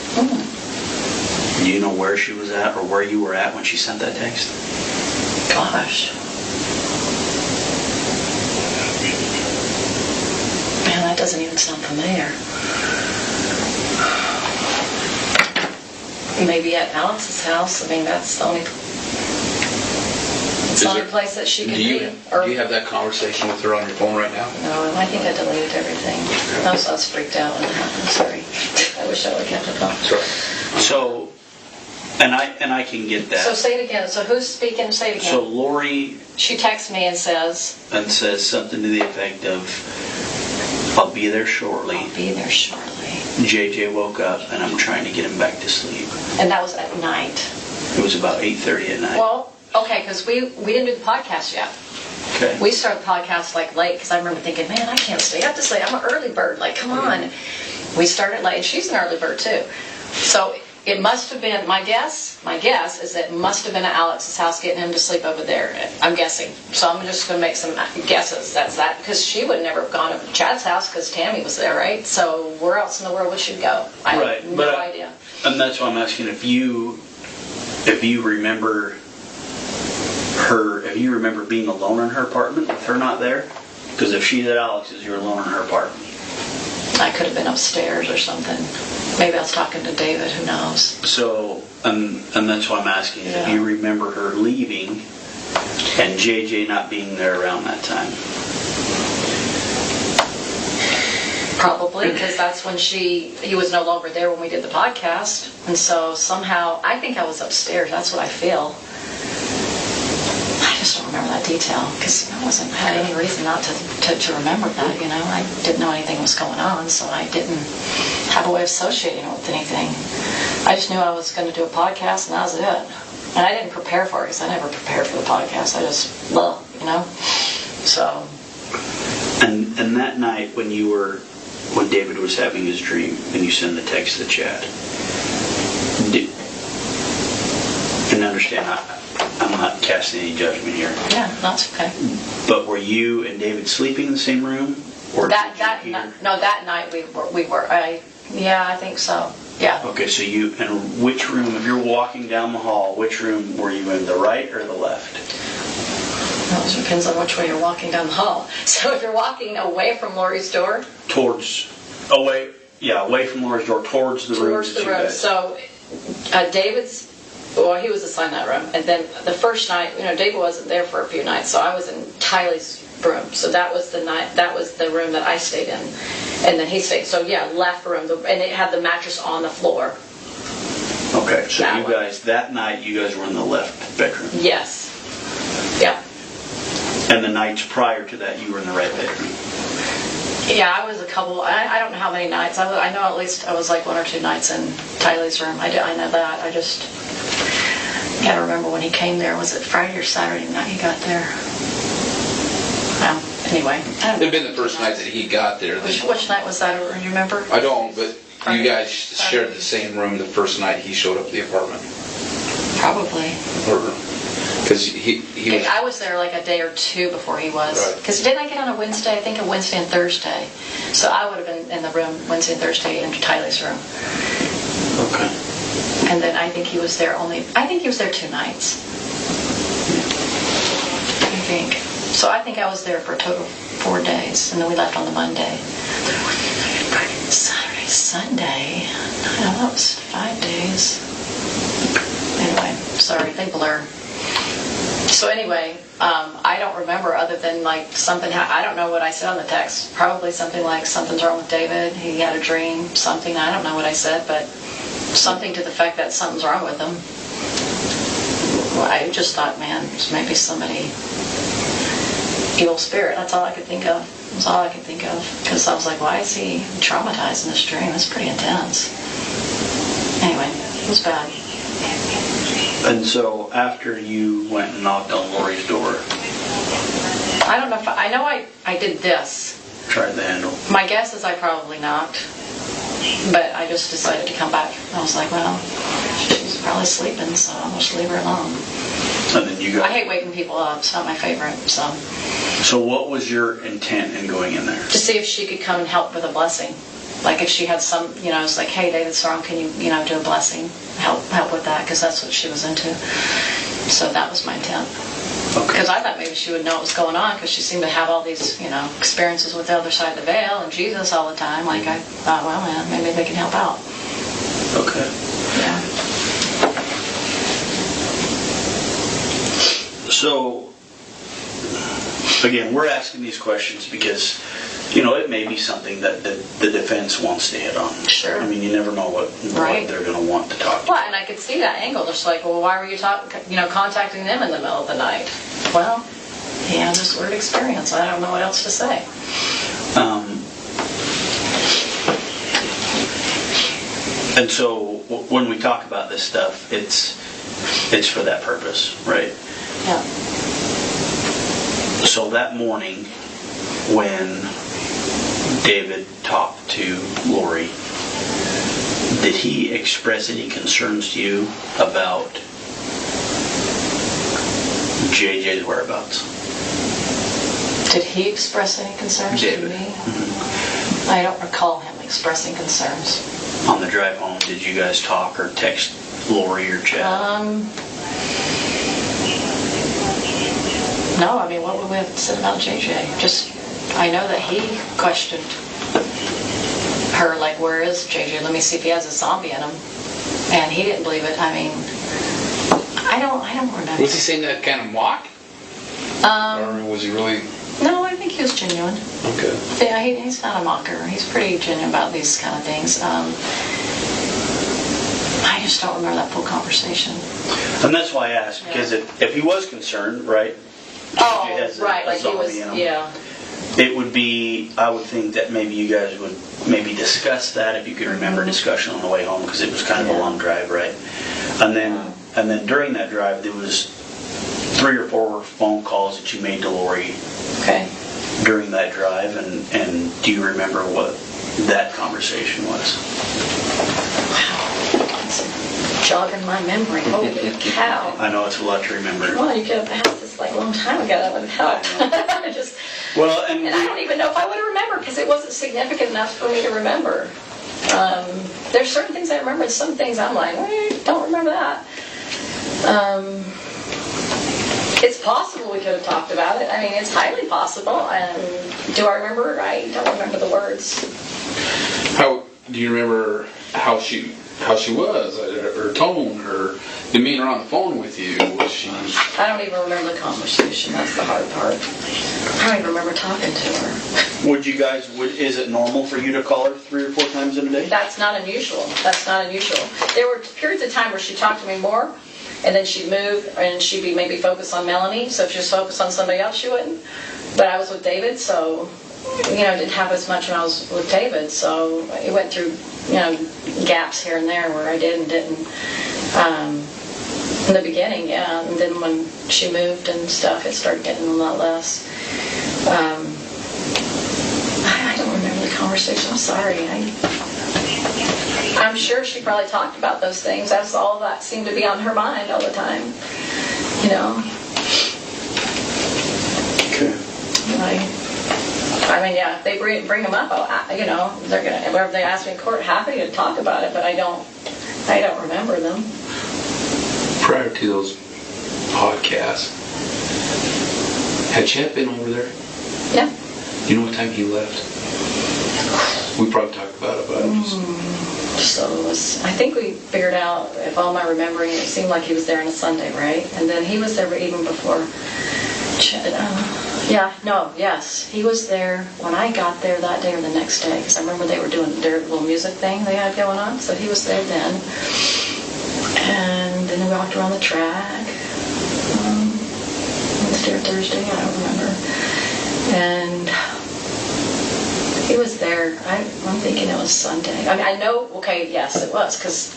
Do you know where she was at or where you were at when she sent that text? Gosh. Man, that doesn't even sound familiar. Maybe at Alex's house. I mean, that's the only place that she could be. Do you have that conversation with her on your phone right now? No, I think I deleted everything. I was freaked out when it happened. Sorry. I wish I would have kept it on. Sorry. So, and I can get that. So say it again. So who's speaking? Say it again. So Lori. She texts me and says something to the effect of, "I'll be there shortly. I'll be there shortly. JJ woke up and I'm trying to get him back to sleep." And that was at night. It was about 8:30 at night. Well, okay, because we didn't do the podcast yet. Okay. We started the podcast late because I remember thinking, man, I can't stay up this late. I'm an early bird. Like, come on. We started late. And she's an early bird too. So it must have been, my guess is that it must have been at Alex's house getting him to sleep over there. I'm guessing. So I'm just going to make some guesses. That's that. Because she would never have gone to Chad's house because Tammy was there, right? So where else in the world would she go? I have no idea. And that's why I'm asking if you remember if you remember being alone in her apartment with her not there? Because if she's at Alex's, you're alone in her apartment. I could have been upstairs or something. Maybe I was talking to David, who knows. So, and that's why I'm asking, if you remember her leaving and JJ not being there around that time. Probably, because that's when he was no longer there when we did the podcast. And so somehow, I think I was upstairs. That's what I feel. I just don't remember that detail, because I had any reason not to remember that, you know. I didn't know anything was going on, so I didn't have a way of associating it with anything. I just knew I was going to do a podcast, and that was it. And I didn't prepare for it, because I never prepared for the podcast. I just, you know. So. And that night when David was having his dream, and you sent the text to Chad, and understand, I'm not casting any judgment here. Yeah, that's okay. But were you and David sleeping in the same room? Or that night we were. I think so. Yeah. Okay, so and which room, if you're walking down the hall, which room were you in, the right or the left? Well, it depends on which way you're walking down the hall. So if you're walking away from Lori's door, away from Lori's door, towards the room. So David's. Well, he was assigned that room, and then the first night, you know, David wasn't there for a few nights, so I was in Tylee's room. So that was the night. That was the room that I stayed in, and then he stayed. So left room, and it had the mattress on the floor. Okay, so that night you guys were in the left bedroom. Yes. Yeah. And the nights prior to that, you were in the right bedroom. Yeah, I was a couple. I don't know how many nights. I know at least I was like 1 or 2 nights in Tylee's room. I know that. I just can't remember when he came there. Was it Friday or Saturday night he got there? Anyway. It'd been the first night that he got there. Which night was that? Do you remember? I don't, but you guys shared the same room the first night he showed up at the apartment. Probably. Because he was... I was there like a day or 2 before he was. Because didn't I get on a Wednesday? I think a Wednesday and Thursday. So I would have been in the room Wednesday and Thursday in Tylee's room. Okay. And then I think he was there 2 nights. I think. So I think I was there for a total of 4 days. And then we left on the Monday. Friday, Saturday, Sunday. I don't know, that was 5 days. Anyway, sorry, they blur. So anyway, I don't remember other than like something, I don't know what I said on the text. Probably something like, something's wrong with David. He had a dream, something. I don't know what I said, but something to the fact that something's wrong with him. Well, I just thought, man, maybe somebody, evil spirit. That's all I could think of. That's all I could think of. Because I was like, why is he traumatized in this dream? It's pretty intense. Anyway, it was bad. And so after you went and knocked on Lori's door, I don't know if I know I did this. Tried the handle. My guess is I probably knocked, but I just decided to come back. I was like, well, she's probably sleeping, so I'll just leave her alone. And then you go. I hate waking people up. It's not my favorite. So what was your intent in going in there? To see if she could come and help with a blessing. Like if she had some, it's like, hey, David's wrong, can you, do a blessing? Help with that, because that's what she was into. So that was my intent. Because I thought maybe she would know what was going on, because she seemed to have all these, experiences with the other side of the veil and Jesus all the time. Like I thought, well, man, maybe they can help out. Okay. Yeah. So, again, we're asking these questions because, it may be something that the defense wants to hit on. Sure. I mean, you never know what they're going to want to talk to. Well, and I could see that angle. Just like, well, why were you contacting them in the middle of the night? Well, he had this weird experience. I don't know what else to say. And so when we talk about this stuff, it's for that purpose, right? Yeah. So that morning, when David talked to Lori, did he express any concerns to you about JJ's whereabouts? Did he express any concerns David. to me? Mm-hmm. I don't recall him expressing concerns. On the drive home, did you guys talk or text Lori or chat? No, I mean, what would we have said about JJ? Just, I know that he questioned her, like, where is JJ? Let me see if he has a zombie in him. And he didn't believe it. I mean, I don't remember. Was he saying that kind of mock? Or was he really? No, I think he was genuine. Okay. Yeah, he's not a mocker. He's pretty genuine about these kind of things. I just don't remember that full conversation. And that's why I asked, because if he was concerned, right? Oh, he has right, a like he was, zombie in him, yeah. It would be, I would think that maybe you guys would maybe discuss that, if you could remember discussion on the way home, because it was kind of a long drive, right? And then during that drive, there was 3 or 4 phone calls that you made to Lori. Okay. During that drive, and do you remember what that conversation was? Jogging my memory. Holy cow. I know it's a lot to remember. Well, you could have asked this like a long time ago. That would have helped. Well, and I don't even know if I would have remembered because it wasn't significant enough for me to remember. There's certain things I remember and some things I'm like, don't remember that. It's possible we could have talked about it. I mean, it's highly possible. Do I remember? I don't remember the words. How do you remember how she was? Her tone, her demeanor on the phone with you? Was she? I don't even remember the conversation. That's the hard part. I don't even remember talking to her. Is it normal for you to call her 3 or 4 times in a day? That's not unusual. There were periods of time where she talked to me more, and then she'd move and she'd be maybe focused on Melanie. So if she was focused on somebody else, she wouldn't. But I was with David, so didn't have as much when I was with David. So it went through gaps here and there where I did and didn't. In the beginning, yeah, and then when she moved and stuff, it started getting a lot less. I don't remember the conversation. I'm sorry. I'm sure she probably talked about those things. That's all that seemed to be on her mind all the time. Okay. I mean, yeah, if they bring them up, they're gonna. Whenever they ask me in court, happy to talk about it, but I don't remember them. Prior to those podcasts, had Chet been over there? Yeah. You know what time he left? We probably talked about it, but So I think we figured out, if all my remembering, it seemed like he was there on a Sunday, right? And then he was there even before Chet. Yes, he was there when I got there that day or the next day, because I remember they were doing their little music thing they had going on, so he was there then. And then we walked around the track, Wednesday or Thursday, I don't remember. And he was there, I'm thinking it was Sunday. I mean, I know, okay, yes, it was, because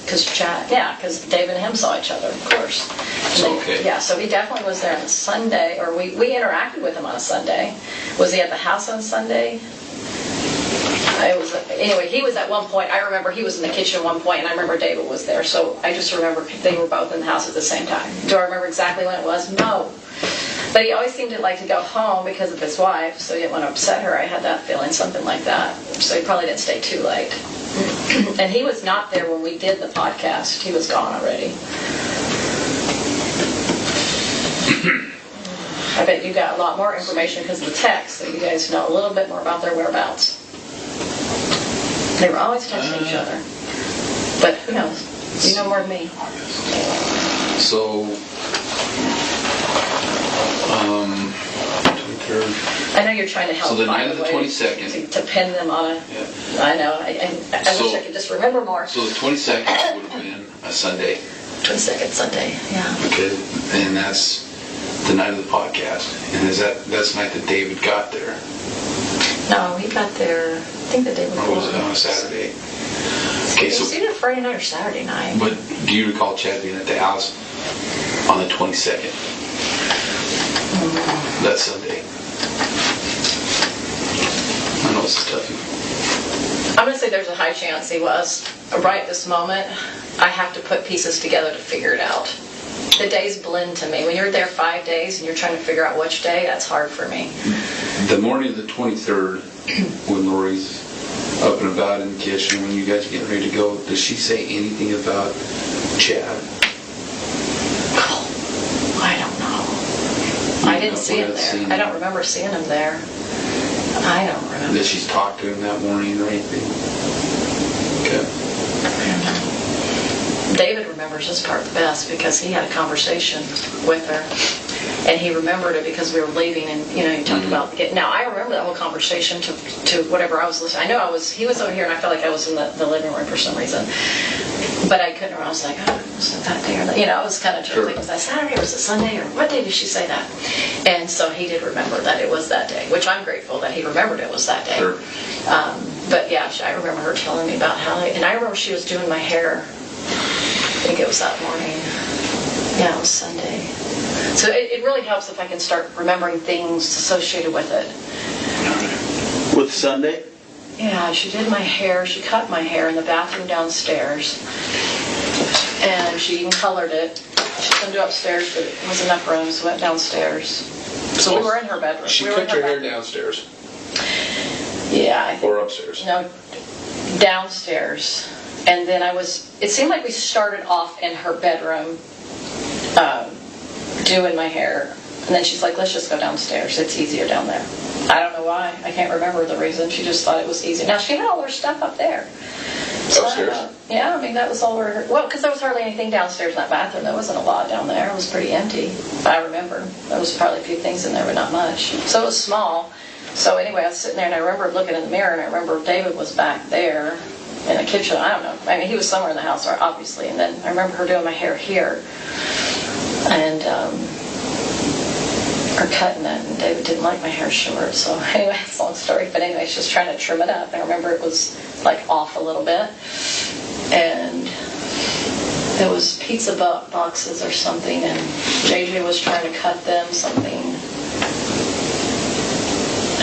David and him saw each other, of course. Okay. Yeah, so he definitely was there on a Sunday, or we interacted with him on a Sunday. Was he at the house on Sunday? Anyway, he was at one point, I remember he was in the kitchen at one point, and I remember David was there, so I just remember they were both in the house at the same time. Do I remember exactly when it was? No. But he always seemed to like to go home because of his wife, so he didn't want to upset her. I had that feeling, something like that. So he probably didn't stay too late. And he was not there when we did the podcast. He was gone already. I bet you got a lot more information because of the text, so you guys know a little bit more about their whereabouts. They were always texting each other. But who knows? You know more than me. So, 23rd. I know you're trying to help. So the night find of the a way 22nd. to pin them on a. Yeah. I know. I wish I could just remember more. So the 22nd would have been a Sunday. 22nd Sunday, yeah. Okay, and that's the night of the podcast. And that's the night that David got there? No, he got there, I think the day before. Or was it on a Saturday? Okay, it was either Friday night or Saturday night. But do you recall Chad being at the house on the 22nd? That Sunday. I know it's tough. I'm going to say there's a high chance he was. Right this moment, I have to put pieces together to figure it out. The days blend to me. When you're there 5 days and you're trying to figure out which day, that's hard for me. The morning of the 23rd, when Lori's up and about in the kitchen, when you guys are getting ready to go, does she say anything about Chad? Oh, I don't know. didn't see him there. I don't remember seeing him there. I don't remember. Did she talk to him that morning or anything? Okay. David remembers this part the best because he had a conversation with her. And he remembered it because we were leaving, and he talked about now I remember that whole conversation to whatever I was listening. I know he was over here, and I felt like I was in the living room for some reason, but I couldn't remember. I was like, oh, was it that day or that? I was kind of trying to think, was that Saturday or was it Sunday or what day did she say that? And so he did remember that it was that day, which I'm grateful that he remembered it was that day. Sure. But yeah, I remember her telling me about how, and I remember she was doing my hair. I think it was that morning. Yeah, it was Sunday. So it really helps if I can start remembering things associated with it. With Sunday? Yeah, she did my hair. She cut my hair in the bathroom downstairs. And she even colored it. She couldn't do upstairs, but it was enough room, so went downstairs. So we were in her bedroom. She we cut your hair downstairs? Yeah, I think. Or upstairs? No, downstairs. And then it seemed like we started off in her bedroom doing my hair. And then she's like, let's just go downstairs. It's easier down there. I don't know why. I can't remember the reason. She just thought it was easy. Now, she had all her stuff up there. So upstairs? Yeah, I mean, that was all her... Well, because there was hardly anything downstairs in that bathroom. There wasn't a lot down there. It was pretty empty. I remember. There was probably a few things in there, but not much. So it was small. So anyway, I was sitting there, and I remember looking in the mirror, and I remember David was back there in the kitchen. I don't know. I mean, he was somewhere in the house, obviously. And then I remember her doing my hair here. And... or cutting it, and David didn't like my hair short, so anyway, it's a long story, but anyway, she's trying to trim it up. I remember it was like off a little bit, and there was pizza boxes or something, and JJ was trying to cut them something.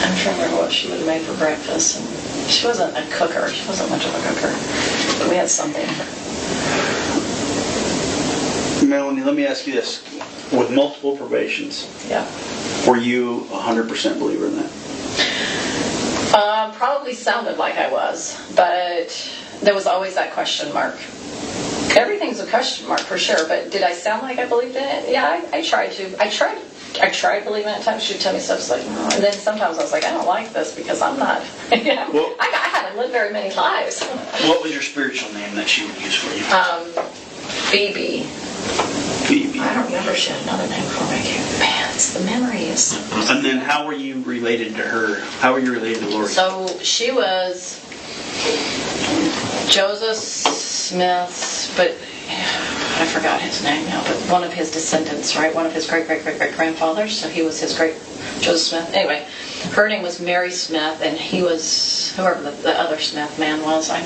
I'm trying to remember what she would have made for breakfast, and she wasn't a cooker. She wasn't much of a cooker, but we had something. Melanie, let me ask you this. With multiple probations, yeah, were you 100% believer in that? Probably sounded like I was, but there was always that question mark. Everything's a question mark for sure, but did I sound like I believed in it? Yeah, I tried to. I tried believing it at times. She'd tell me stuff like, no. And then sometimes I was like, I don't like this because I'm not. Well, I haven't lived very many lives. What was your spiritual name that she would use for you? Phoebe. Phoebe. I don't remember she had another name for me. Man, it's the memories. And then how were you related to her? How were you related to Lori? So she was Joseph Smith, but I forgot his name now, but one of his descendants, right? One of his great-great-great-great-grandfathers. So he was his Joseph Smith. Anyway, her name was Mary Smith, and he was whoever the other Smith man was. I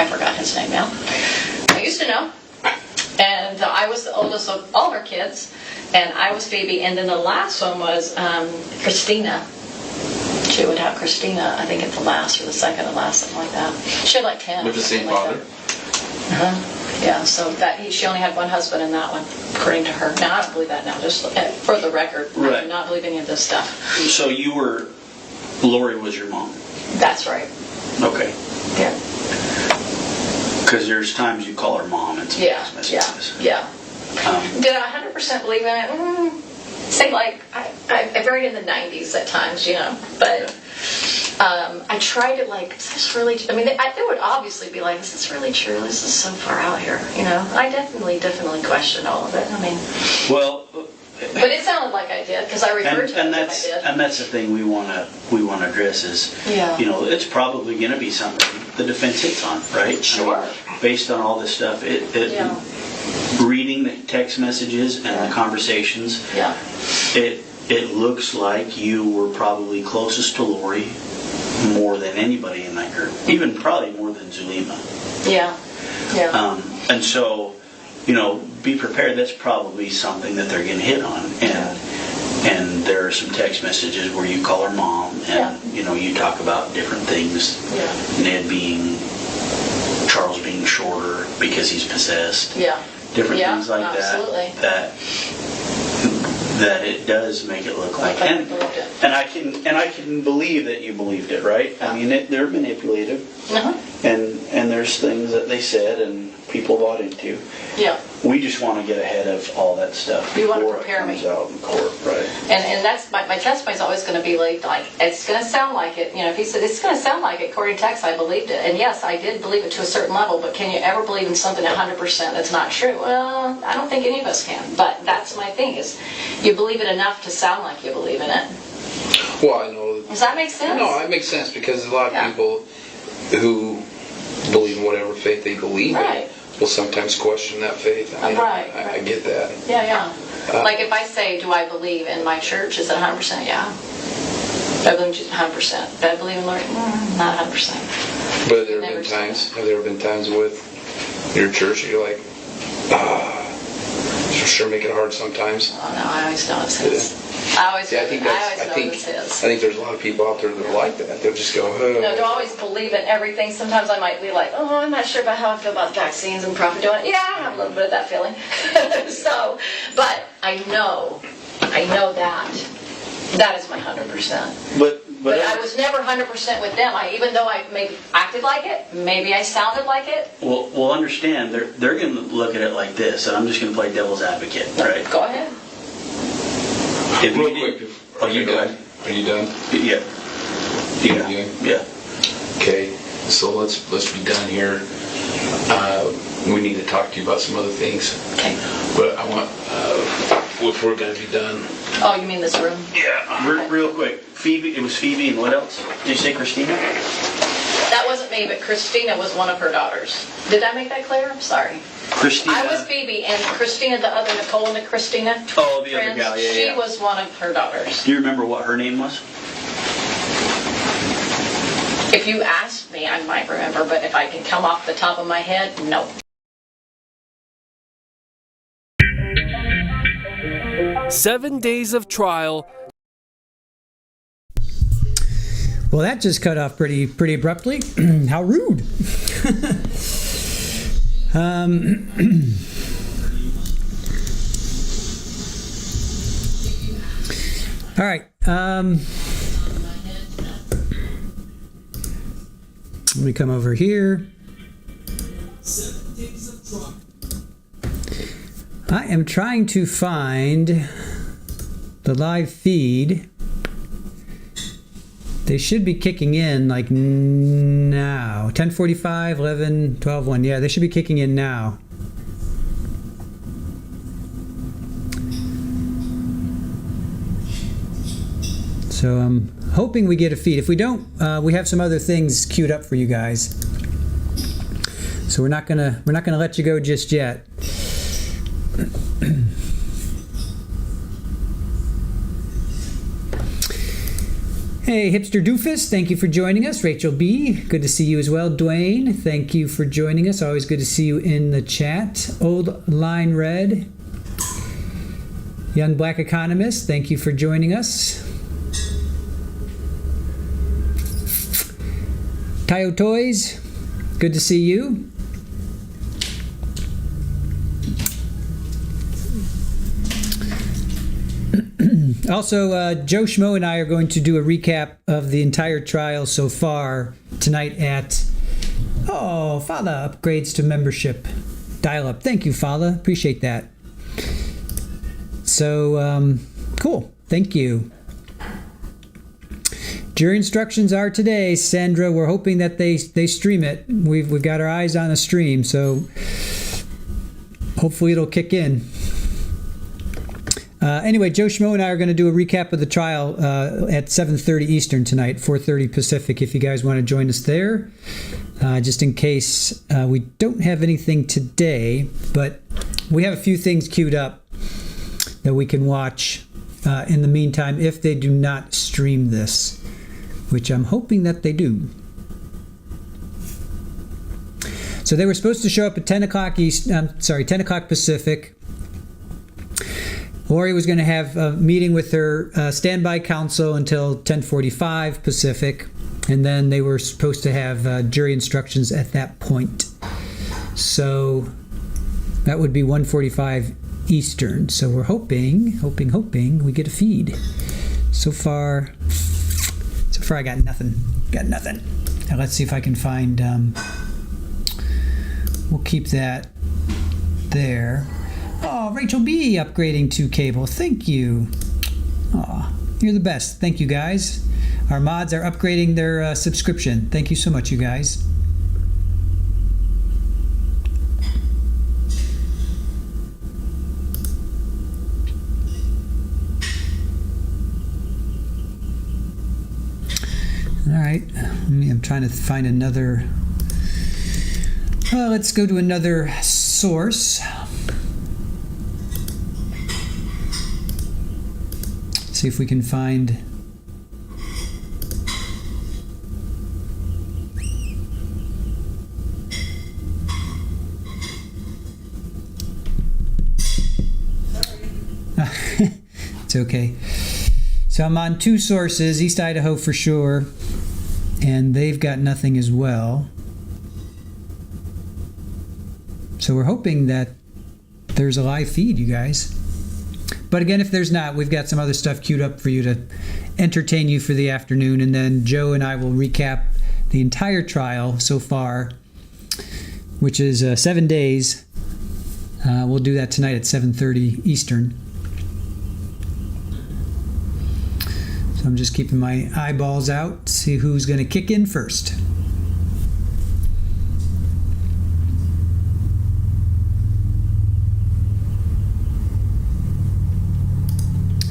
forgot his name now. I used to know. And I was the oldest of all her kids, and I was Phoebe, and then the last one was Christina. She would have Christina, I think, at the last, or the second to last, something like that. She had like 10. With the same father? Yeah, so she only had one husband in that one, according to her. Now, I don't believe that now, just for the record. Right. I do not believe any of this stuff. So Lori was your mom? That's right. Okay. Yeah. Because there's times you call her mom and some messages. Yeah. Did I 100% believe in it? Say like, I buried in the 90s at times, but I tried it like, is this really, I mean, there would obviously be like, is this really true? This is so far out here, I definitely questioned all of it. I mean, well, but it sounded like I did, because I referred to it like I did. And that's the thing we want to address is, it's probably going to be something the defense hits on, right? Sure. I mean, based on all this stuff, reading the text messages and the conversations, it looks like you were probably closest to Lori more than anybody in that group, even probably more than Zulema. Yeah. And so, be prepared. That's probably something that they're going to hit on. And there are some text messages where you call her mom, and you talk about different things. Charles being shorter because he's possessed. Yeah. Different things like absolutely. That it does make it look like. And I can believe that you believed it, right? Yeah. I mean, they're manipulative. And there's things that they said and people bought into. Yeah. We just want to get ahead of all that stuff. You want to before prepare it comes me. out in court, right? And that's my testimony's always going to be like it's going to sound like it. If he said it's going to sound like it, according to text, I believed it. And yes, I did believe it to a certain level. But can you ever believe in something 100% that's not true? Well, I don't think any of us can. But that's my thing: is you believe it enough to sound like you believe in it. Well, I know. Does that make sense? No, it makes sense because a lot of people who believe in whatever faith they believe in will sometimes question that faith. I mean, I get that. Yeah. Like if I say, do I believe in my church? Is it 100%? Yeah. Do I believe in 100%? Do I believe in Lord? Not 100%. But have there been times with your church you're like, sure make it hard sometimes? Oh no, I always know it's his. I think there's a lot of people out there that are like that. They'll just go, oh. No, don't always believe in everything. Sometimes I might be like, oh, I'm not sure about how I feel about vaccines and prophet doing it. Yeah, I have a little bit of that feeling. But I know that is my 100%. But I was never 100% with them. Even though I maybe acted like it, maybe I sounded like it. Well, understand, they're going to look at it like this, and I'm just going to play devil's advocate, right? Go ahead. Real quick, are you done? Are you done? Yeah. Yeah. Okay, so let's be done here. We need to talk to you about some other things. Okay. But I want, if we're going to be done. Oh, you mean this room? Yeah. Real quick, Phoebe. It was Phoebe, and what else? Did you say Christina? That wasn't me, but Christina was one of her daughters. Did I make that clear? I'm sorry. Christina. I was Phoebe, and Christina, the other Nicole and Christina. Oh, the other gal, yeah. She was one of her daughters. Do you remember what her name was? If you asked me, I might remember, but if I can come off the top of my head, no. Seven days of trial. Well, that just cut off pretty abruptly. How rude. All right. Let me come over here. I am trying to find the live feed. They should be kicking in like now. 10:45, 11, 12, 1. Yeah, they should be kicking in now. So I'm hoping we get a feed. If we don't, we have some other things queued up for you guys. So we're not gonna let you go just yet. Hey, Hipster Doofus, thank you for joining us. Rachel B, good to see you as well. Dwayne, thank you for joining us. Always good to see you in the chat. Old Line Red. Young Black Economist, thank you for joining us. Tayo Toys, good to see you. Also, Joe Schmo and I are going to do a recap of the entire trial so far tonight at, Father upgrades to membership dial-up. Thank you, Father. Appreciate that. So, cool. Thank you. Jury instructions are today, Sandra. We're hoping that they stream it. We've got our eyes on a stream, so hopefully it'll kick in. Anyway, Joe Schmo and I are going to do a recap of the trial at 7:30 Eastern tonight, 4:30 Pacific, if you guys want to join us there. Just in case we don't have anything today, but we have a few things queued up that we can watch in the meantime if they do not stream this, which I'm hoping that they do. So they were supposed to show up at 10 o'clock 10 o'clock Pacific. Lori was going to have a meeting with her standby counsel until 10:45 Pacific, and then they were supposed to have jury instructions at that point. So that would be 1:45 Eastern. So we're hoping we get a feed. So far I got nothing. Now let's see if I can find, we'll keep that there. Oh, Rachel B. upgrading to cable. Thank you. Oh, you're the best. Thank you, guys. Our mods are upgrading their subscription. Thank you so much, you guys. All right, I'm trying to find another. Let's go to another source. See if we can find. It's okay. So I'm on two sources, East Idaho for sure, and they've got nothing as well. So we're hoping that there's a live feed, you guys. But again, if there's not, we've got some other stuff queued up for you to entertain you for the afternoon, and then Joe and I will recap the entire trial so far, which is 7 days. We'll do that tonight at 7:30 Eastern. So I'm just keeping my eyeballs out, see who's going to kick in first.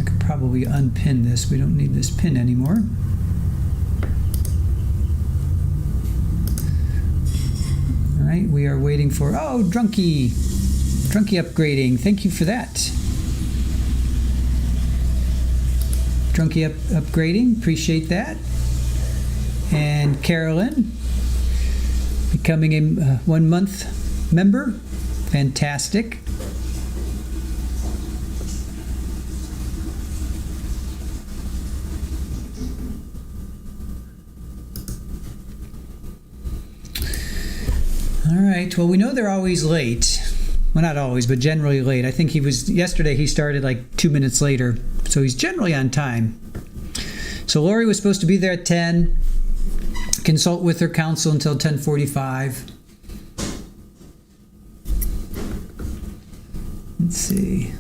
I could probably unpin this. We don't need this pin anymore. All right, we are waiting for, oh, Drunky upgrading. Thank you for that. Drunky upgrading, appreciate that. And Carolyn becoming a 1 month member, fantastic. All right, well, we know they're always late. Well, not always, but generally late. I think yesterday he started like 2 minutes later, so he's generally on time. So Lori was supposed to be there at 10, consult with her counsel until 10:45. Let's see.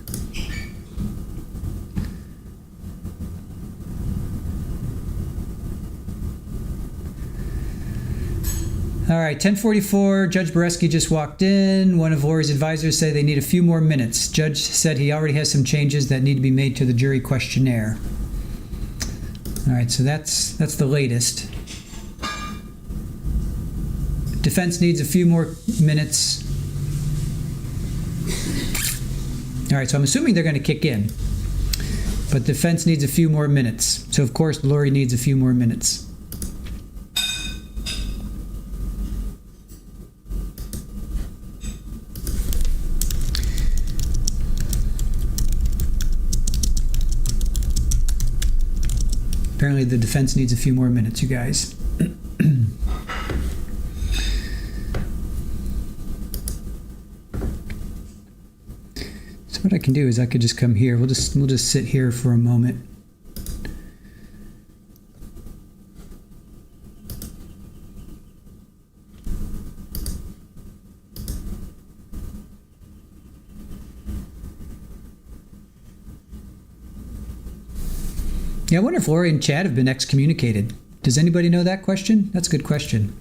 All right, 10:44, Judge Boreski just walked in. One of Lori's advisors said they need a few more minutes. Judge said he already has some changes that need to be made to the jury questionnaire. All right, so that's the latest. Defense needs a few more minutes. All right, so I'm assuming they're going to kick in. But defense needs a few more minutes. So, of course, Lori needs a few more minutes. Apparently the defense needs a few more minutes, you guys. So what I can do is I could just come here. We'll just sit here for a moment. Yeah, I wonder if Lori and Chad have been excommunicated. Does anybody know that question? That's a good question.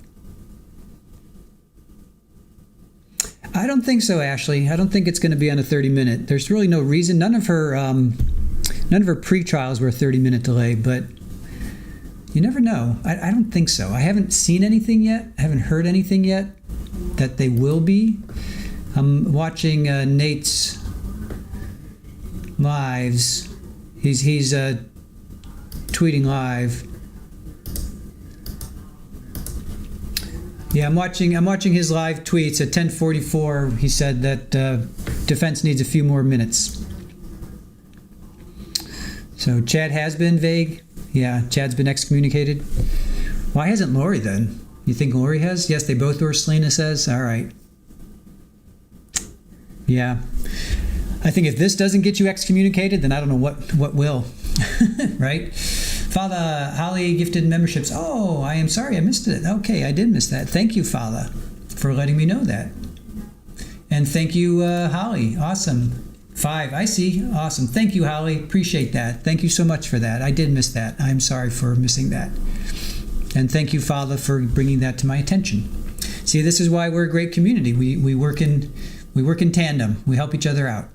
I don't think so, Ashley. I don't think it's going to be on a 30-minute. There's really no reason. None of her pre-trials were a 30-minute delay, but you never know. I don't think so. I haven't seen anything yet. I haven't heard anything yet that they will be. I'm watching Nate's lives. He's tweeting live. Yeah, I'm watching his live tweets at 10:44. He said that defense needs a few more minutes. So Chad has been vague. Yeah, Chad's been excommunicated. Why hasn't Lori then? You think Lori has? Yes, they both were, Selena says. All right. Yeah. I think if this doesn't get you excommunicated, then I don't know what will. Right? Fala, Holly gifted memberships. Oh, I am sorry, I missed it. Okay, I did miss that. Thank you, Fala, for letting me know that. And thank you, Holly. Awesome. 5, I see. Awesome. Thank you, Holly. Appreciate that. Thank you so much for that. I did miss that. I'm sorry for missing that. And thank you, Fala, for bringing that to my attention. See, this is why we're a great community. We work in tandem. We help each other out.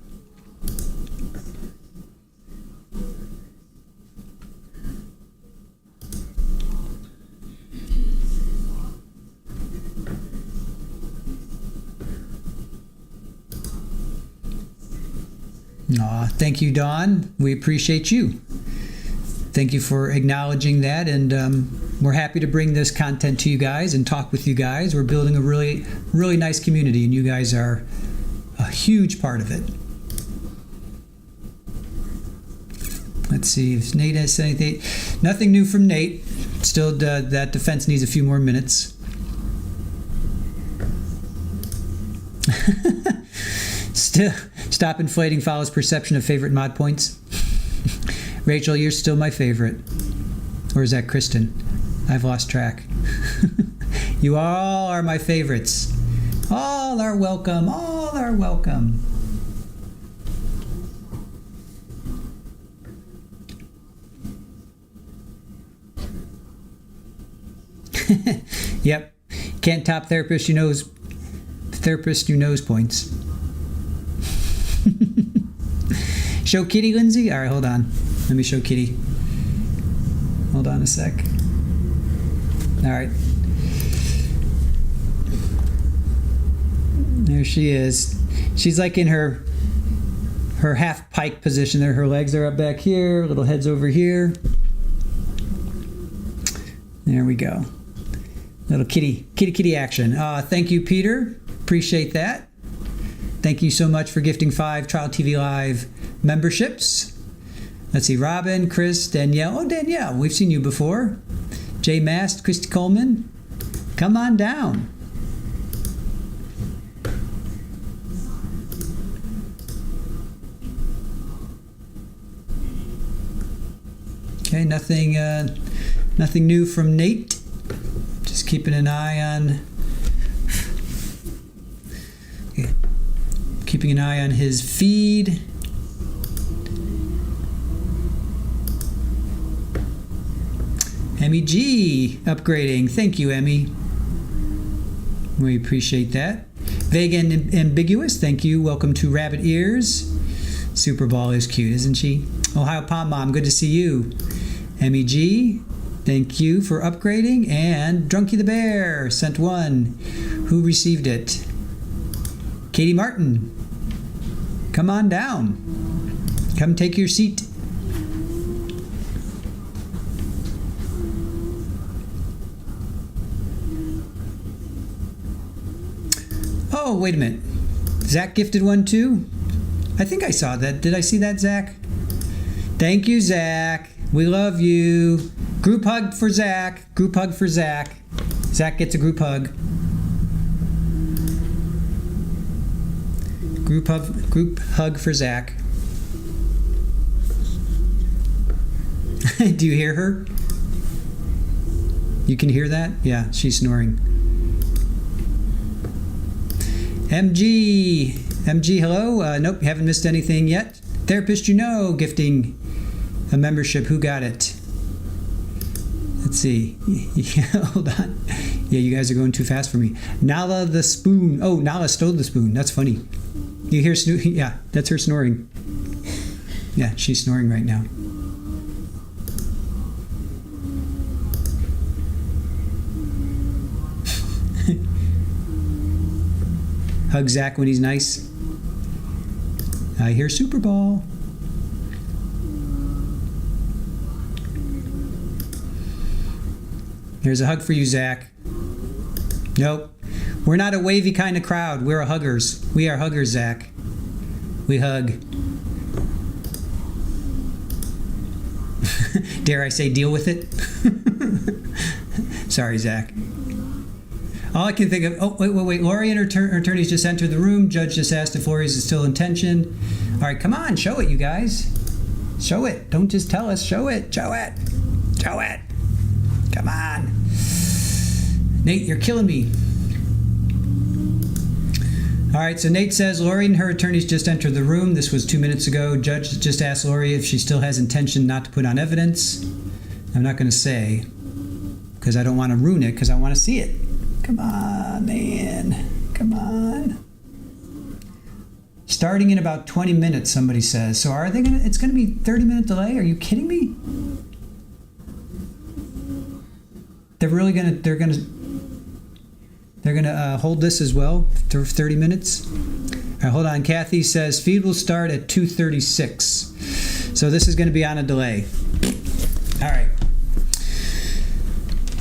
Aw, thank you, Dawn. We appreciate you. Thank you for acknowledging that, and we're happy to bring this content to you guys and talk with you guys. We're building a really, really nice community, and you guys are a huge part of it. Let's see if Nate has said anything. Nothing new from Nate. Still, that defense needs a few more minutes. Still, stop inflating Fowler's perception of favorite mod points. Rachel, you're still my favorite. Or is that Kristen? I've lost track. You all are my favorites. All are welcome. All are welcome. Yep. Can't top therapist who knows points. Show Kitty, Lindsay? All right, hold on. Let me show Kitty. Hold on a sec. All right. There she is. She's like in her half pike position there. Her legs are up back here, little head's over here. There we go. Little kitty action. Thank you, Peter. Appreciate that. Thank you so much for gifting 5 Trial TV Live memberships. Let's see, Robin, Chris, Danielle. Oh, Danielle, we've seen you before. Jay Mast, Christy Coleman. Come on down. Okay, nothing new from Nate. Just keeping an eye on his feed. Emmy G upgrading. Thank you, Emmy. We appreciate that. Vague and ambiguous. Thank you. Welcome to Rabbit Ears. Super Ball is cute, isn't she? Ohio Pom Mom, good to see you. Emmy G, thank you for upgrading. And Drunky the Bear sent 1. Who received it? Katie Martin. Come on down. Come take your seat. Oh, wait a minute. Zach gifted 1 too? I think I saw that. Did I see that, Zach? Thank you, Zach. We love you. Group hug for Zach. Group hug for Zach. Zach gets a group hug. Group hug for Zach. Do you hear her? You can hear that? Yeah, she's snoring. MG, hello. Nope, haven't missed anything yet. Therapist, gifting a membership. Who got it? Let's see. Yeah, hold on. Yeah, you guys are going too fast for me. Nala the spoon. Oh, Nala stole the spoon. That's funny. You hear yeah, that's her snoring. Yeah, she's snoring right now. Hug Zach when he's nice. I hear Super Ball. Here's a hug for you, Zach. Nope. We're not a wavy kind of crowd. We're huggers. We are huggers, Zach. We hug. Dare I say deal with it? Sorry, Zach. All I can think of... Oh, wait. Lori and her attorneys just entered the room. Judge just asked if Lori's is still in tension. All right, come on. Show it, you guys. Show it. Don't just tell us. Show it. Show it. Throw it. Come on. Nate, you're killing me. All right, so Nate says, Lori and her attorneys just entered the room. This was 2 minutes ago. Judge just asked Lori if she still has intention not to put on evidence. I'm not going to say, because I don't want to ruin it, because I want to see it. Come on, man. Come on. Starting in about 20 minutes, somebody says. So are they going to, it's going to be 30-minute delay? Are you kidding me? They're really going to, they're going to hold this as well for 30 minutes. All right, hold on. Kathy says feed will start at 2:36. So this is going to be on a delay. All right.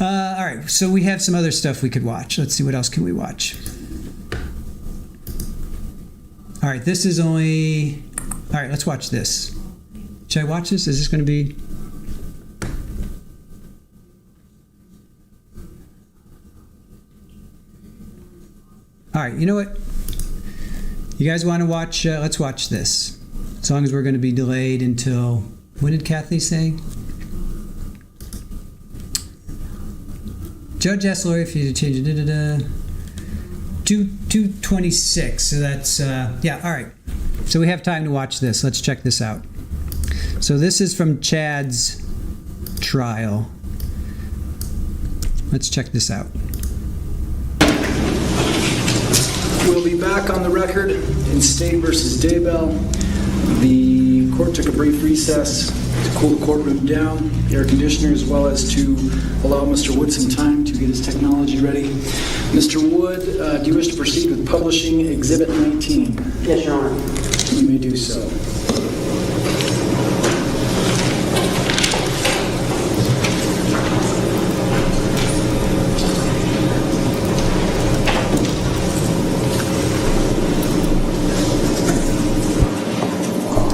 All right. So we have some other stuff we could watch. Let's see, what else can we watch? All right. This is only. All right. Let's watch this. Should I watch this? Is this going to be? All right, you know what? You guys want to watch? Let's watch this. As long as we're going to be delayed until, when did Kathy say? Judge asked Lori if you change it. 2:26. So that's yeah. All right. So we have time to watch this. Let's check this out. So this is from Chad's trial. Let's check this out. We'll be back on the record in State versus Daybell. The court took a brief recess to cool the courtroom down, the air conditioner, as well as to allow Mr. Wood some time to get his technology ready. Mr. Wood, do you wish to proceed with publishing Exhibit 19? Yes, Your Honor. You may do so.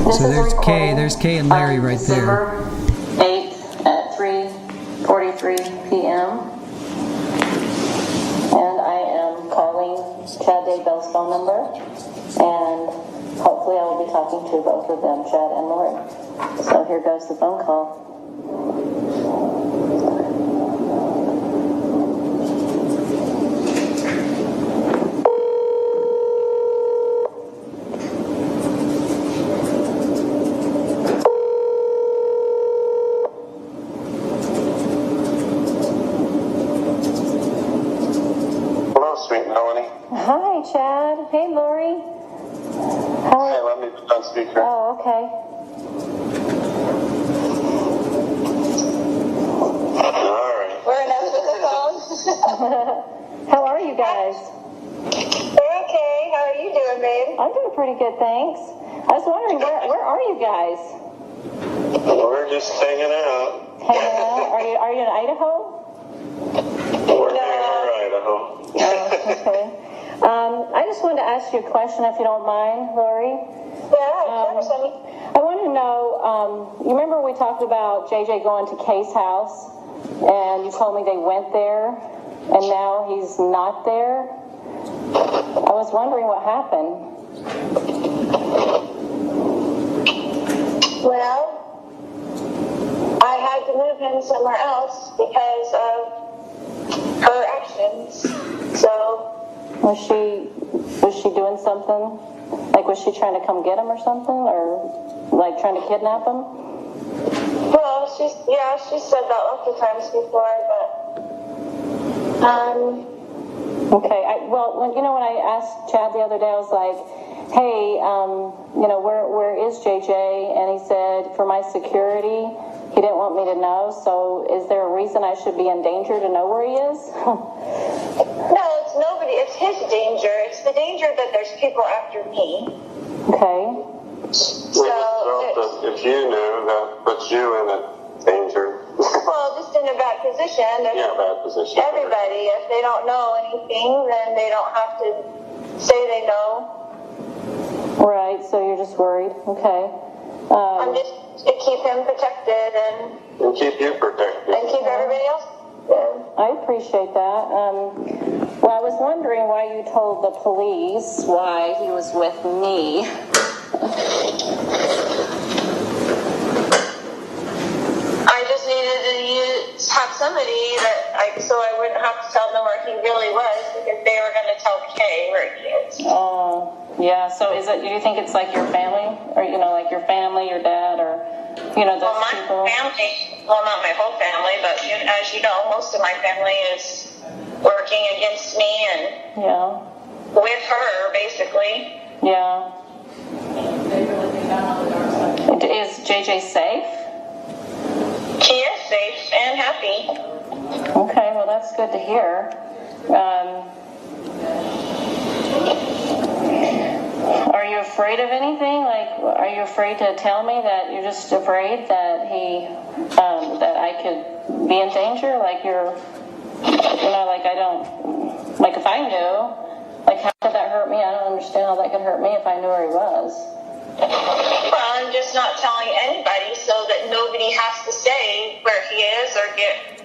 So there's Kay and Larry right there. December 8th at 3:43 p.m. And I am calling Chad Daybell's phone number, and hopefully I will be talking to both of them, Chad and Lori. So here goes the phone call. Hi, Chad. Hey, Lori. Hey, let me put on speaker. Oh, okay. All right. We're enough with the phone. How are you guys? We're okay. How are you doing, babe? I'm doing pretty good, thanks. I was wondering, where are you guys? We're just hanging out. Hanging out? Are you in Idaho? We're near Idaho. Oh, okay. I just wanted to ask you a question, if you don't mind, Lori. Yeah, of course, honey. I want to know, you remember we talked about JJ going to Kay's house, and you told me they went there, and now he's not there? I was wondering what happened. Well, I had to move him somewhere else because of her actions. So... Was she doing something? Like, was she trying to come get him or something? Or, like, trying to kidnap him? Well, she said that lots of times before, but... Okay, when I asked Chad the other day, I was like, hey, where is JJ? And he said, for my security, he didn't want me to know, so is there a reason I should be in danger to know where he is? No, it's nobody. It's his danger. It's the danger that there's people after me. Okay. So, if you knew, that puts you in a danger. Well, just in a bad position. Yeah, bad position. Everybody, if they don't know anything, then they don't have to say they know. Right, so you're just worried. Okay. I'm just to keep him protected and keep you protected. And keep everybody else. I appreciate that. Well, I was wondering why you told the police why he was with me. I just just needed to have somebody that so I wouldn't have to tell them where he really was, because they were going to tell Kay where he is. Oh, yeah. So do you think it's like your family, or like your family, your dad, or those people? My family. Well, not my whole family, but as you know, most of my family is working against me and with her, basically. Yeah. Is JJ safe? He is safe and happy. Okay, well, that's good to hear. Are you afraid of anything? Like, are you afraid to tell me that you're just afraid that that I could be in danger? Like like I don't, like if I knew, like how could that hurt me? I don't understand how that could hurt me if I knew where he was. Well, I'm just not telling anybody so that nobody has to say where he is or get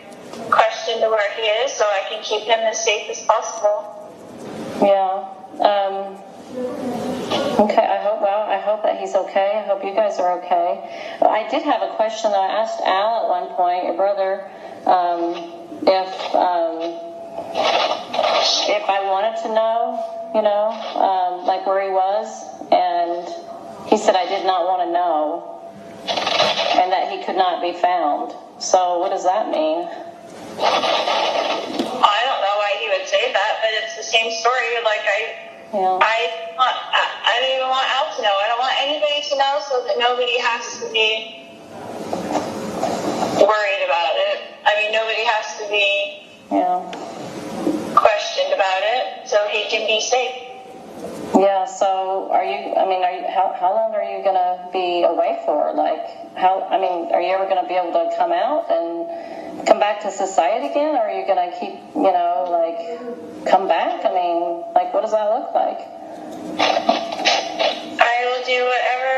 questioned to where he is, so I can keep him as safe as possible. Yeah. Okay, I hope that he's okay. I hope you guys are okay. I did have a question that I asked Al at one point, your brother, if I wanted to know, like where he was, and he said I did not want to know, and that he could not be found. So what does that mean? I don't know why he would say that, but it's the same story. Like I don't even want Al to know. I don't want anybody to know, so that nobody has to be worried about it. I mean, nobody has to be questioned about it, so he can be safe. Yeah, so how long are you going to be away for? Like, are you ever going to be able to come out and come back to society again? Or are you going to keep, come back? I mean, like, what does that look like? I will do whatever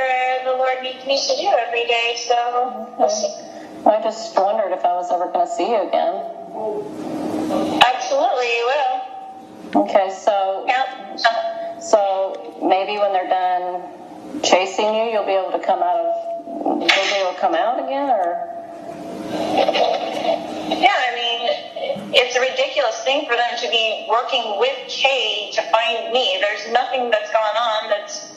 the Lord needs me to do every day, so we'll see. I just wondered if I was ever going to see you again. Absolutely, you will. Okay, so maybe when they're done chasing you, you'll be able to come out again, or? Yeah, I mean, it's a ridiculous thing for them to be working with Kay to find me. There's nothing that's gone on that's,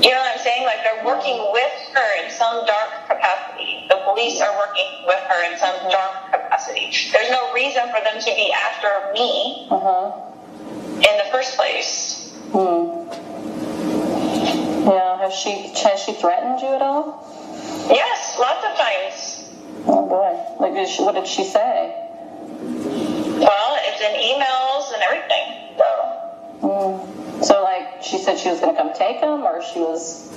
you know what I'm saying? Like, they're working with her in some dark capacity. The police are working with her in some dark capacity. There's no reason for them to be after me in the first place. Yeah, has she threatened you at all? Yes, lots of times. Oh boy, like what did she say? Well, it's in emails and everything. So like she said she was going to come take him, or she was?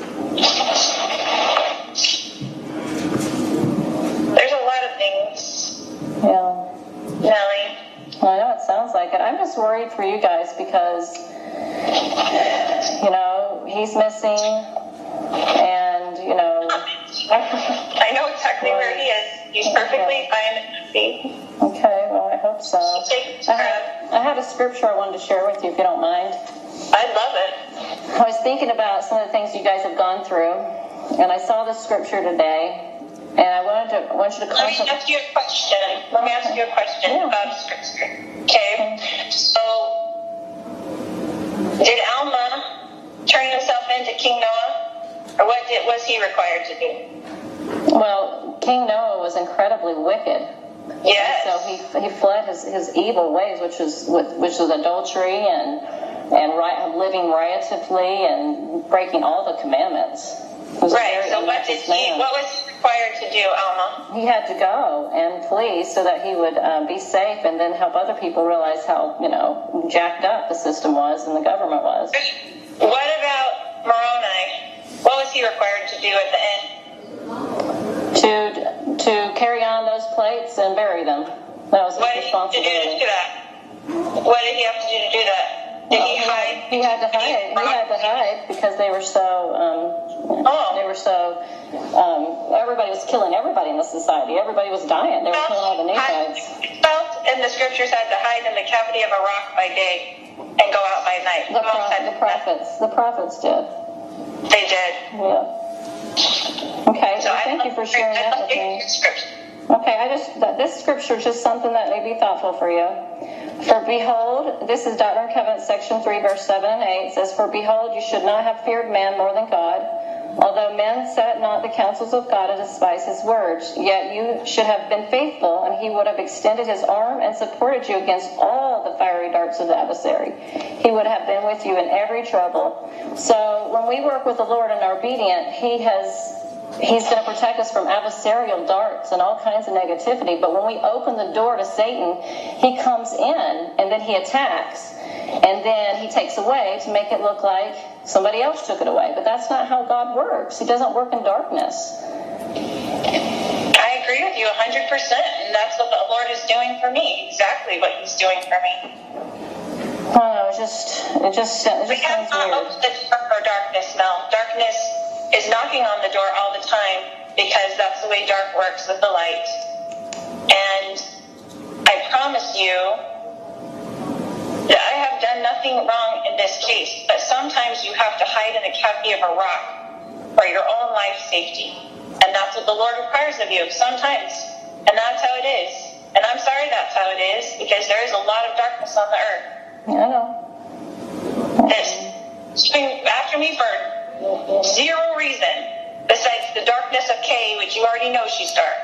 There's a lot of things. Yeah. Nellie. Well, I know it sounds like it. I'm just worried for you guys because, he's missing, and, I know exactly where he is. He's perfectly fine and happy. Okay, well, I hope so. I had a scripture I wanted to share with you, if you don't mind. I'd love it. I was thinking about some of the things you guys have gone through, and I saw this scripture today, and I want you to concentrate. Let me ask you a question about scripture. Okay. So, did Alma turn himself into King Noah, or what was he required to do? Well, King Noah was incredibly wicked. Yes. So he fled his evil ways, which was adultery and living riotously and breaking all the commandments. Right. So what was he required to do, Alma? He had to go and flee so that he would be safe, and then help other people realize how jacked up the system was and the government was. What about Moroni? What was he required to do at the end? To carry on those plates and bury them. That was his responsibility. What did he have to do to do that? Did he hide? He had to hide. He had to hide because they were so. Everybody was killing everybody in the society. Everybody was dying. They were killing all the Nephites. And the scriptures had to hide in the cavity of a rock by day and go out by night. The prophets did. They did. Yeah. Okay. So thank you for sharing that with me. Okay, this scripture is just something that may be thoughtful for you. For behold, this is Doctrine and Covenants, section 3, verse 7 and 8. It says, for behold, you should not have feared man more than God. Although men set not the counsels of God and despise his words, yet you should have been faithful, and he would have extended his arm and supported you against all the fiery darts of the adversary. He would have been with you in every trouble. So when we work with the Lord and are obedient, He's going to protect us from adversarial darts and all kinds of negativity. But when we open the door to Satan, he comes in and then he attacks. And then he takes away to make it look like somebody else took it away. But that's not how God works. He doesn't work in darkness. I agree with you 100%. And that's what the Lord is doing for me. Exactly what he's doing for me. Oh, it just sounds weird. Open the door for darkness, Mel. Darkness is knocking on the door all the time because that's the way dark works with the light. And I promise you that I have done nothing wrong in this case, but sometimes you have to hide in the cavity of a rock for your own life safety. And that's what the Lord requires of you sometimes. And that's how it is. And I'm sorry that's how it is, because there is a lot of darkness on the earth. I know. It's been after me for zero reason besides the darkness of Kay, which you already know she's dark.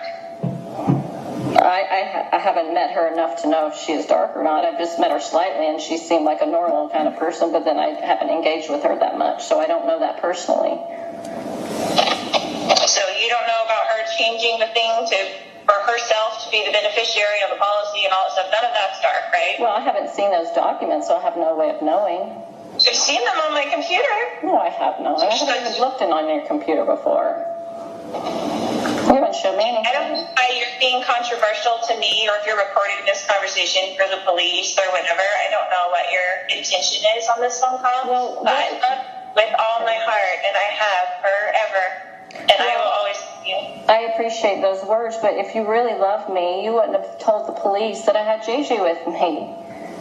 I haven't met her enough to know if she is dark or not. I've just met her slightly, and she seemed like a normal kind of person, but then I haven't engaged with her that much, so I don't know that personally. So you don't know about her changing the thing for herself to be the beneficiary of the policy and all that stuff. None of that's dark, right? Well, I haven't seen those documents, so I have no way of knowing. I've seen them on my computer. No, I have not. I haven't even looked on your computer before. You haven't showed me anything. I don't know why you're being controversial to me, or if you're recording this conversation for the police or whatever. I don't know what your intention is on this phone call. Well, I love with all my heart, and I have forever, and I will always love you. I appreciate those words, but if you really love me, you wouldn't have told the police that I had JJ with me.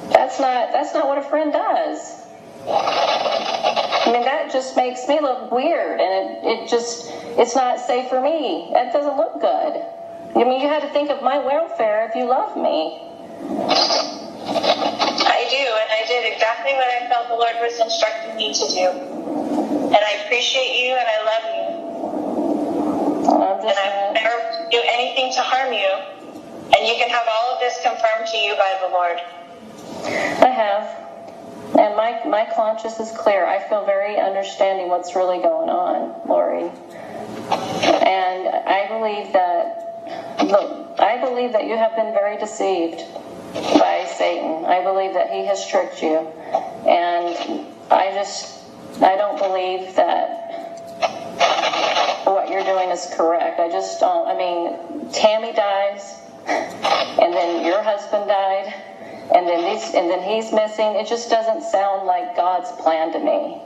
That's not what a friend does. I mean, that just makes me look weird, and it's not safe for me. That doesn't look good. I mean, you had to think of my welfare if you love me. I do, and I did exactly what I felt the Lord was instructing me to do. And I appreciate you, and I love you. And I would never do anything to harm you. And you can have all of this confirmed to you by the Lord. I have. And my conscience is clear. I feel very understanding what's really going on, Lori. And I believe that you have been very deceived by Satan. I believe that he has tricked you. And I don't believe that what you're doing is correct. I just don't. I mean, Tammy dies, and then your husband died, and then he's missing. It just doesn't sound like God's plan to me.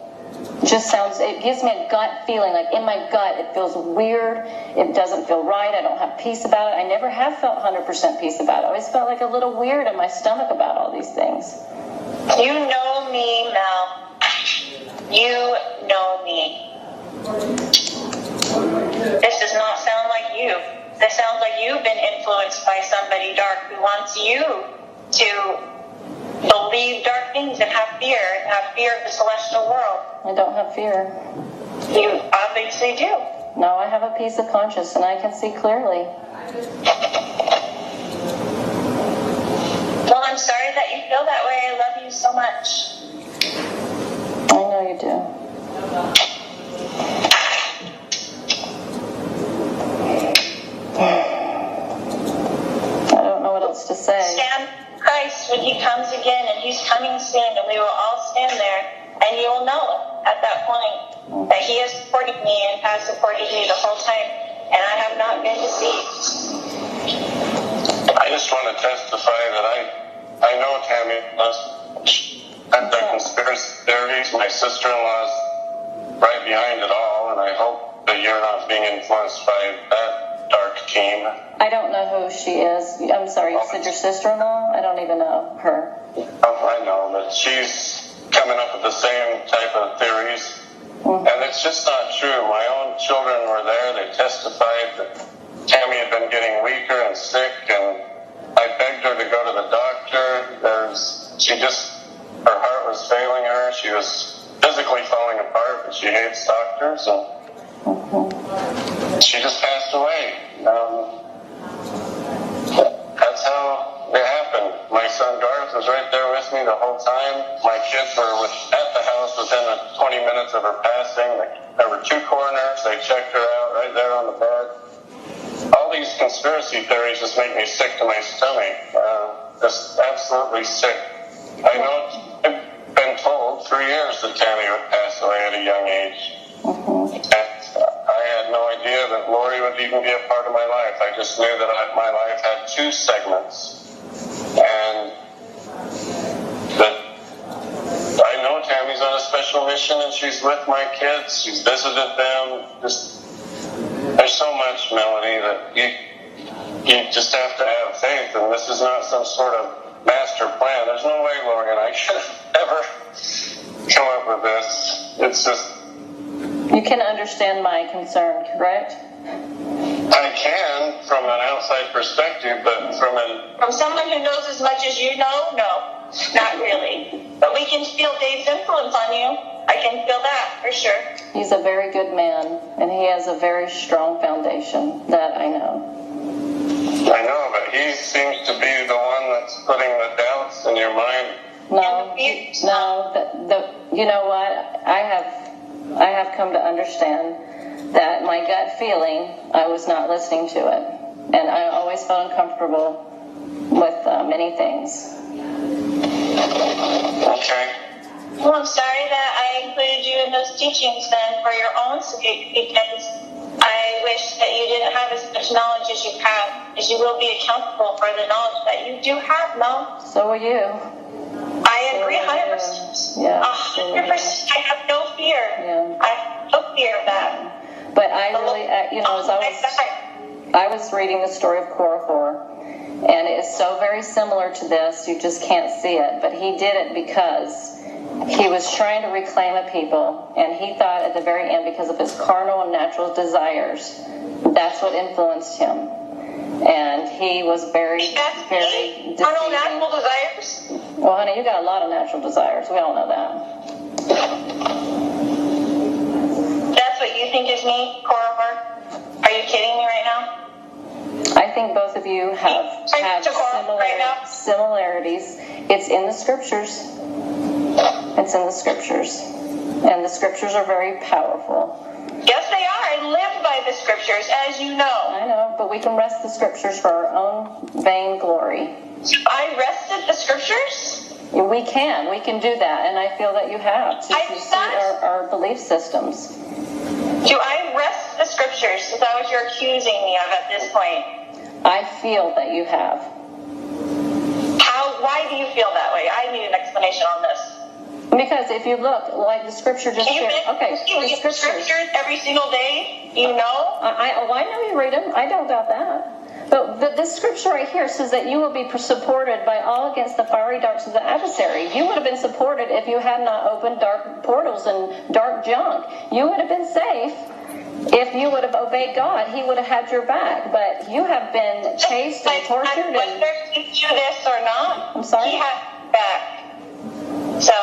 It gives me a gut feeling, like in my gut, it feels weird. It doesn't feel right. I don't have peace about it. I never have felt 100% peace about it. I always felt like a little weird in my stomach about all these things. You know me, Mel. You know me. This does not sound like you. This sounds like you've been influenced by somebody dark who wants you to believe dark things and have fear of the celestial world. I don't have fear. You obviously do. No, I have a peace of conscience, and I can see clearly. Well, I'm sorry that you feel that way. I love you so much. I know you do. I don't know what else to say. Stand Christ when he comes again, and he's coming soon, and we will all stand there, and you will know at that point that he has supported me and has supported you the whole time, and I have not been deceived. I just want to testify that I know Tammy and the conspiracy theories. My sister-in-law's right behind it all, and I hope that you're not being influenced by that dark team. I don't know who she is. I'm sorry, you said your sister-in-law? I don't even know her. Oh, I know, but she's coming up with the same type of theories. And it's just not true. My own children were there. They testified that Tammy had been getting weaker and sick, and I begged her to go to the doctor. Her heart was failing her. She was physically falling apart, but she hates doctors, and she just passed away. That's how it happened. My son Garth was right there with me the whole time. My kids were at the house within 20 minutes of her passing. There were 2 coroners. They checked her out right there on the bed. All these conspiracy theories just make me sick to my stomach. Just absolutely sick. I know I've been told for years that Tammy would pass away at a young age. And I had no idea that Lori would even be a part of my life. I just knew that my life had 2 segments. And that I know Tammy's on a special mission, and she's with my kids. She's visited them. There's so much, Melanie, that you just have to have faith, and this is not some sort of master plan. There's no way Lori and I could ever come up with this. It's just... You can understand my concern, correct? I can, from an outside perspective, but from someone who knows as much as you know, no, not really. But we can feel Dave's influence on you. I can feel that, for sure. He's a very good man, and he has a very strong foundation, that I know. I know, but he seems to be the one that's putting the doubts in your mind. No, you know what? I have come to understand that my gut feeling, I was not listening to it. And I always felt uncomfortable with many things. Okay. Well, I'm sorry that I included you in those teachings then for your own sake, because I wish that you didn't have as much knowledge as you have, as you will be accountable for the knowledge that you do have, Mel. So are you. I agree 100%. Yeah. 100%. I have no fear. Yeah. I have no fear of that. But I really, as I was reading the story of Korihor, and it is so very similar to this, you just can't see it. But he did it because he was trying to reclaim a people, and he thought at the very end, because of his carnal and natural desires, that's what influenced him. And he was very deceiving. Carnal natural desires? Well, honey, you got a lot of natural desires. We all know that. That's what you think is me, Korihor? Are you kidding me right now? I think both of you have similarities. It's in the scriptures. It's in the scriptures. And the scriptures are very powerful. Yes, they are. I live by the scriptures, as you know. I know, but we can rest the scriptures for our own vain glory. I rested the scriptures? We can do that, and I feel that you have to see our belief systems. Do I rest the scriptures? Is that what you're accusing me of at this point? I feel that you have. Why do you feel that way? I need an explanation on this. Because if you look, like the scripture just shared, the scriptures every single day, you know? I know you read them. I don't doubt that. But this scripture right here says that you will be supported by all against the fiery darts of the adversary. You would have been supported if you had not opened dark portals and dark junk. You would have been safe if you would have obeyed God. He would have had your back. But you have been chased and tortured. Whether he do this or not, I'm sorry? He has your back. So...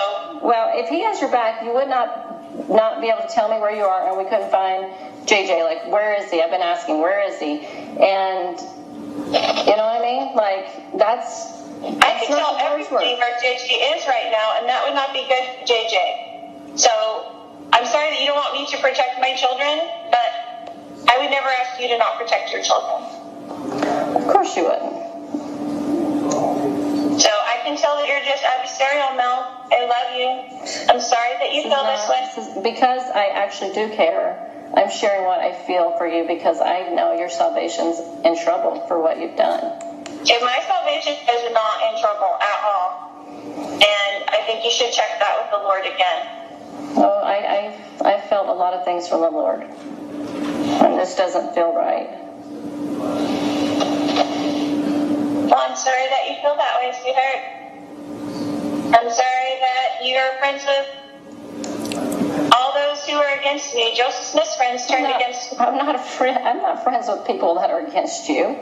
Well, if he has your back, you would not be able to tell me where you are, and we couldn't find JJ. Like, where is he? I've been asking, where is he? And, you know what I mean? Like, that's I can tell everybody where JJ is right now, and that would not be good for JJ. So, I'm sorry that you don't want me to protect my children, but I would never ask you to not protect your children. Of course you wouldn't. So I can tell that you're just adversarial, Mel. I love you. I'm sorry that you feel this way. Because I actually do care. I'm sharing what I feel for you because I know your salvation's in trouble for what you've done. If my salvation is not in trouble at all, and I think you should check that with the Lord again. Oh, I felt a lot of things from the Lord. And this doesn't feel right. Well, I'm sorry that you feel that way, sweetheart. I'm sorry that you're friends with all those who are against me. Joseph Smith's friends turned against me. I'm not a friend. I'm not friends with people that are against you.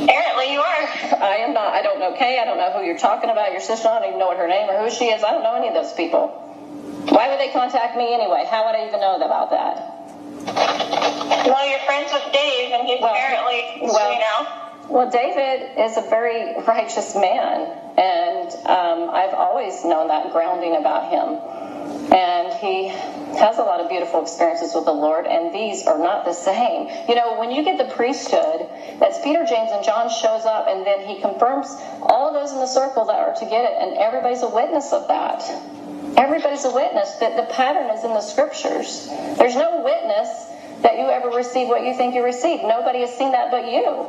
Apparently you are. I am not. I don't know Kay. I don't know who you're talking about. Your sister. I don't even know what her name or who she is. I don't know any of those people. Why would they contact me anyway? How would I even know about that? Well, you're friends with Dave, and he's apparently, Well, David is a very righteous man, and I've always known that grounding about him. And he has a lot of beautiful experiences with the Lord, and these are not the same. You know, when you get the priesthood, that's Peter, James, and John shows up, and then he confirms all of those in the circle that are to get it, and everybody's a witness of that. Everybody's a witness that the pattern is in the scriptures. There's no witness that you ever receive what you think you received. Nobody has seen that but you.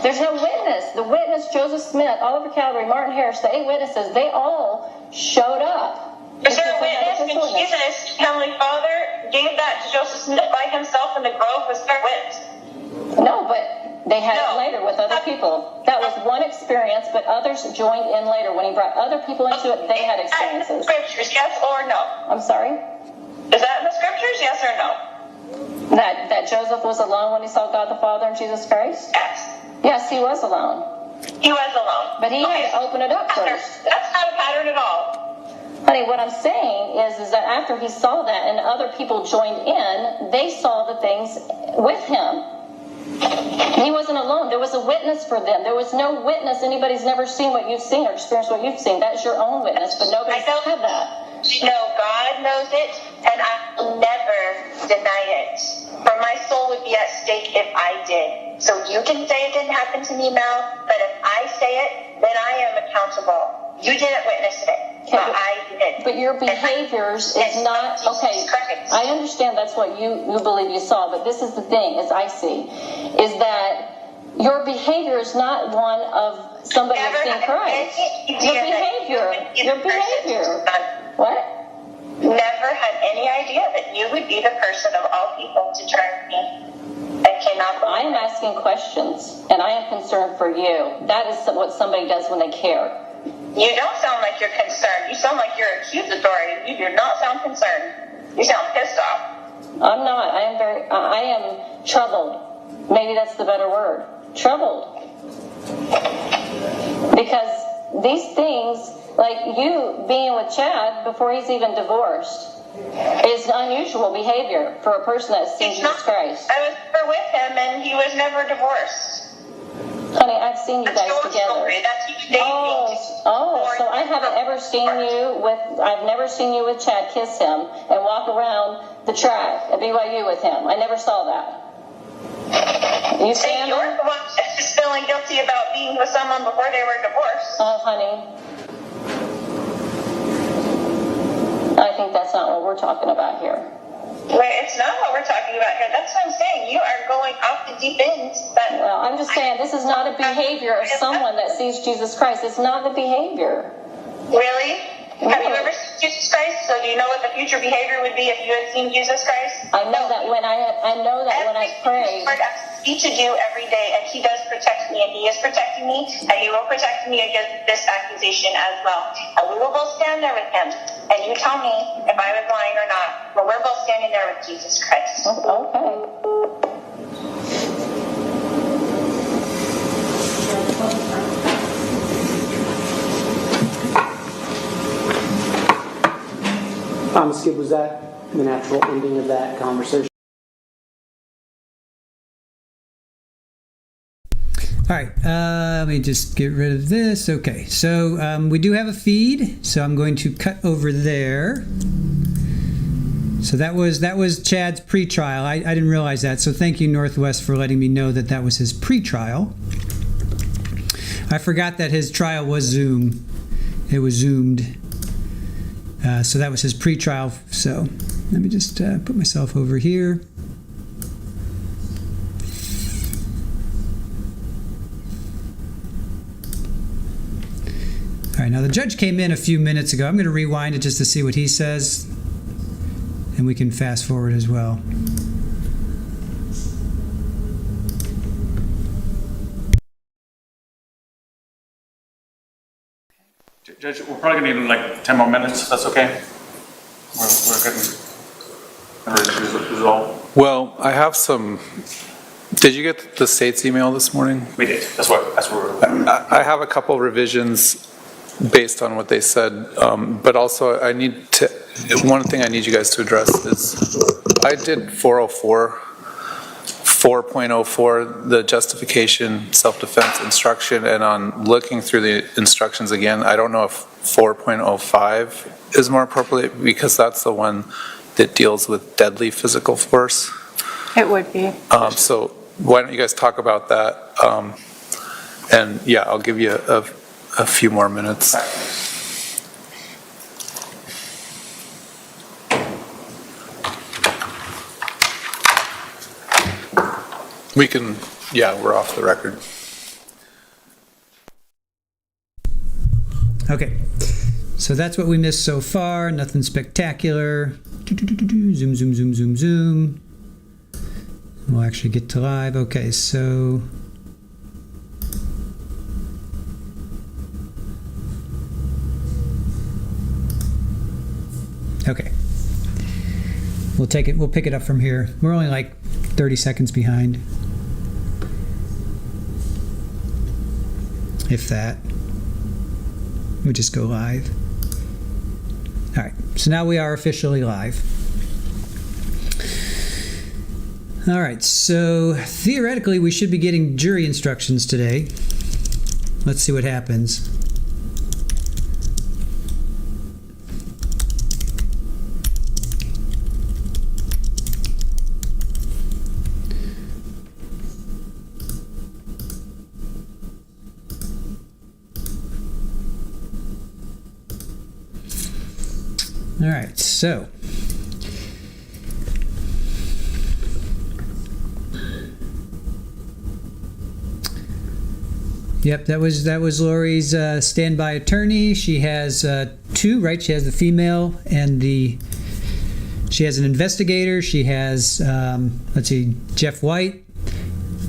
There's no witness. The witness, Joseph Smith, Oliver Cowdery, Martin Harris, the 8 witnesses, they all showed up. Is there a witness when Jesus, Heavenly Father, gave that to Joseph Smith by himself in the grove? Was there a witness? No, but they had it later with other people. That was one experience, but others joined in later. When he brought other people into it, they had experiences. Scriptures, yes or no? I'm sorry? Is that in the scriptures, yes or no? That Joseph was alone when he saw God the Father and Jesus Christ? Yes. Yes, he was alone. He was alone. But he had to open it up first. That's not a pattern at all. Honey, what I'm saying is that after he saw that and other people joined in, they saw the things with him. He wasn't alone. There was a witness for them. There was no witness. Anybody's never seen what you've seen or experienced what you've seen. That's your own witness, but nobody's had that. No, God knows it, and I will never deny it. For my soul would be at stake if I did. So you can say it didn't happen to me, Mel, but if I say it, then I am accountable. You didn't witness it, but I did. But your behaviors is not, okay, I understand that's what you believe you saw, but this is the thing, as I see, is that your behavior is not one of somebody that's seen Christ. Your behavior. What? Never had any idea that you would be the person of all people to turn me. I cannot believe I am asking questions, and I am concerned for you. That is what somebody does when they care. You don't sound like you're concerned. You sound like you're accusatory. You do not sound concerned. You sound pissed off. I'm not. I am troubled. Maybe that's the better word. Troubled. Because these things, like you being with Chad before he's even divorced, is unusual behavior for a person that's seen Jesus Christ. I was never with him, and he was never divorced. Honey, I've seen you guys together. So I haven't ever seen you with, I've never seen you with Chad kiss him and walk around the track at BYU with him. I never saw that. You say you're the one that's just feeling guilty about being with someone before they were divorced. Oh, honey. I think that's not what we're talking about here. Wait, it's not what we're talking about here. That's what I'm saying. You are going off the deep end. Well, I'm just saying this is not a behavior of someone that sees Jesus Christ. It's not the behavior. Really? Have you ever seen Jesus Christ? So do you know what the future behavior would be if you had seen Jesus Christ? I know that when I pray. I speak to do every day, and he does protect me, and he is protecting me, and he will protect me against this accusation as well. And we will both stand there with him. And you tell me if I was lying or not. But we're both standing there with Jesus Christ. Okay. Ms. Gibb, was that the natural ending of that conversation? All right, let me just get rid of this. Okay, so we do have a feed, so I'm going to cut over there. So that was Chad's pre-trial. I didn't realize that, so thank you, Northwest, for letting me know that was his pre-trial. I forgot that his trial was Zoom. It was Zoomed. So that was his pre-trial. So let me just put myself over here. All right, now the judge came in a few minutes ago. I'm going to rewind it just to see what he says, and we can fast forward as well. Judge, we're probably going to need like 10 more minutes. That's okay? we're getting resolved. Well, I have some. Did you get the state's email this morning? We did. That's what we're. I have a couple revisions based on what they said, but also I need to. One thing I need you guys to address is I did 404, the justification self-defense instruction, and on looking through the instructions again, I don't know if 4.05 is more appropriate because that's the one that deals with deadly physical force. It would be. So why don't you guys talk about that? And yeah, I'll give you a few more minutes. We can, yeah, we're off the record. Okay, so that's what we missed so far. Nothing spectacular. Zoom, zoom, zoom, zoom, zoom. We'll actually get to live. Okay, so okay, we'll take it. We'll pick it up from here. We're only like 30 seconds behind, if that. We just go live. All right, so now we are officially live. All right, so theoretically we should be getting jury instructions today. Let's see what happens. All right, so yep, that was Lori's standby attorney. She has two, right? She has the female and she has an investigator. She has let's see, Jeff White,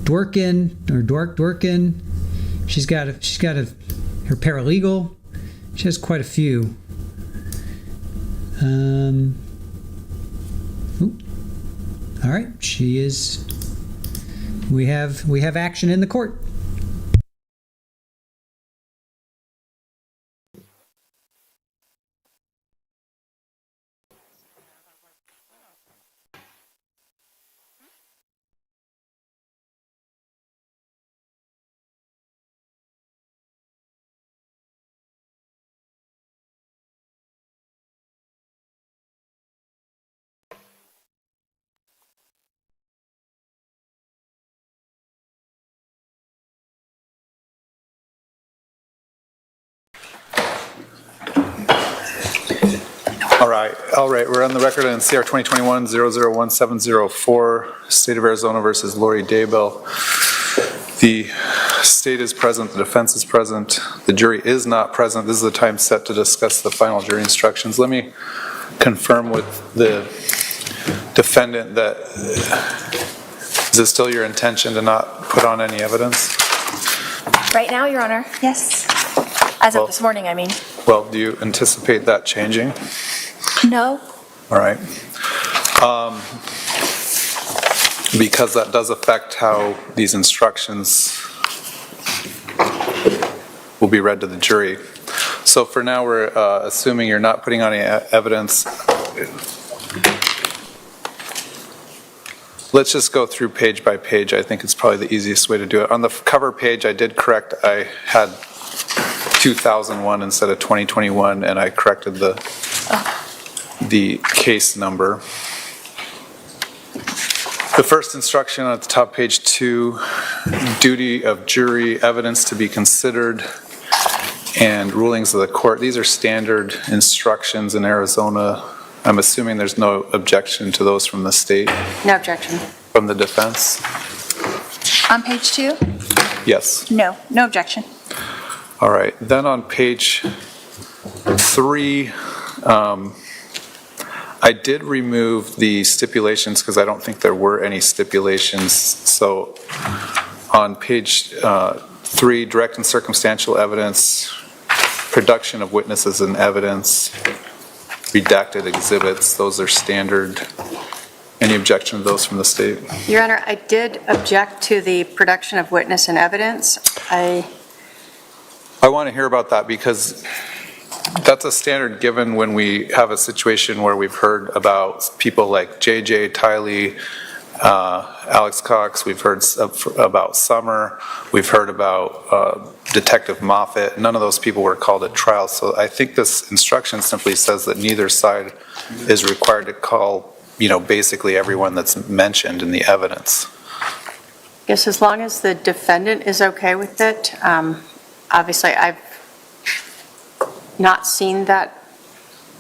Dworkin. She's got her paralegal. She has quite a few. All right, she is. We have action in the court. All right, we're on the record in CR 2021-001704, State of Arizona versus Lori Daybell. The state is present, the defense is present, the jury is not present. This is the time set to discuss the final jury instructions. Let me confirm with the defendant that, is it still your intention to not put on any evidence? Right now, Your Honor, yes. As of this morning, I mean. Well, do you anticipate that changing? No. All right. Because that does affect how these instructions will be read to the jury. So for now, we're assuming you're not putting on any evidence. Let's just go through page by page. I think it's probably the easiest way to do it. On the cover page, I did correct. I had 2001 instead of 2021, and I corrected the case number. The first instruction at the top, page 2, duty of jury evidence to be considered and rulings of the court. These are standard instructions in Arizona. I'm assuming there's no objection to those from the state? No objection. From the defense? On page 2? Yes. No objection. All right. Then on page 3, I did remove the stipulations because I don't think there were any stipulations. So on page 3, direct and circumstantial evidence, production of witnesses and evidence. redacted exhibits. Those are standard. Any objection to those from the state? Your Honor, I did object to the production of witness and evidence. I want to hear about that because that's a standard given when we have a situation where we've heard about people like JJ, Tylee, Alex Cox, we've heard about Summer, we've heard about Detective Moffitt. None of those people were called at trial, so I think this instruction simply says that neither side is required to call, basically everyone that's mentioned in the evidence. guess as long as the defendant is okay with it. Obviously, I've not seen that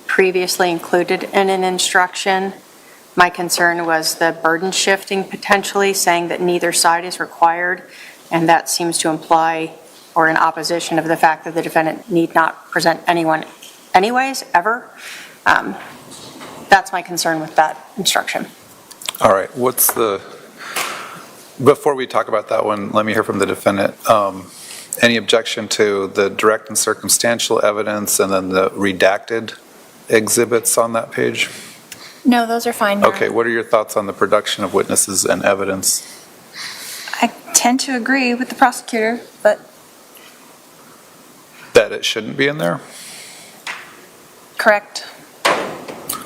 previously included in an instruction. My concern was the burden shifting potentially, saying that neither side is required, and that seems to imply or in opposition of the fact that the defendant need not present anyone anyways, ever. That's my concern with that instruction. All right, before we talk about that one, let me hear from the defendant. Any objection to the direct and circumstantial evidence and then the redacted exhibits on that page? No, those are fine. Okay, what are your thoughts on the production of witnesses and evidence? I tend to agree with the prosecutor, but... That it shouldn't be in there? Correct.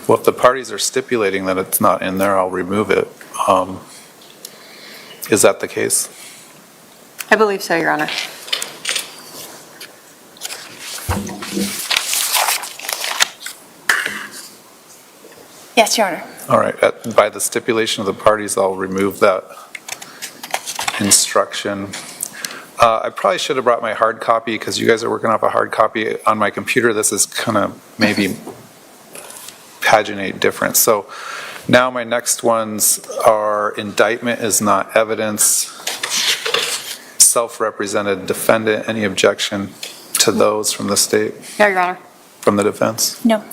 Well, if the parties are stipulating that it's not in there, I'll remove it. Is that the case? I believe so, Your Honor. Yes, Your Honor. All right, by the stipulation of the parties, I'll remove that instruction. I probably should have brought my hard copy because you guys are working off a hard copy on my computer. This is kind of maybe paginate different. So now my next ones are indictment is not evidence, self-represented defendant. Any objection to those from the state? No, Your Honor. From the defense? No.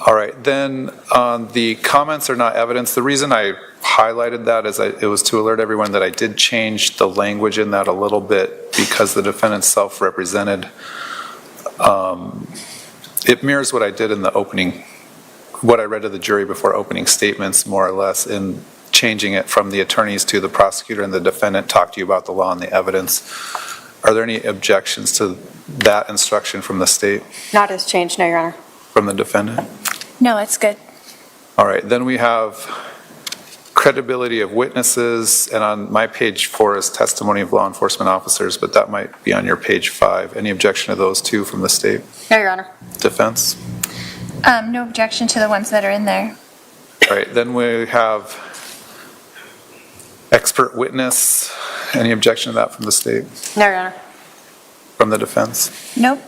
All right, then on the comments are not evidence, the reason I highlighted that is it was to alert everyone that I did change the language in that a little bit because the defendant's self-represented. It mirrors what I did in the opening, what I read to the jury before opening statements, more or less, in changing it from the attorneys to the prosecutor and the defendant talk to you about the law and the evidence. Are there any objections to that instruction from the state? Not as changed, no, Your Honor. From the defendant? No, it's good. All right, then we have credibility of witnesses, and on my page 4 is testimony of law enforcement officers, but that might be on your page 5. Any objection to those two from the state? No, Your Honor. Defense? No objection to the ones that are in there. All right, then we have expert witness. Any objection to that from the state? No, Your Honor. From the defense? Nope.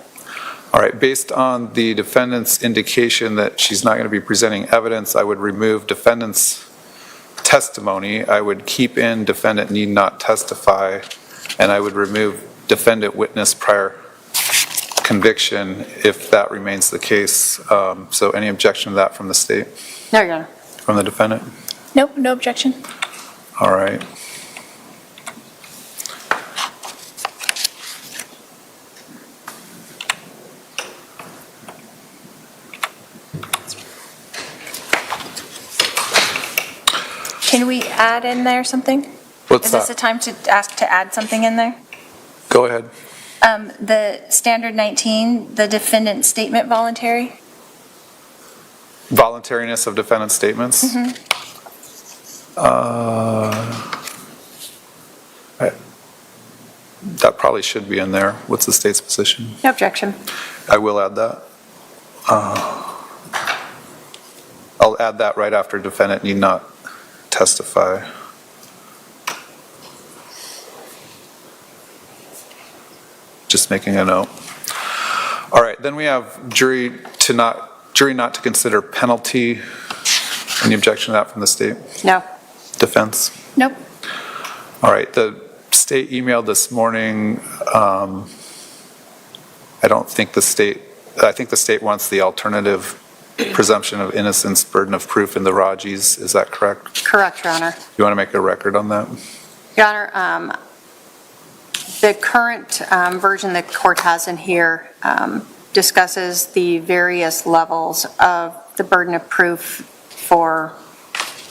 All right, based on the defendant's indication that she's not going to be presenting evidence, I would remove defendant's testimony. I would keep in defendant need not testify, and I would remove defendant witness prior conviction if that remains the case. So any objection to that from the state? No, Your Honor. From the defendant? Nope, no objection. All right. Can we add in there something? What's Is that? this a time to ask to add something in there? Go ahead. The standard 19, the defendant's statement voluntary. Voluntariness of defendant statements? That probably should be in there. What's the state's position? No objection. I will add that. I'll add that right after defendant need not testify. Just making a note. All right, then we have jury not to consider penalty. Any objection to that from the state? No. Defense? Nope. All right, the state emailed this morning. I think the state wants the alternative presumption of innocence, burden of proof in the Rajis. Is that correct? Correct, Your Honor. You want to make a record on that? Your Honor, the current version the court has in here discusses the various levels of the burden of proof for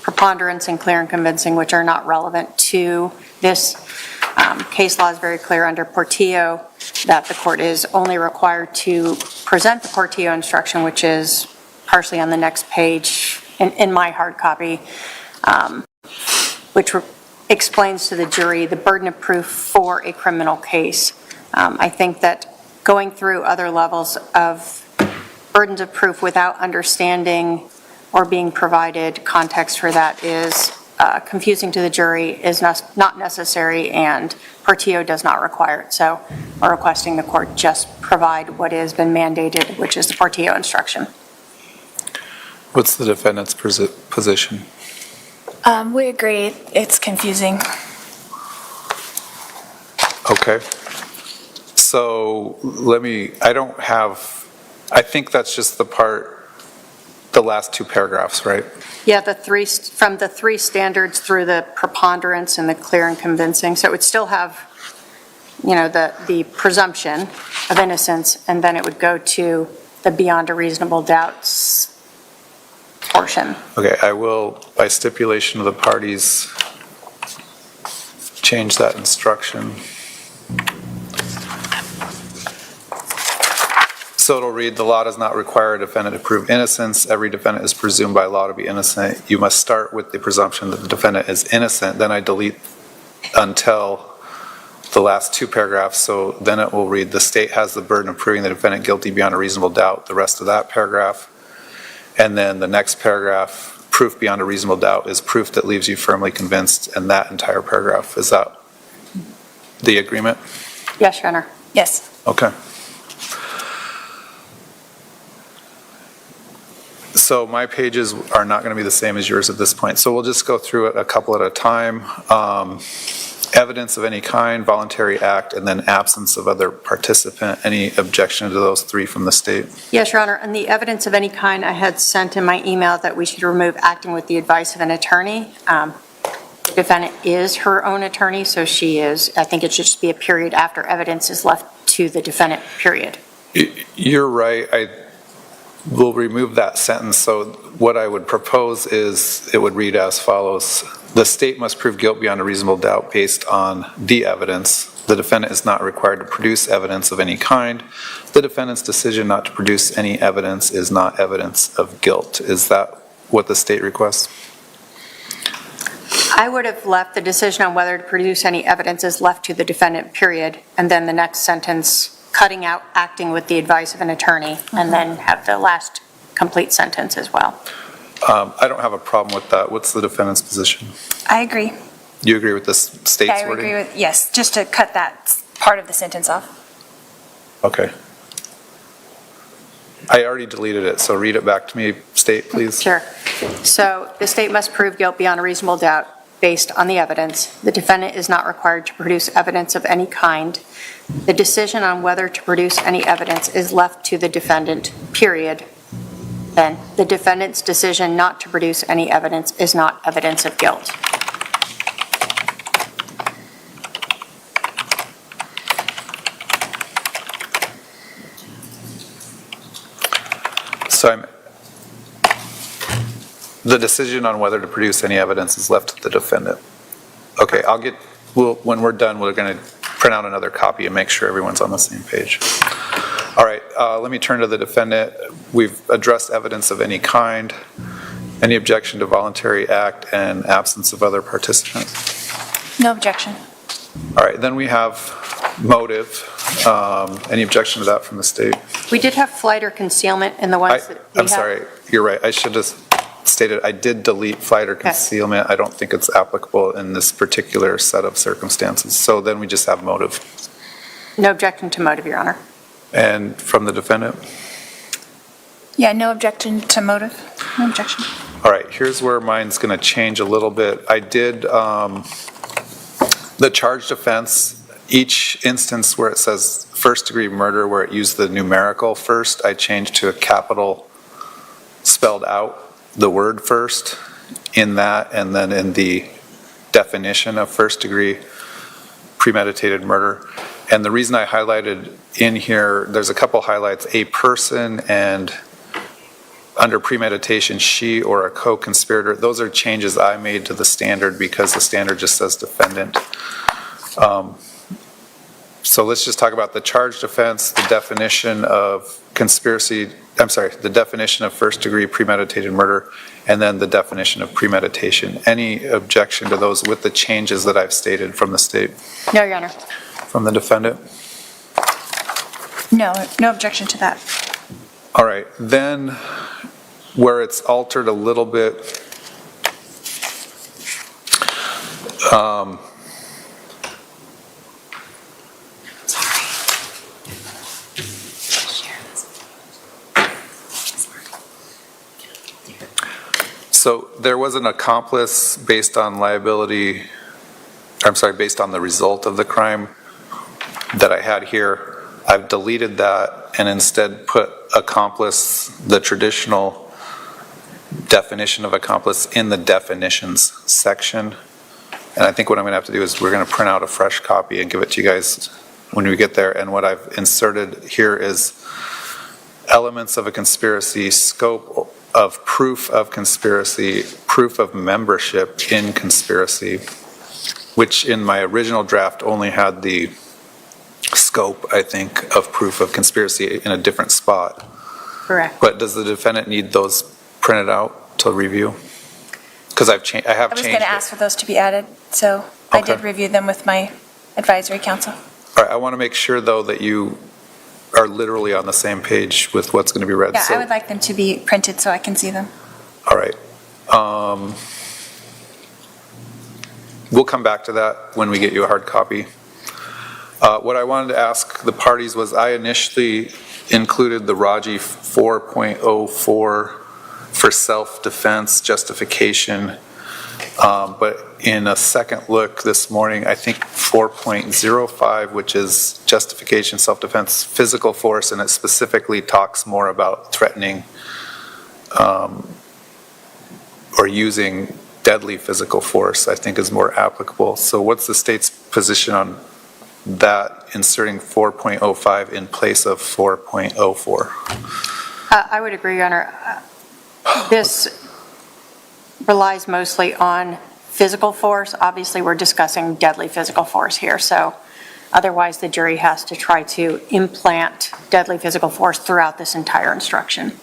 preponderance and clear and convincing, which are not relevant to this. Case law is very clear under Portillo that the court is only required to present the Portillo instruction, which is partially on the next page in my hard copy, which explains to the jury the burden of proof for a criminal case. I think that going through other levels of burdens of proof without understanding or being provided context for that is confusing to the jury, is not necessary, and Portillo does not require it. So we're requesting the court just provide what has been mandated, which is the Portillo instruction. What's the defendant's position? We agree. It's confusing. Okay. So I think that's just the last two paragraphs, right? Yeah, from the three standards through the preponderance and the clear and convincing. So it would still have, the presumption of innocence, and then it would go to the beyond a reasonable doubt portion. Okay, I will, by stipulation of the parties, change that instruction. So it'll read, the law does not require a defendant to prove innocence. Every defendant is presumed by law to be innocent. You must start with the presumption that the defendant is innocent. Then I delete until the last two paragraphs. So then it will read, the state has the burden of proving the defendant guilty beyond a reasonable doubt. The rest of that paragraph. And then the next paragraph, proof beyond a reasonable doubt is proof that leaves you firmly convinced, and that entire paragraph. Is that the agreement? Yes, Your Honor. Yes. Okay. So my pages are not going to be the same as yours at this point. So we'll just go through it a couple at a time. Evidence of any kind, voluntary act, and then absence of other participant. Any objection to those three from the state? Yes, Your Honor. And the evidence of any kind, I had sent in my email that we should remove acting with the advice of an attorney. The defendant is her own attorney, so she is. I think it should just be a period after evidence is left to the defendant, period. You're right. I will remove that sentence. So what I would propose is it would read as follows. The state must prove guilt beyond a reasonable doubt based on the evidence. The defendant is not required to produce evidence of any kind. The defendant's decision not to produce any evidence is not evidence of guilt. Is that what the state requests? I would have left the decision on whether to produce any evidence is left to the defendant, period, and then the next sentence cutting out acting with the advice of an attorney, and then have the last complete sentence as well. I don't have a problem with that. What's the defendant's position? I agree. You agree with this state's I wording? agree with, yes, just to cut that part of the sentence off. Okay. I already deleted it, so read it back to me, state, please. Sure. So the state must prove guilt beyond a reasonable doubt based on the evidence. The defendant is not required to produce evidence of any kind. The decision on whether to produce any evidence is left to the defendant, period. Then the defendant's decision not to produce any evidence is not evidence of guilt. So the decision on whether to produce any evidence is left to the defendant. Okay, when we're done, we're going to print out another copy and make sure everyone's on the same page. All right, let me turn to the defendant. We've addressed evidence of any kind. Any objection to voluntary act and absence of other participants? No objection. All right, then we have motive. Any objection to that from the state? We did have flight or concealment in the ones that we I'm sorry, you're right. I should have stated I did delete flight or concealment. I don't think it's applicable in this particular set of circumstances. So then we just have motive. No objection to motive, Your Honor. And from the defendant? Yeah, no objection to motive. No objection. All right, here's where mine's going to change a little bit. I did the charged offense, each instance where it says first degree murder, where it used the numerical first, I changed to a capital spelled out the word first in that, and then in the definition of first degree premeditated murder. And the reason I highlighted in here, there's a couple highlights, a person and under premeditation, she or a co-conspirator. Those are changes I made to the standard because the standard just says defendant. So let's just talk about the charged offense, the definition of conspiracy, the definition of first degree premeditated murder, and then the definition of premeditation. Any objection to those with the changes that I've stated from the state? No, Your Honor. From the defendant? No objection to that. All right, then where it's altered a little bit, so there was an accomplice based on liability, based on the result of the crime that I had here. I've deleted that and instead put accomplice, the traditional definition of accomplice, in the definitions section. And I think what I'm going to have to do is we're going to print out a fresh copy and give it to you guys when we get there. And what I've inserted here is elements of a conspiracy, scope of proof of conspiracy, proof of membership in conspiracy, which in my original draft only had the scope, I think, of proof of conspiracy in a different spot. Correct. But does the defendant need those printed out to review? Because I have changed it. I was going to ask for those to be added, so I did review them with my advisory council. All right, I want to make sure, though, that you are literally on the same page with what's going to be read. Yeah, I would like them to be printed so I can see them. All right. We'll come back to that when we get you a hard copy. What I wanted to ask the parties was, I initially included the Raji 4.04 for self-defense justification, but in a second look this morning, I think 4.05, which is justification, self-defense, physical force, and it specifically talks more about threatening or using deadly physical force, I think is more applicable. So what's the state's position on that, inserting 4.05 in place of 4.04? I would agree, Your Honor. This relies mostly on physical force. Obviously, we're discussing deadly physical force here, so otherwise the jury has to try to implant deadly physical force throughout this entire instruction.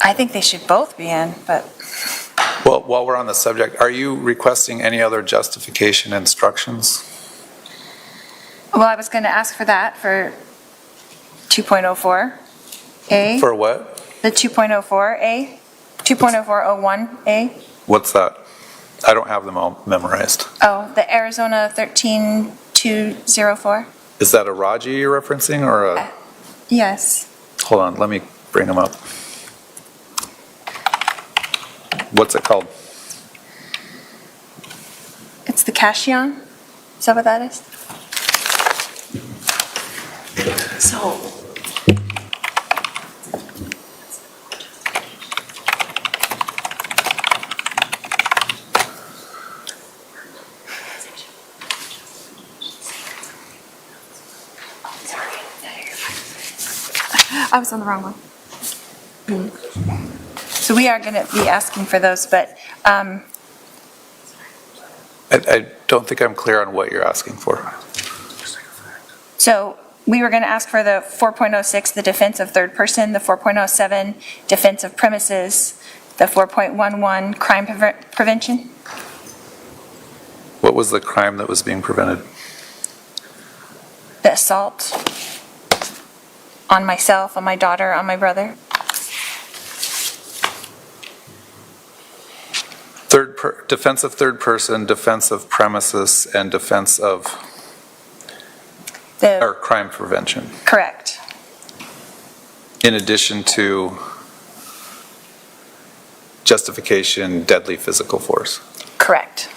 I think they should both be in, but... Well, while we're on the subject, are you requesting any other justification instructions? Well, I was going to ask for that for 2.04A. For what? The 2.04A, 2.0401A. What's that? I don't have them all memorized. Oh, the Arizona 13204. Is that a Raji you're referencing or a? Yes. Hold on, let me bring them up. What's it called? It's the Cashion. Is that what that is? So. I was on the wrong one. So we are going to be asking for those, but I don't think I'm clear on what you're asking for. so we were going to ask for the 4.06, the defense of third person, the 4.07, defense of premises, the 4.11, crime prevention. What was the crime that was being prevented? The assault on myself, on my daughter, on my brother. Defense of third person, defense of premises, and defense of or crime prevention. Correct. In addition to justification, deadly physical force. Correct.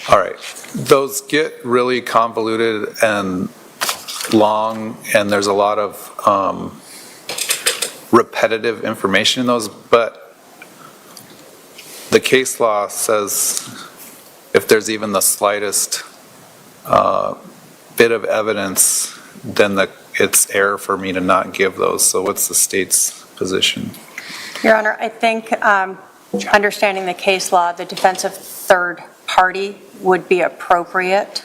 All right. Those get really convoluted and long, and there's a lot of repetitive information in those, but the case law says if there's even the slightest bit of evidence, then it's error for me to not give those. So what's the state's position? Your Honor, I think understanding the case law, the defense of third party would be appropriate.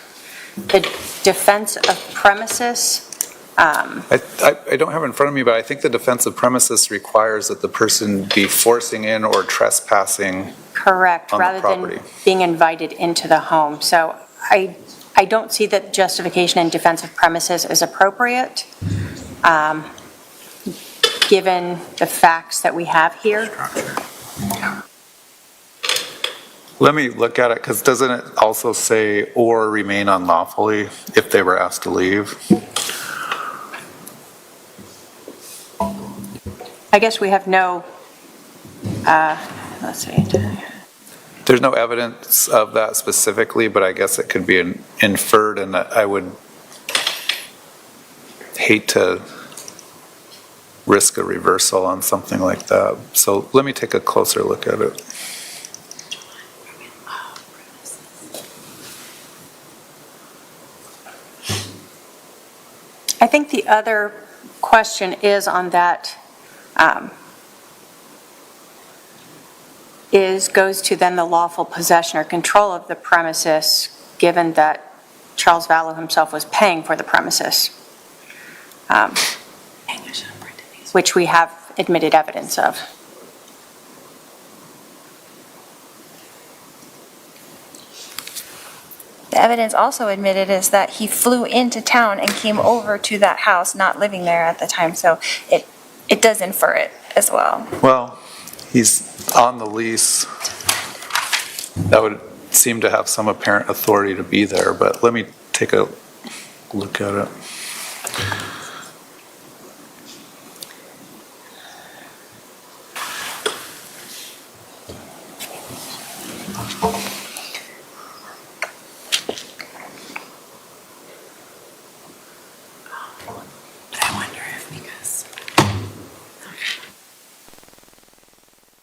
The defense of premises. I don't have it in front of me, but I think the defense of premises requires that the person be forcing in or trespassing. Correct, on the rather property. than being invited into the home. So I don't see that justification in defense of premises is appropriate, given the facts that we have here. Let me look at it, because doesn't it also say or remain unlawfully if they were asked to leave? I guess we have no, let's see. There's no evidence of that specifically, but I guess it could be inferred, and I would hate to risk a reversal on something like that. So let me take a closer look at it. I think the other question is on that goes to then the lawful possession or control of the premises, given that Charles Vallow himself was paying for the premises, which we have admitted evidence of. The evidence also admitted is that he flew into town and came over to that house, not living there at the time, so it does infer it as well. Well, he's on the lease. That would seem to have some apparent authority to be there, but let me take a look at it.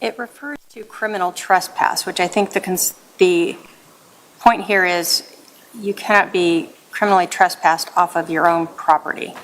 It refers to criminal trespass, which I think the point here is you cannot be criminally trespassed off of your own property.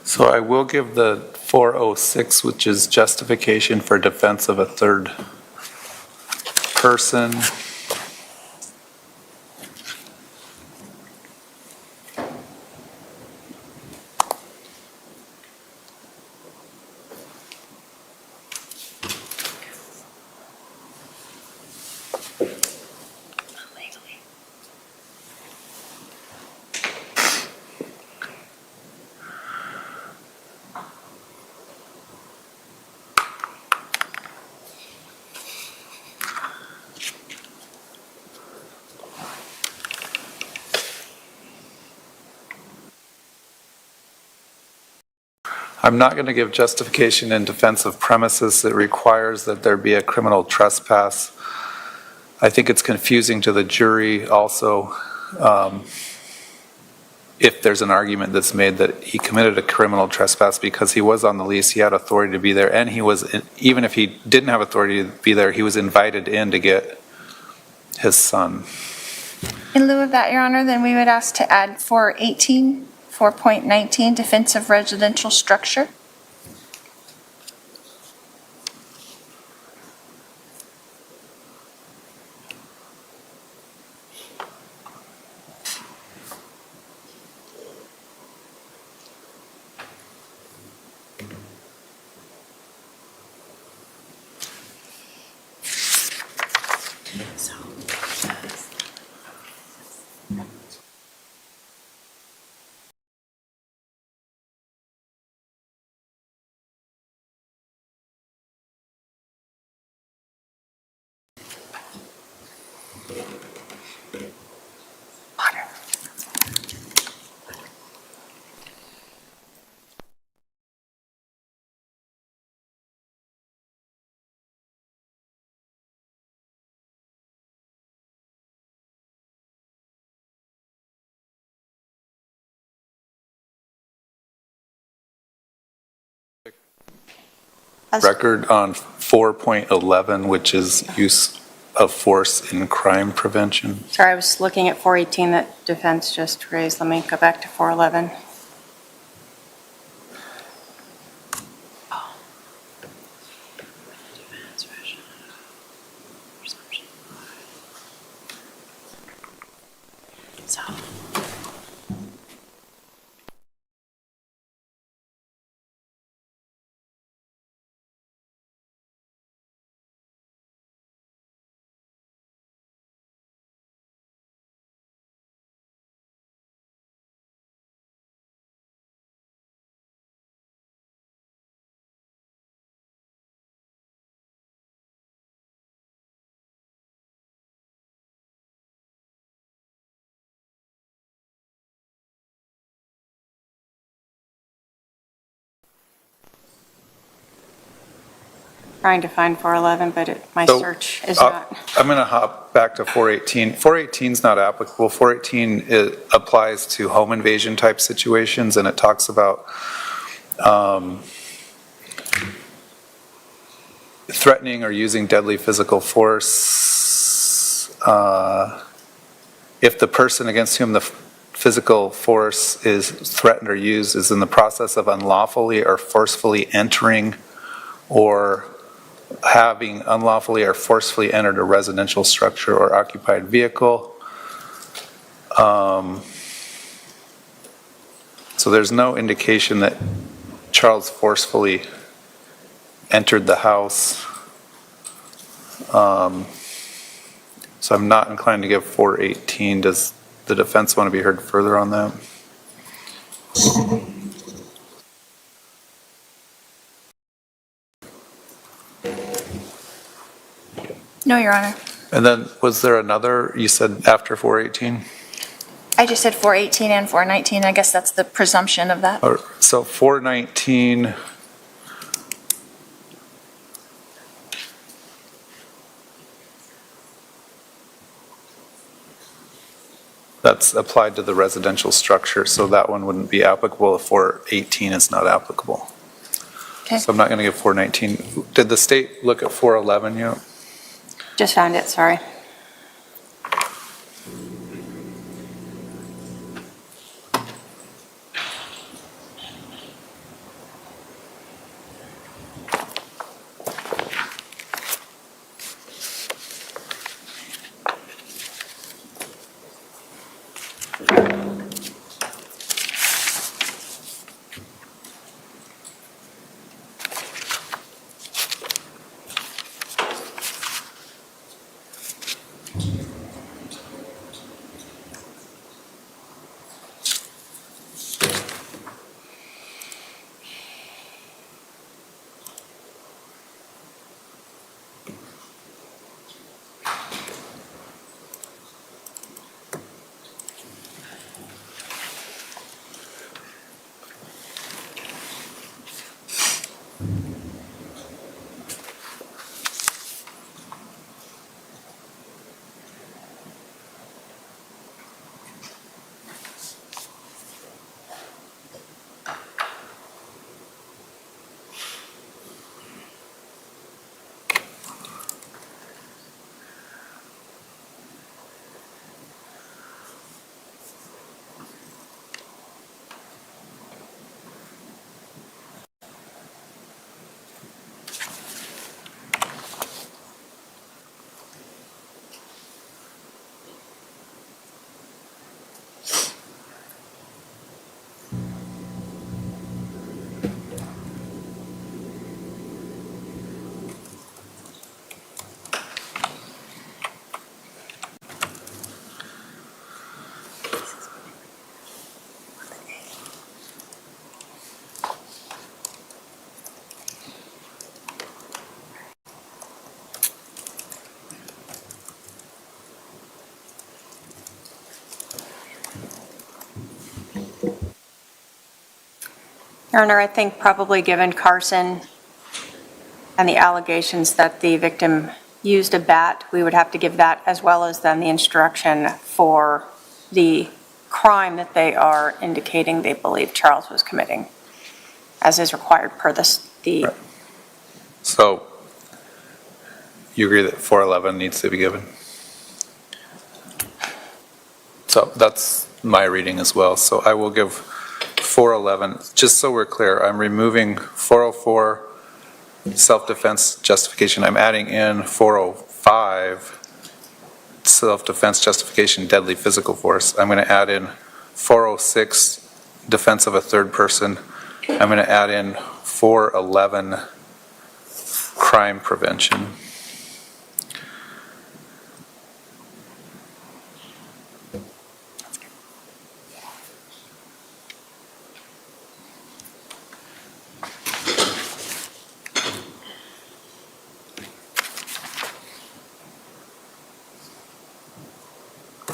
So I will give the 406, which is justification for defense of a third person. I'm not going to give justification in defense of premises that requires that there be a criminal trespass. I think it's confusing to the jury also if there's an argument that's made that he committed a criminal trespass because he was on the lease, he had authority to be there, and he was, even if he didn't have authority to be there, he was invited in to get his son. In lieu of that, Your Honor, then we would ask to add 418, 4.19, defense of residential structure. record on 4.11, which is use of force in crime prevention. Sorry, I was looking at 418 that defense just raised. Let me go back to 411. Trying to find 411, but my search is not. I'm going to hop back to 418. 418 is not applicable. 418 applies to home invasion type situations, and it talks about threatening or using deadly physical force if the person against whom the physical force is threatened or used is in the process of unlawfully or forcefully entering or having unlawfully or forcefully entered a residential structure or occupied vehicle. So there's no indication that Charles forcefully entered the house. So I'm not inclined to give 418. Does the defense want to be heard further on that? No, Your Honor. And then was there another, you said after 418? I just said 418 and 419. I guess that's the presumption of that. So 419, that's applied to the residential structure, so that one wouldn't be applicable if 418 is not applicable. Okay. So I'm not going to give 419. Did the state look at 411 yet? Just found it, sorry. Your Honor, I think probably given Carson and the allegations that the victim used a bat, we would have to give that as well as then the instruction for the crime that they are indicating they believe Charles was committing, as is required per the So you agree that 411 needs to be given? So that's my reading as well. So I will give 411, just so we're clear, I'm removing 404 self-defense justification. I'm adding in 405 self-defense justification, deadly physical force. I'm going to add in 406 defense of a third person. I'm going to add in 411 crime prevention.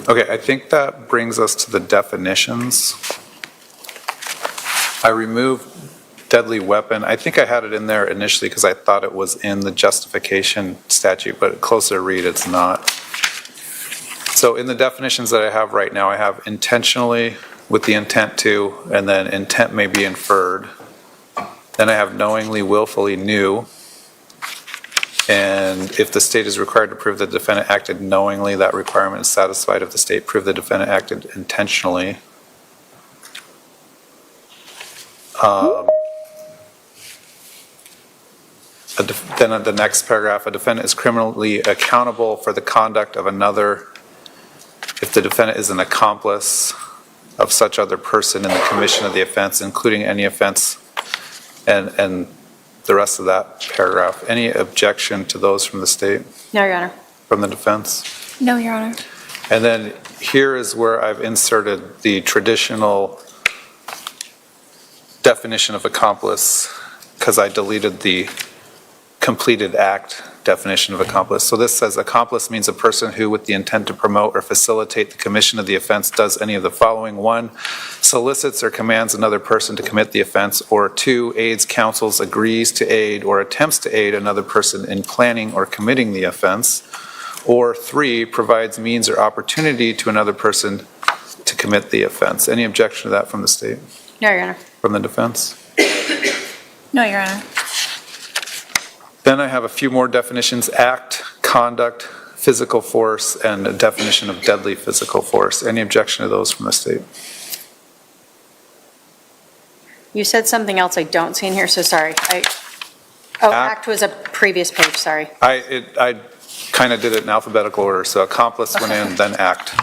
Okay, I think that brings us to the definitions. I removed deadly weapon. I think I had it in there initially because I thought it was in the justification statute, but closer to read, it's not. So in the definitions that I have right now, I have intentionally with the intent to, and then intent may be inferred. Then I have knowingly, willfully, knew. And if the state is required to prove the defendant acted knowingly, that requirement is satisfied if the state proved the defendant acted intentionally. Then in the next paragraph, a defendant is criminally accountable for the conduct of another if the defendant is an accomplice of such other person in the commission of the offense, including any offense, and the rest of that paragraph. Any objection to those from the state? No, Your Honor. From the defense? No, Your Honor. And then here is where I've inserted the traditional definition of accomplice because I deleted the completed act definition of accomplice. So this says accomplice means a person who, with the intent to promote or facilitate the commission of the offense, does any of the following: 1, solicits or commands another person to commit the offense, or 2, aids, counsels, agrees to aid, or attempts to aid another person in planning or committing the offense, or 3, provides means or opportunity to another person to commit the offense. Any objection to that from the state? No, Your Honor. From the defense? No, Your Honor. Then I have a few more definitions: act, conduct, physical force, and a definition of deadly physical force. Any objection to those from the state? You said something else I don't see in here, so sorry. Act was a previous page, sorry. I kind of did it in alphabetical order, so accomplice went in, then act.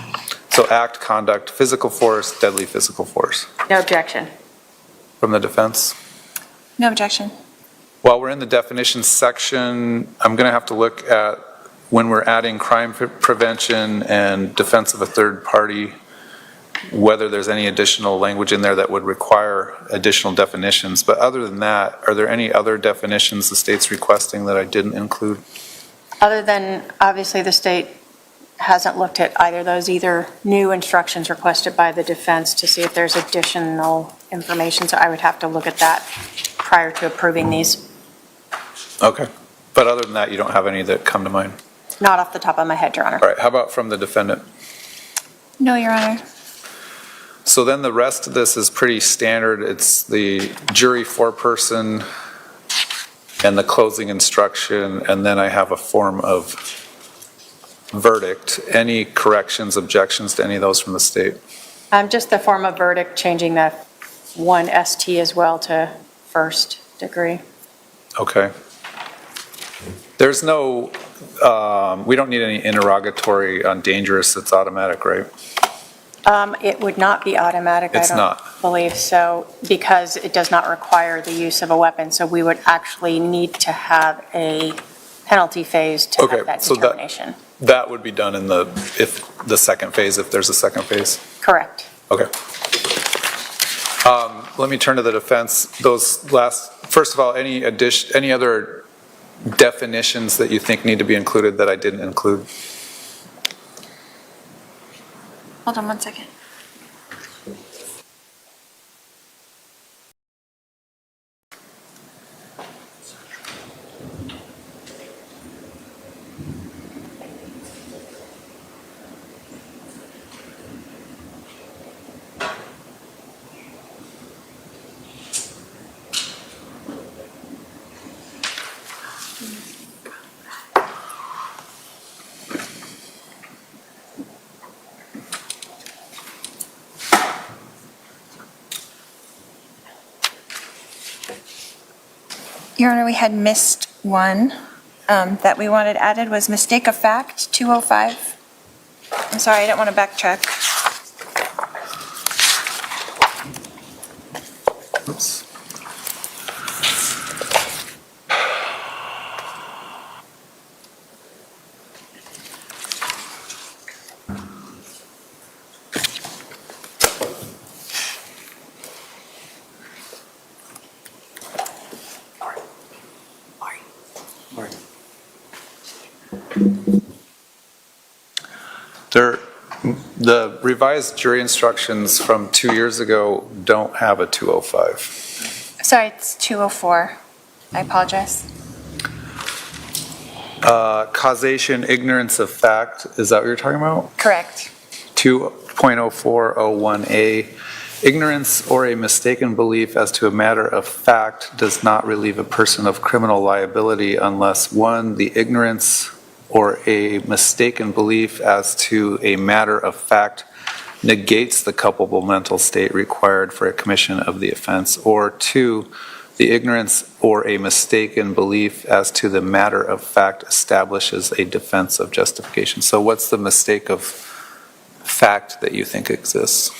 So act, conduct, physical force, deadly physical force. No objection. From the defense? No objection. While we're in the definitions section, I'm going to have to look at when we're adding crime prevention and defense of a third party, whether there's any additional language in there that would require additional definitions. But other than that, are there any other definitions the state's requesting that I didn't include? Other than, obviously, the state hasn't looked at either of those, either new instructions requested by the defense to see if there's additional information. So I would have to look at that prior to approving these. Okay. But other than that, you don't have any that come to mind? Not off the top of my head, Your Honor. All right. How about from the defendant? No, Your Honor. So then the rest of this is pretty standard. It's the jury foreperson and the closing instruction, and then I have a form of verdict. Any corrections, objections to any of those from the state? Just the form of verdict, changing the 1 ST as well to first degree. Okay. There's no, we don't need any interrogatory on dangerous. It's automatic, right? It would not be automatic, It's I not. don't believe so, because it does not require the use of a weapon. So we would actually need to have a penalty phase to have that determination. That would be done in the second phase, if there's a second phase? Correct. Okay. Let me turn to the defense. First of all, any other definitions that you think need to be included that I didn't include? Hold on one second. Your Honor, we had missed one that we wanted added was mistake of fact, 205. I'm sorry, I didn't want to backtrack. Oops. The revised jury instructions from 2 years ago don't have a 205. Sorry, it's 204. I apologize. Causation, ignorance of fact, is that what you're talking about? Correct. 2.0401A, ignorance or a mistaken belief as to a matter of fact does not relieve a person of criminal liability unless, 1, the ignorance or a mistaken belief as to a matter of fact negates the culpable mental state required for a commission of the offense, or 2, the ignorance or a mistaken belief as to the matter of fact establishes a defense of justification. So what's the mistake of fact that you think exists?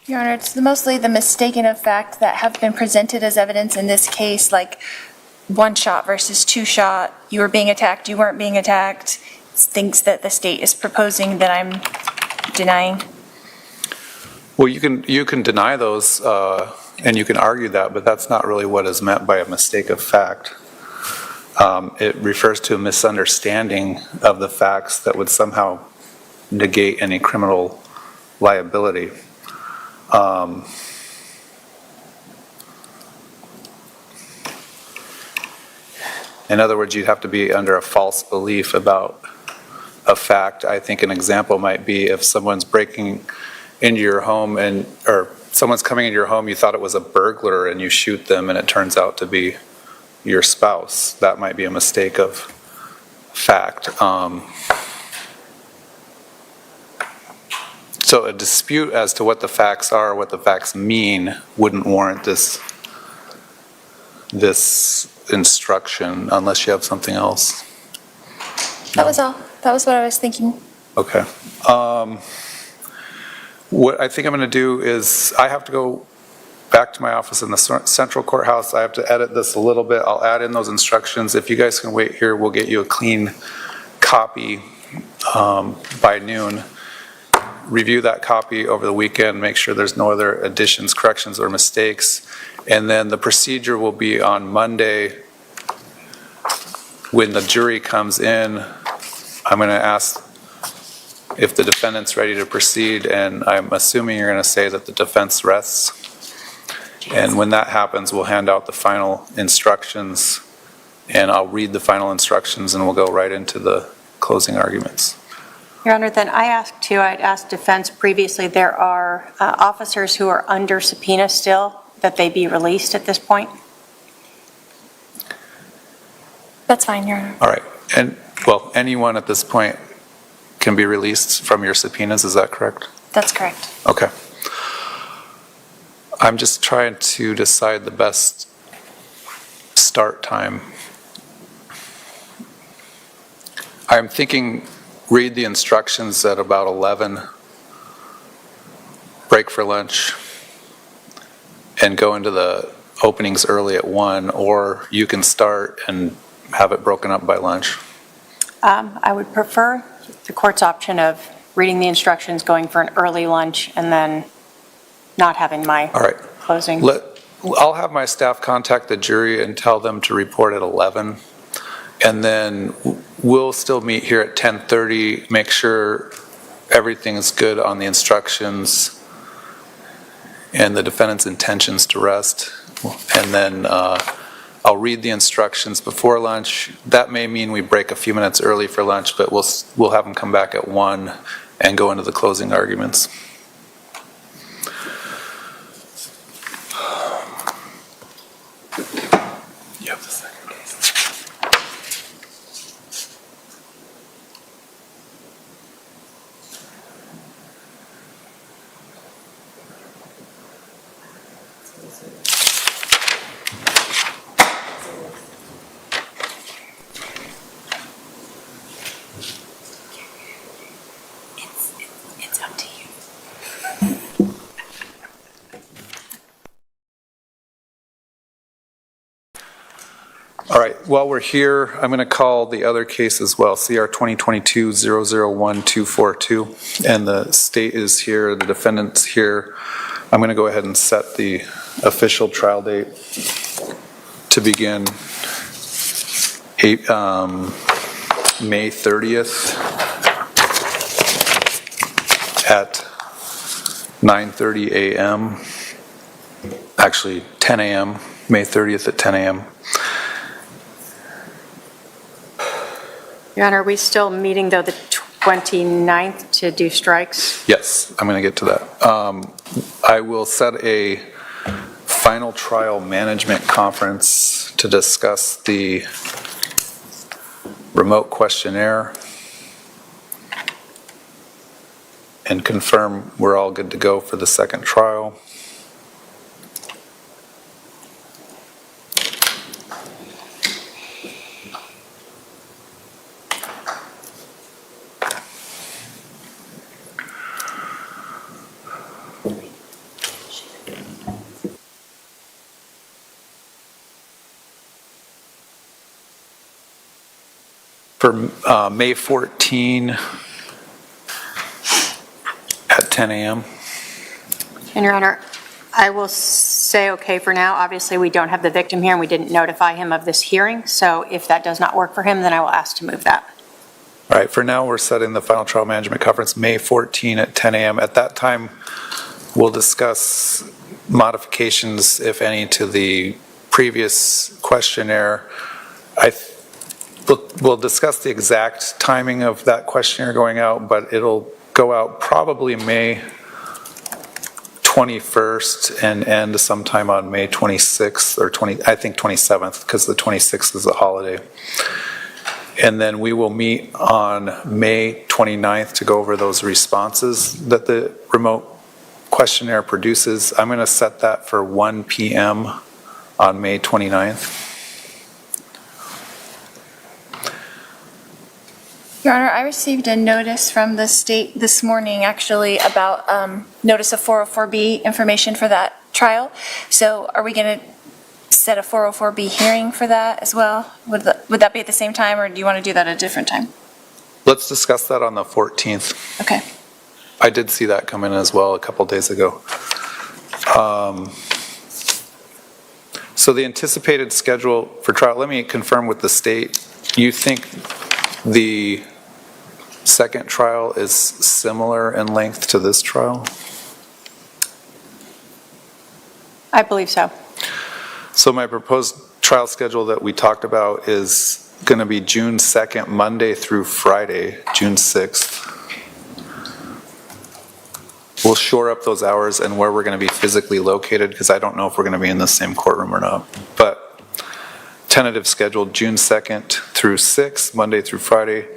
Your Honor, it's mostly the mistaken of fact that have been presented as evidence in this case, like 1 shot versus 2 shot, you were being attacked, you weren't being attacked. It's things that the state is proposing that I'm denying. Well, you can deny those and you can argue that, but that's not really what is meant by a mistake of fact. It refers to a misunderstanding of the facts that would somehow negate any criminal liability. In other words, you'd have to be under a false belief about a fact. I think an example might be if someone's breaking into your home or someone's coming into your home, you thought it was a burglar and you shoot them and it turns out to be your spouse. That might be a mistake of fact. So a dispute as to what the facts are, what the facts mean, wouldn't warrant this instruction unless you have something else. That was all. That was what I was thinking. Okay. What I think I'm going to do is I have to go back to my office in the central courthouse. I have to edit this a little bit. I'll add in those instructions. If you guys can wait here, we'll get you a clean copy by noon. Review that copy over the weekend, make sure there's no other additions, corrections, or mistakes. And then the procedure will be on Monday when the jury comes in. I'm going to ask if the defendant's ready to proceed, and I'm assuming you're going to say that the defense rests. And when that happens, we'll hand out the final instructions, and I'll read the final instructions, and we'll go right into the closing arguments. Your Honor, then I'd asked defense previously, there are officers who are under subpoena still, that they be released at this point? That's fine, Your Honor. All right. And, well, anyone at this point can be released from your subpoenas, is that correct? That's correct. Okay. I'm just trying to decide the best start time. I'm thinking read the instructions at about 11, break for lunch, and go into the openings early at 1, or you can start and have it broken up by lunch. I would prefer the court's option of reading the instructions, going for an early lunch, and then not having my closing. I'll have my staff contact the jury and tell them to report at 11. And then we'll still meet here at 10:30, make sure everything is good on the instructions and the defendant's intentions to rest, and then I'll read the instructions before lunch. That may mean we break a few minutes early for lunch, but we'll have them come back at 1 and go into the closing arguments. You have the second case. It's up to you. All right, while we're here, I'm going to call the other case as well, CR 2022-001242, and the state is here, the defendant's here. I'm going to go ahead and set the official trial date to begin May 30th at 9:30 a.m. Actually, 10 a.m., May 30th at 10 a.m. Your Honor, are we still meeting, though, the 29th to do strikes? Yes, I'm going to get to that. I will set a final trial management conference to discuss the remote questionnaire and confirm we're all good to go for the second trial. For May 14 at 10 a.m. And Your Honor, I will say okay for now. Obviously, we don't have the victim here and we didn't notify him of this hearing. So if that does not work for him, then I will ask to move that. All right, for now, we're setting the final trial management conference May 14 at 10 a.m. At that time, we'll discuss modifications, if any, to the previous questionnaire. We'll discuss the exact timing of that questionnaire going out, but it'll go out probably May 21st and end sometime on May 26th or 27th, because the 26th is a holiday. And then we will meet on May 29th to go over those responses that the remote questionnaire produces. I'm going to set that for 1 p.m. on May 29th. Your Honor, I received a notice from the state this morning, actually, about notice of 404B information for that trial. So are we going to set a 404B hearing for that as well? Would that be at the same time, or do you want to do that at a different time? Let's discuss that on the 14th. Okay. I did see that come in as well a couple days ago. So the anticipated schedule for trial, let me confirm with the state. You think the second trial is similar in length to this trial? I believe so. So my proposed trial schedule that we talked about is going to be June 2nd, Monday through Friday, June 6th. We'll shore up those hours and where we're going to be physically located, because I don't know if we're going to be in the same courtroom or not. But tentative schedule, June 2nd through 6th, Monday through Friday,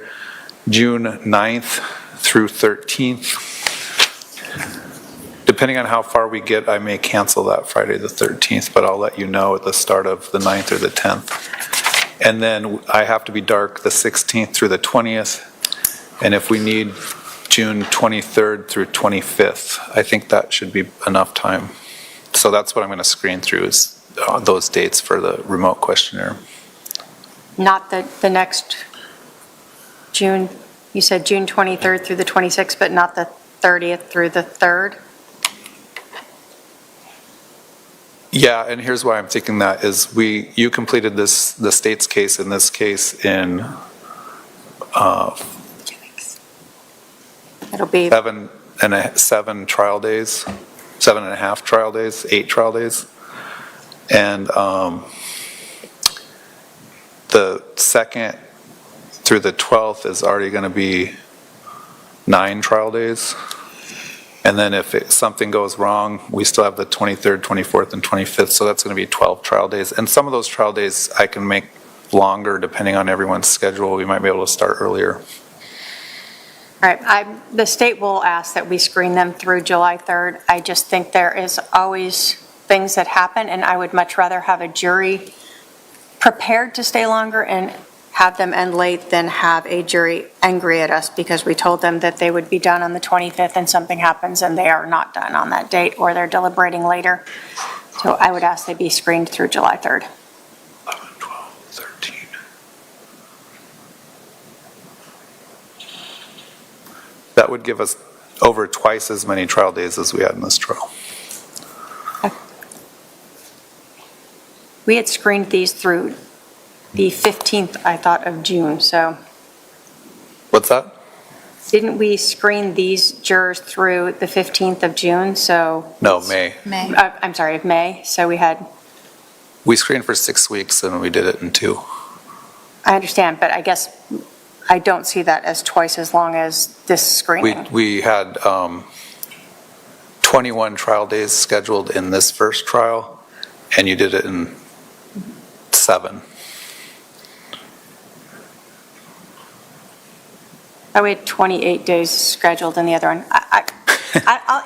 June 9th through 13th. Depending on how far we get, I may cancel that Friday the 13th, but I'll let you know at the start of the 9th or the 10th. And then I have to be dark the 16th through the 20th. And if we need June 23rd through 25th, I think that should be enough time. So that's what I'm going to screen through is those dates for the remote questionnaire. Not the next June, you said June 23rd through the 26th, but not the 30th through the 3rd? Yeah, and here's why I'm thinking that is you completed the state's case in this case in 2 weeks. It'll be 7 trial days, 7.5 trial days, 8 trial days. And the 2nd through the 12th is already going to be 9 trial days. And then if something goes wrong, we still have the 23rd, 24th, and 25th, so that's going to be 12 trial days. And some of those trial days I can make longer depending on everyone's schedule. We might be able to start earlier. All right, the state will ask that we screen them through July 3rd. I just think there is always things that happen, and I would much rather have a jury prepared to stay longer and have them end late than have a jury angry at us because we told them that they would be done on the 25th and something happens and they are not done on that date or they're deliberating later. So I would ask they be screened through July 3rd. 11, 12, 13. That would give us over twice as many trial days as we had in this trial. We had screened these through the 15th, I thought, of June, so. What's that? Didn't we screen these jurors through the 15th of June, so? No, May. I'm sorry, of May, so we screened for 6 weeks and we did it in 2. I understand, but I guess I don't see that as twice as long as this screening. We had 21 trial days scheduled in this first trial, and you did it in 7. We had 28 days scheduled in the other one.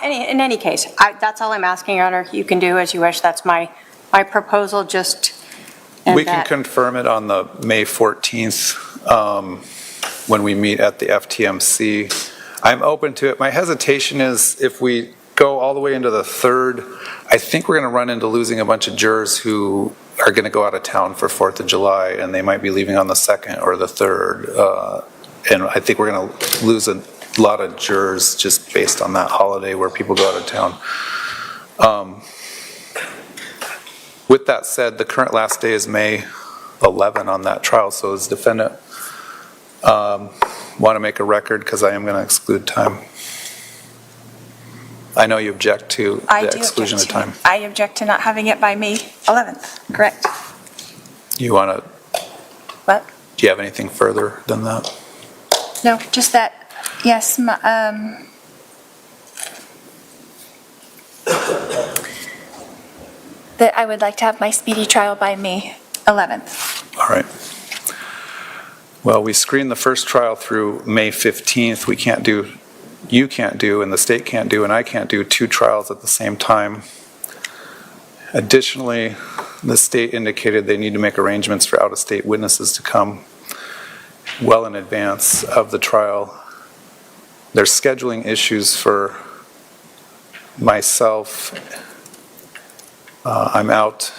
In any case, that's all I'm asking, Your Honor. You can do as you wish. That's my proposal, just. We can confirm it on the May 14th when we meet at the FTMC. I'm open to it. My hesitation is if we go all the way into the 3rd, I think we're going to run into losing a bunch of jurors who are going to go out of town for 4th of July, and they might be leaving on the 2nd or the 3rd. And I think we're going to lose a lot of jurors just based on that holiday where people go out of town. With that said, the current last day is May 11 on that trial, so as defendant want to make a record because I am going to exclude time. I know you object to the exclusion of time. I object to not having it by May 11th, correct. You want to? What? Do you have anything further than that? No, just that, yes, that I would like to have my speedy trial by May 11th. All right. Well, we screened the first trial through May 15th. You can't do, and the state can't do, and I can't do 2 trials at the same time. Additionally, the state indicated they need to make arrangements for out-of-state witnesses to come well in advance of the trial. There's scheduling issues for myself. I'm out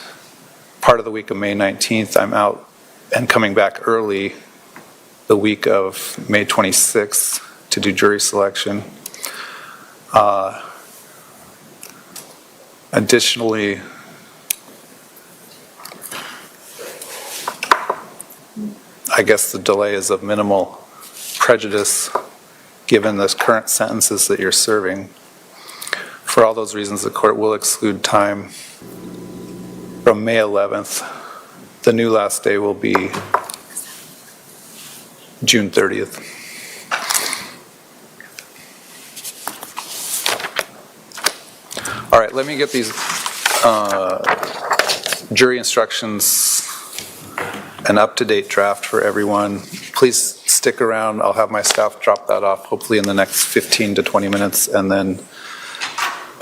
part of the week of May 19th. I'm out and coming back early the week of May 26th to do jury selection. Additionally, I guess the delay is of minimal prejudice given the current sentences that you're serving. For all those reasons, the court will exclude time from May 11th. The new last day will be June 30th. All right, let me get these jury instructions, an up-to-date draft for everyone. Please stick around. I'll have my staff drop that off hopefully in the next 15 to 20 minutes. And then,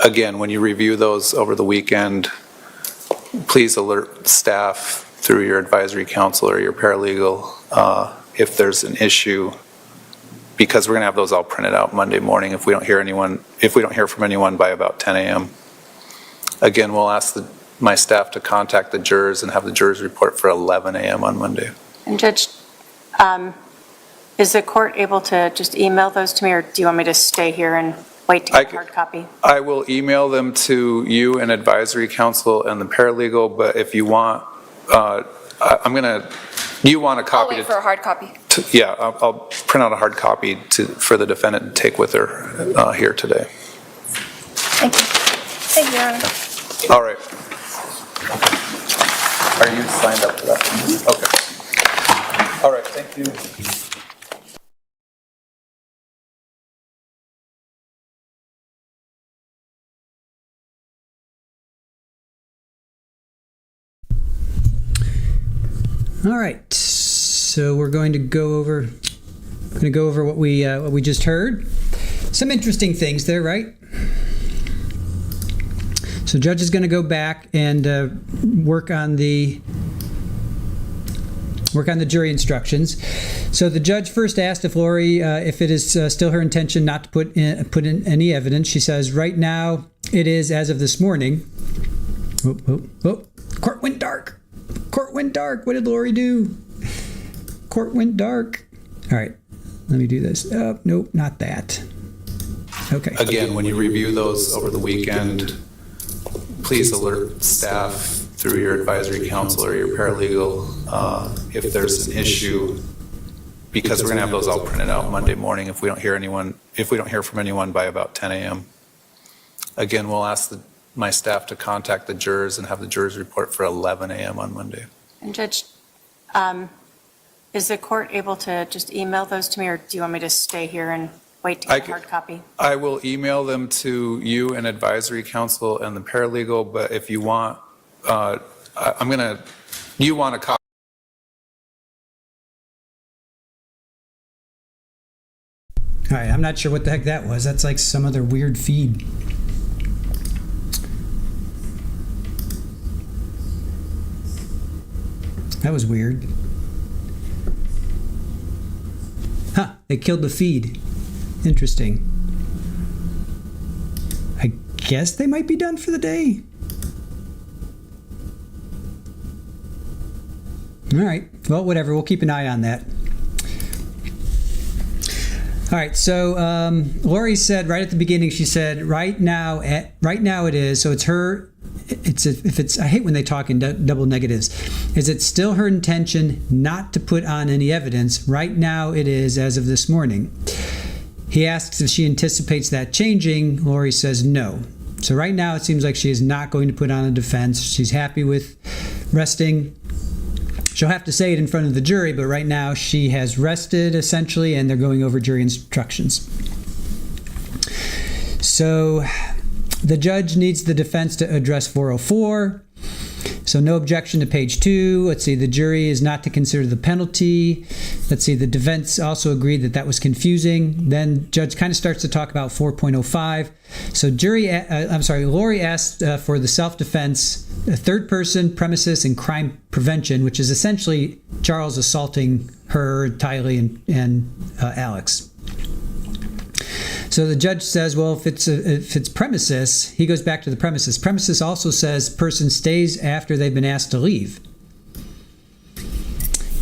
again, when you review those over the weekend, please alert staff through your advisory council or your paralegal if there's an issue, because we're going to have those all printed out Monday morning if we don't hear from anyone by about 10 a.m. Again, we'll ask my staff to contact the jurors and have the jurors report for 11 a.m. on Monday. And Judge, is the court able to just email those to me, or do you want me to stay here and wait to get a hard copy? I will email them to you and advisory council and the paralegal, but if you want, you want a copy? I'll wait for a hard copy. Yeah, I'll print out a hard copy for the defendant to take with her here today. Thank you. Thank you, Your Honor. All right. Are you signed up for that? Okay. All right, thank you. All right, so we're going to go over what we just heard. Some interesting things there, right? So judge is going to go back and work on the jury instructions. So the judge first asked if Lori, if it is still her intention not to put in any evidence. She says, right now it is as of this morning. Court went dark. Court went dark. What did Lori do? Court went dark. All right, let me do this. Nope, not that. Okay. Again, when you review those over the weekend, please alert staff through your advisory council or your paralegal if there's an issue, because we're going to have those all printed out Monday morning if we don't hear from anyone by about 10 a.m. Again, we'll ask my staff to contact the jurors and have the jurors report for 11 a.m. on Monday. And Judge, is the court able to just email those to me, or do you want me to stay here and wait to get a hard copy? I will email them to you and advisory council and the paralegal, but if you want, you want a copy? All right, I'm not sure what the heck that was. That's like some other weird feed. That was weird. Huh, they killed the feed. Interesting. I guess they might be done for the day. All right, well, whatever. We'll keep an eye on that. All right, so Lori said right at the beginning, she said, right now it is, so it's her, I hate when they talk in double negatives. Is it still her intention not to put on any evidence? Right now it is as of this morning. He asks if she anticipates that changing. Lori says no. So right now it seems like she is not going to put on a defense. She's happy with resting. She'll have to say it in front of the jury, but right now she has rested essentially, and they're going over jury instructions. So the judge needs the defense to address 404. So no objection to page 2. Let's see, the jury is not to consider the penalty. Let's see, the defense also agreed that was confusing. Then judge kind of starts to talk about 4.05. So Lori asked for the self-defense, third person, premises, and crime prevention, which is essentially Charles assaulting her, Tylee, and Alex. So the judge says, well, if it's premises, he goes back to the premises. Premises also says person stays after they've been asked to leave.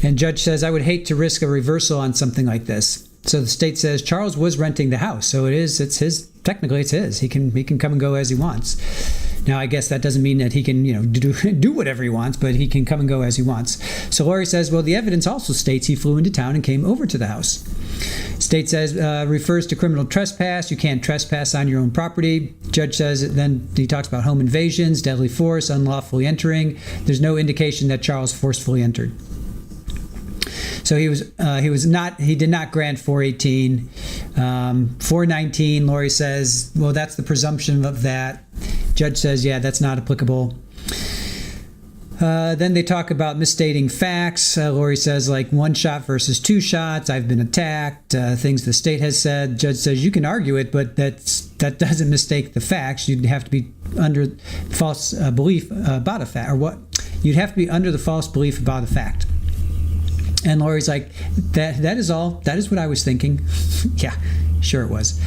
And judge says, I would hate to risk a reversal on something like this. So the state says Charles was renting the house, so it's his. Technically, it's his. He can come and go as he wants. Now, I guess that doesn't mean that he can, do whatever he wants, but he can come and go as he wants. So Lori says, well, the evidence also states he flew into town and came over to the house. State says, refers to criminal trespass. You can't trespass on your own property. Judge says, then he talks about home invasions, deadly force, unlawfully entering. There's no indication that Charles forcefully entered. So he did not grant 418. 419, Lori says, well, that's the presumption of that. Judge says, yeah, that's not applicable. Then they talk about misstating facts. Lori says, like, 1 shot versus 2 shots. I've been attacked. Things the state has said. Judge says, you can argue it, but that doesn't mistake the facts. You'd have to be under false belief about a fact. Or what? You'd have to be under the false belief about a fact. And Lori's like, that is all. That is what I was thinking. Yeah, sure it was.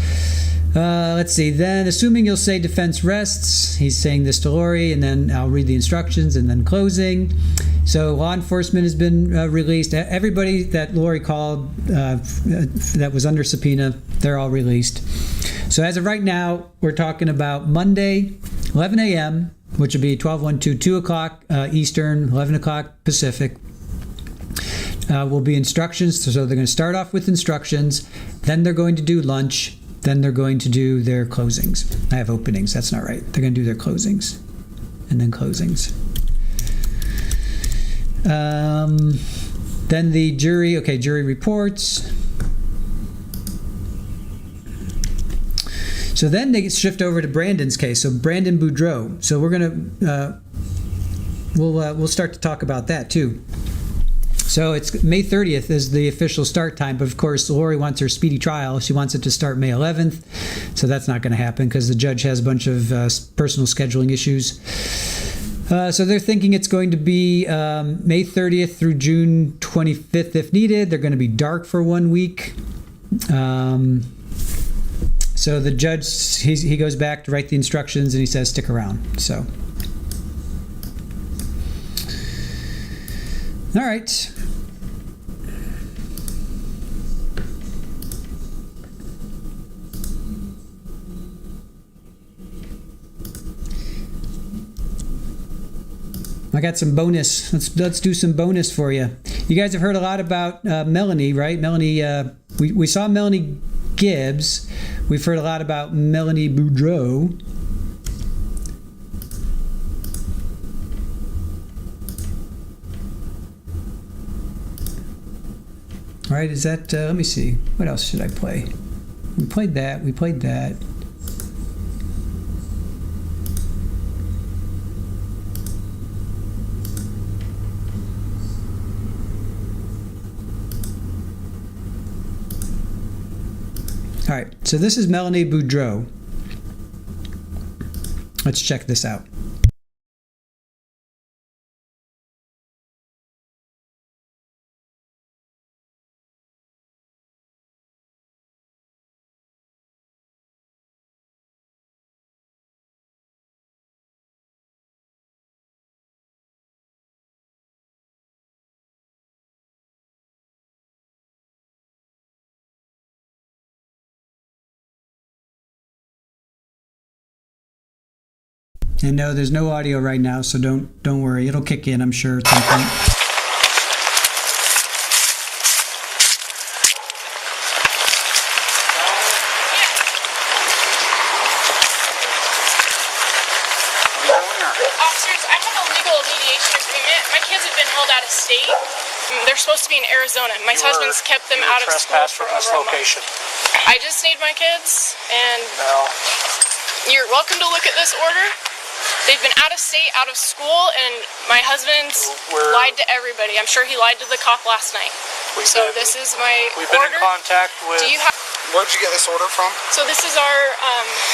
Let's see. Then, assuming you'll say defense rests, he's saying this to Lori, and then I'll read the instructions, and then closing. So law enforcement has been released. Everybody that Lori called that was under subpoena, they're all released. So as of right now, we're talking about Monday, 11 a.m., which would be 12/1/2, 2 o'clock Eastern, 11 o'clock Pacific. will be instructions. So they're going to start off with instructions, then they're going to do lunch, then they're going to do their closings. I have openings, that's not right. They're going to do their closings, and then closings. Then the jury, jury reports. So then they shift over to Brandon's case. So Brandon Boudreau. So we're gonna we'll start to talk about that too. So it's May 30th is the official start time, but of course Lori wants her speedy trial. She wants it to start May 11th, so that's not going to happen because the judge has a bunch of personal scheduling issues. So they're thinking it's going to be May 30th through June 25th if needed. They're going to be dark for 1 week. So the judge, he goes back to write the instructions and he says, stick around. So, all right. I got some bonus. Let's do some bonus for you. You guys have heard a lot about Melanie, right? Melanie, we saw Melanie Gibbs. We've heard a lot about Melanie Boudreau. All right, is that, let me see. What else should I play? We played that. All right, so this is Melanie Boudreau. Let's check this out. And no, there's no audio right now, so don't worry. It'll kick in, I'm sure, at some point. Officers, I have a legal mediation agreement. My kids have been held out of state. They're supposed to be in Arizona. My husband's kept them out of school for over a month. I just need my kids, and you're welcome to look at this order. They've been out of state, out of school, and my husband's lied to everybody. I'm sure he lied to the cop last night. This is my We've order. been in contact with... Where'd you get this order from? So this is our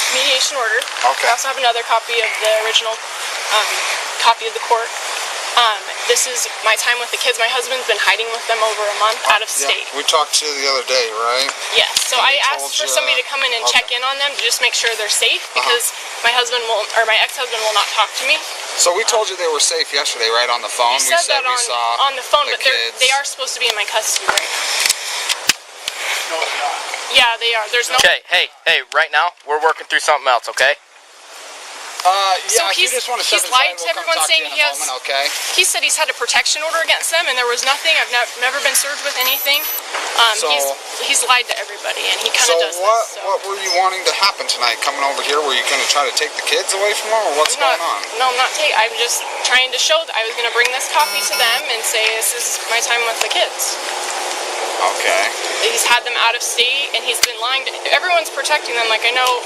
mediation order. Okay. I also have another copy of the original copy of the court. This is my time with the kids. My husband's been hiding with them over a month out of state. We talked to you the other day, right? Yes. So I asked for somebody to come in and check in on them to just make sure they're safe because my ex-husband will not talk to me. So we told you they were safe yesterday, right, on the phone? You said that we saw on the phone, but kids. they are supposed to be in my custody right now. Yeah, they are. There's no... Okay, hey, right now, we're working through something else, okay? So he's lied to everyone saying he has... Okay. He said he's had a protection order against them, and there was nothing. I've never been served with anything. He's lied to everybody, and he kind of does this. So what were you wanting to happen tonight? Coming over here, were you going to try to take the kids away from them, or what's going on? No, I'm not taking... I'm just trying to show that I was going to bring this copy to them and say this is my time with the kids. Okay. He's had them out of state, and he's been lying to... Everyone's protecting them. Like, I know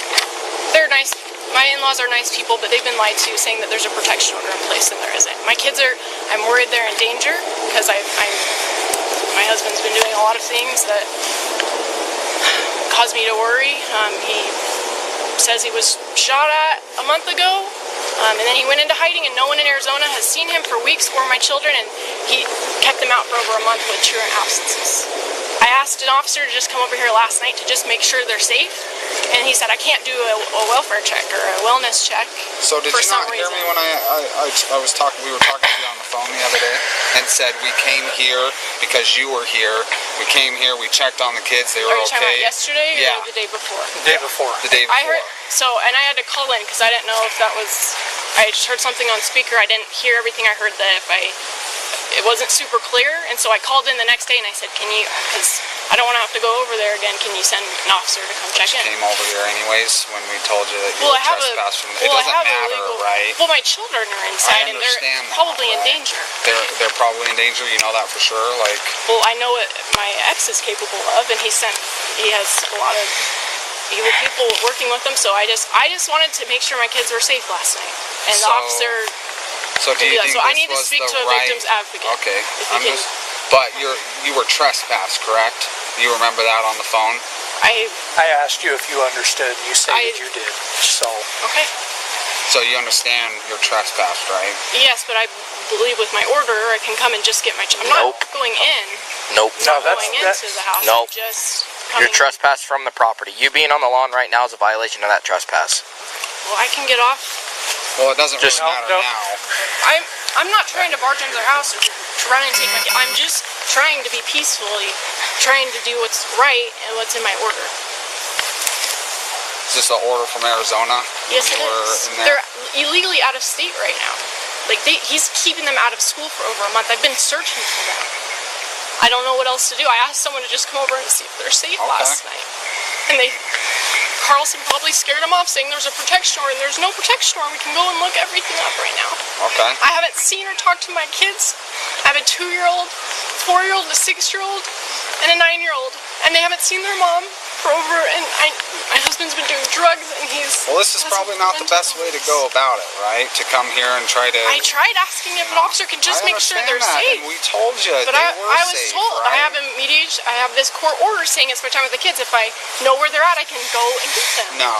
they're nice... My in-laws are nice people, but they've been lied to, saying that there's a protection order in place, and there isn't. My kids are... I'm worried they're in danger, because my husband's been doing a lot of things that cause me to worry. He says he was shot at a month ago, and then he went into hiding, and no one in Arizona has seen him for weeks or my children, and he kept them out for over a month with truant absences. I asked an officer to just come over here last night to just make sure they're safe, and he said I can't do a welfare check or a wellness check. So did for you some not hear reason. me when I was talking? We were talking to you on the phone the other day, and said we came here because you were here. We came here. We checked on the kids. They were Are you okay. talking about yesterday or the day before? The day before. The day before. I heard and I had to call in because I didn't know if that was. I just heard something on speaker. I didn't hear everything I heard. That it wasn't super clear, and so I called in the next day and I said, can you, because I don't want to have to go over there again, can you send an officer to come check in? Came over here anyways when we told you that you were trespassing. It doesn't matter, right? Well, my children are inside and they're probably in danger. They're probably in danger, you know that for sure? Like. Well, I know what my ex is capable of, and he has a lot of evil people working with him, so I just wanted to make sure my kids were safe last night. And the officer... So do you think so I this need to was speak the to a right... victim's advocate. Okay. But you were trespassed, correct? You remember that on the phone? I asked you if you understood, and you stated you did, so... Okay. So you understand you're trespassed, right? Yes, but I believe with my order, I can come and just get my... I'm not going in. Nope. I'm not going into the house. Nope. I'm just You're coming... trespassed from the property. You being on the lawn right now is a violation of that trespass. Well, I can get off... Well, it doesn't really matter now. I'm not trying to barge into their house or to run and take my kid. I'm just trying to be peacefully, trying to do what's right and what's in my order. Is this an order from Arizona? Yes, it is. They're illegally out of state right now. Like, he's keeping them out of school for over a month. I've been searching for them. I don't know what else to do. I asked someone to just come over and see if they're safe last night. And Carlson probably scared him off, saying there's a protection order, and there's no protection order. We can go and look everything up right now. Okay. I haven't seen or talked to my kids. I have a 2-year-old, 4-year-old, a 6-year-old, and a 9-year-old, and they haven't seen their mom for over, and my husband's been doing drugs, and he's... Well, this is probably not the best way to go about it, right? To come here and try to... I tried asking if an officer could just make sure they're safe. And we told you but they were I was safe, told, right? I have a mediation, I have this court order saying it's my time with the kids. If I know where they're at, I can go and get them. No.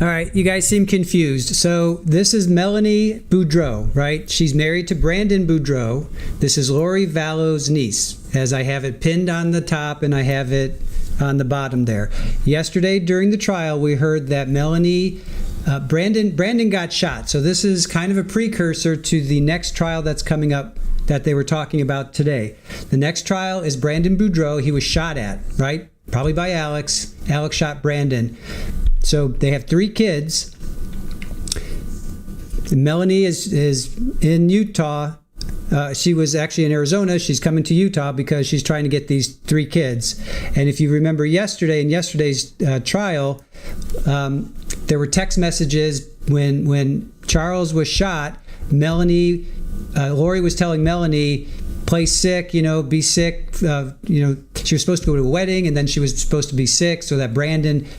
All right, you guys seem confused. So this is Melanie Boudreau, right? She's married to Brandon Boudreau. This is Lori Vallow's niece, as I have it pinned on the top and I have it on the bottom there. Yesterday during the trial, we heard that Brandon got shot. So this is kind of a precursor to the next trial that's coming up that they were talking about today. The next trial is Brandon Boudreau. He was shot at, right? Probably by Alex. Alex shot Brandon. So they have 3 kids. Melanie is in Utah. She was actually in Arizona. She's coming to Utah because she's trying to get these 3 kids. And if you remember in yesterday's trial, there were text messages when Charles was shot. Lori was telling Melanie, play sick, be sick. She was supposed to go to a wedding and then she was supposed to be sick so that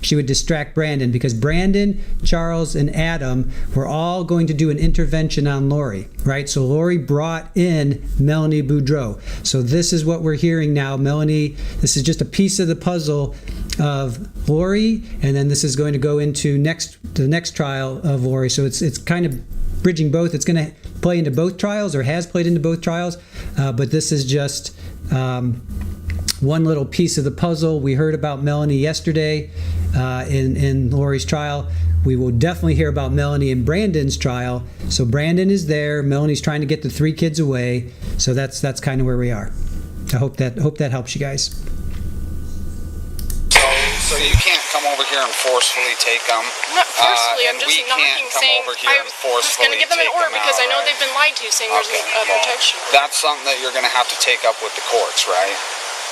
she would distract Brandon, because Brandon, Charles, and Adam were all going to do an intervention on Lori, right? So Lori brought in Melanie Boudreau. So this is what we're hearing now. Melanie, this is just a piece of the puzzle of Lori, and then this is going to go into the next trial of Lori. So it's kind of bridging both. It's going to play into both trials, or has played into both trials, but this is just one little piece of the puzzle. We heard about Melanie yesterday in Lori's trial. We will definitely hear about Melanie in Brandon's trial. So Brandon is there. Melanie's trying to get the 3 kids away. So that's kind of where we are. I hope that helps you guys. So you can't come over here and forcefully take them. Not forcefully, I'm just knocking, saying I was going to give them an order because I know they've been lied to, saying there's a protection. That's something that you're going to have to take up with the courts, right?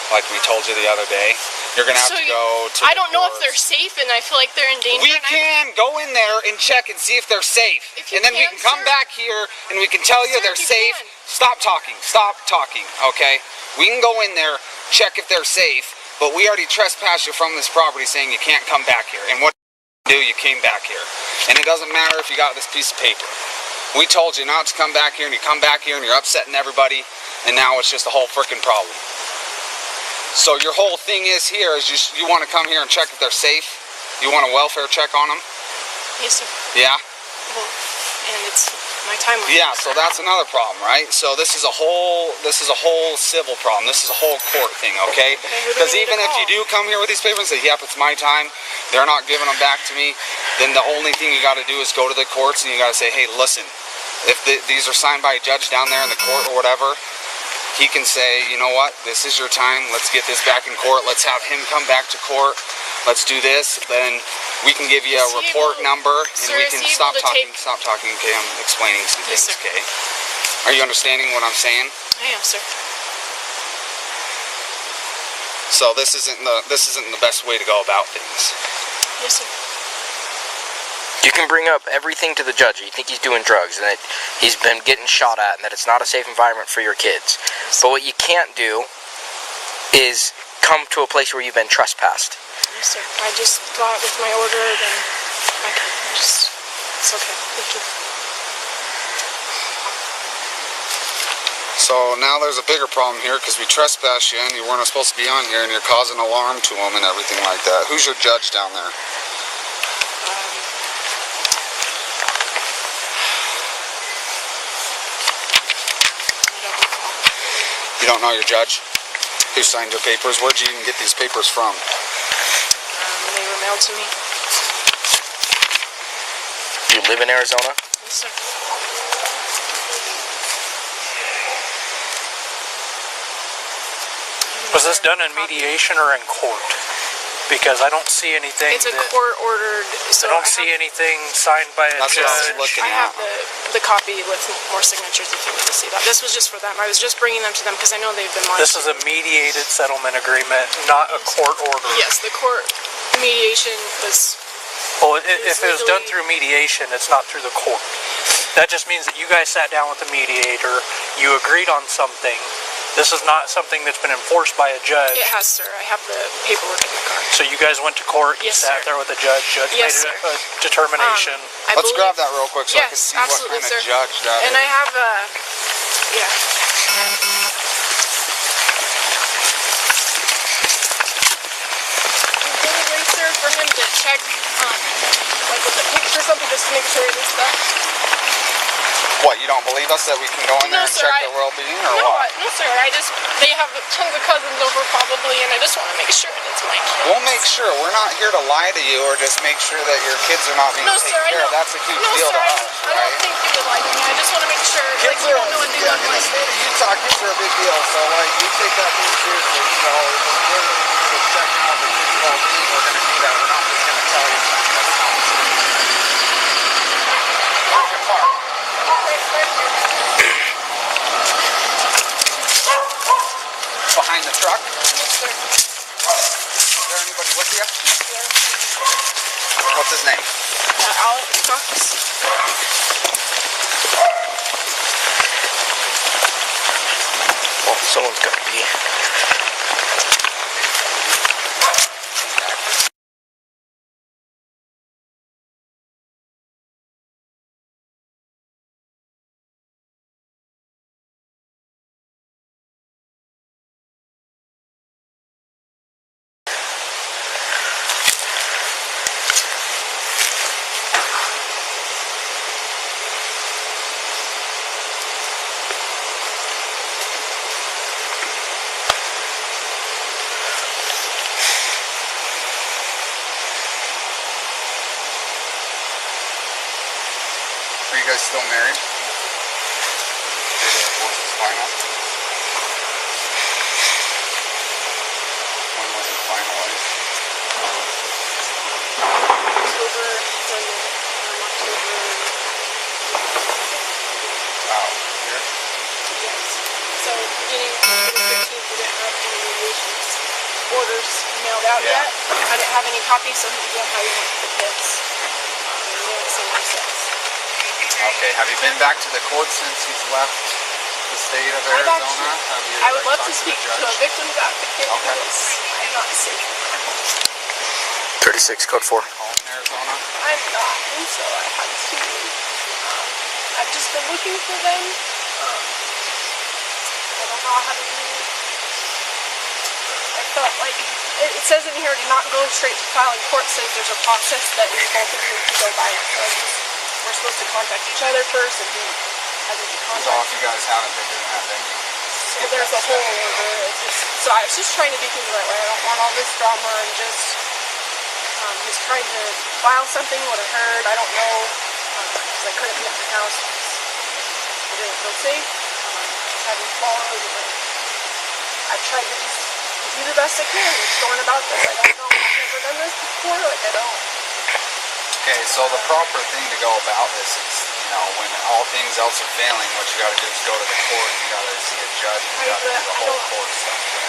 Like we told you the other day. You're going to have to go to I don't know if they're safe, and I feel like they're in danger. We can go in there and check and see if they're safe. And then we can come back here and we can tell you they're safe. Stop talking, okay? We can go in there, check if they're safe, but we already trespassed you from this property saying you can't come back here. And what you came back here. And it doesn't matter if you got this piece of paper. We told you not to come back here, and you come back here and you're upsetting everybody, and now it's just a whole freaking problem. So your whole thing is here is you want to come here and check if they're safe? You want a welfare check on them? Yes, sir. Yeah? Well, and it's my time. Yeah, so that's another problem, right? So this is a whole civil problem. This is a whole court thing, okay? Because even if you do come here with these papers and say, yep, it's my time, they're not giving them back to me, then the only thing you got to do is go to the courts and you got to say, hey, listen, if these are signed by a judge down there in the court or whatever, he can say, you know what, this is your time, let's get this back in court, let's have him come back to court, let's do this, then we can give you a report number, and we can stop talking, okay, I'm explaining some things, okay? Are you understanding what I'm saying? I am, sir. So this isn't the best way to go about things. Yes, sir. You can bring up everything to the judge. You think he's doing drugs and that he's been getting shot at and that it's not a safe environment for your kids. But what you can't do is come to a place where you've been trespassed. Yes, sir. I just thought with my order, then I can just... It's okay. Thank you. So now there's a bigger problem here because we trespassed you and you weren't supposed to be on here and you're causing alarm to them and everything like that. Who's your judge down there? You don't know your judge? Who signed your papers? Where'd you even get these papers from? They were mailed to me. You live in Arizona? Yes, sir. Was this done in mediation or in court? Because I don't see anything. It's a court-ordered. So I don't see anything signed by a judge. I have the copy with more signatures if you need to see that. This was just for them. I was just bringing them to them because I know they've been lying. This is a mediated settlement agreement, not a court order. Yes, the court mediation was. Well, if it was done through mediation, it's not through the court. That just means that you guys sat down with the mediator, you agreed on something. This is not something that's been enforced by a judge. It has, sir. I have the paperwork in my car. So you guys went to court, you sat there with a judge, made a determination. Let's grab that real quick so I can see what kind of judge that is. And I have a, sir, for him to check, like with the picture or something, just to make sure it is that. What, you don't believe us that we can go in there and check their well-being, or what? No, sir, they have tons of cousins over probably, and I just want to make sure that it's my kid. We'll make sure. We're not here to lie to you or just make sure that your kids are not being taken care of. That's a huge deal to us, I don't think you would lie to me. I just want to make sure, kids like, you don't know anything about in the state of Utah, kids are a big deal, so, like, we take that thing seriously. So, if we're going to check out the kids' well-being, we're going to do that. We're not just going to tell you something that's not true. Where's your car? Behind the truck? Yes, sir. Is there anybody with you? Yes, sir. What's his name? Alex Cox. Well, someone's got to be. Are you guys still married? Did the divorce is final? When was it finalized? October. Oh, here? Yes. So beginning of the 15th, we didn't have any mediations orders mailed out yet. I didn't have any copies, so he began how you want the kids. And they didn't see my sets. Okay, have you been back to the court since he's left the state of Arizona? I would love to speak to a victim's advocate. Okay. I'm not safe. 36, code 4. Home in Arizona? I'm not, and so I had to. I've just been looking for them. I don't know how to do. I felt like it says in here to not go straight to filing court. Says there's a process that you both of you to go by. We're supposed to contact each other first, and he hasn't been contacted. So if you guys haven't been doing that, then so there's a whole order. So I was just trying to do things the right way. I don't want all this drama and just he's trying to file something. What I heard, I don't know, because I couldn't be at the house. I didn't feel safe. Just having followed. I've tried to just do the best I can. Just going about this. I don't know. I've never done this before. Like I don't. Okay, so the proper thing to go about this is, when all things else are failing, what you gotta do is go to the court and you gotta see a judge and you gotta do the whole court stuff, right?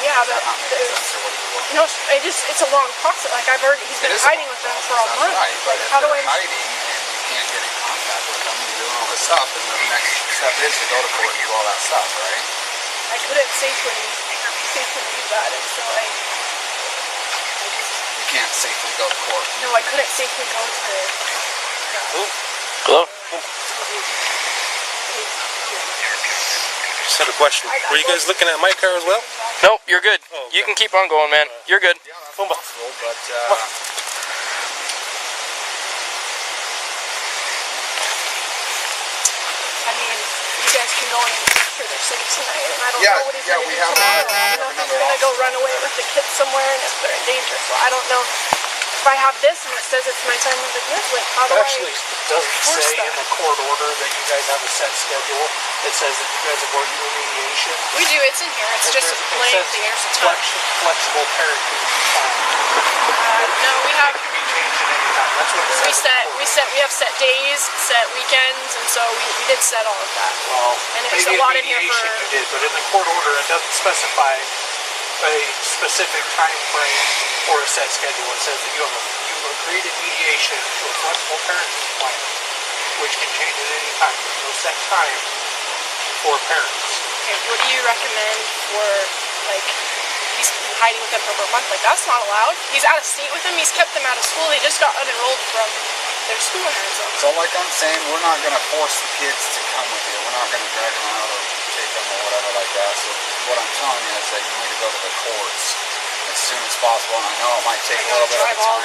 Yeah, Does that not make sense, or what do you want? no, it's a long process. Like he's been hiding with them for a month. Right, but if how do they're I? hiding and you can't get in contact with them and you're doing all this stuff, then the next step is to go to court and do all that stuff, right? I couldn't safely do that until You can't safely go to court. No, I couldn't safely go to. Hello? Just had a question. Were you guys looking at my car as well? Nope, you're good. Oh, okay. You can keep on going, man. You're good. Yeah, that's possible, but I mean, you guys can go and make sure they're safe tonight, and I don't know what he's going to do tomorrow. I don't know if he's going to go run away with the kids somewhere and if they're in danger. So I don't know if I have this and it says it's my time of the kids, like how do Actually, it doesn't say in the court order that you guys have a set schedule. It says that you guys are working with mediation. We do, it's in here. It's just a blank, there's a ton. Flexible parenting time. No, we have. That's what it says. We have set days, set weekends, and so we did set all of that. Well, and there's maybe a lot in here mediation for. you did, but in the court order it doesn't specify a specific time frame or a set schedule. It says that you've agreed in mediation to a flexible parenting plan, which can change at any time. There's no set time for parents. Okay, what do you recommend for, like, he's been hiding with them for over a month? Like, that's not allowed. He's out of state with them. He's kept them out of school. They just got unenrolled from their school in Arizona. so like I'm saying, we're not gonna force the kids to come with you. We're not gonna drag them out or take them or whatever like that. So what I'm telling you is that you need to go to the courts as soon as possible. And I know it might take a little bit of time.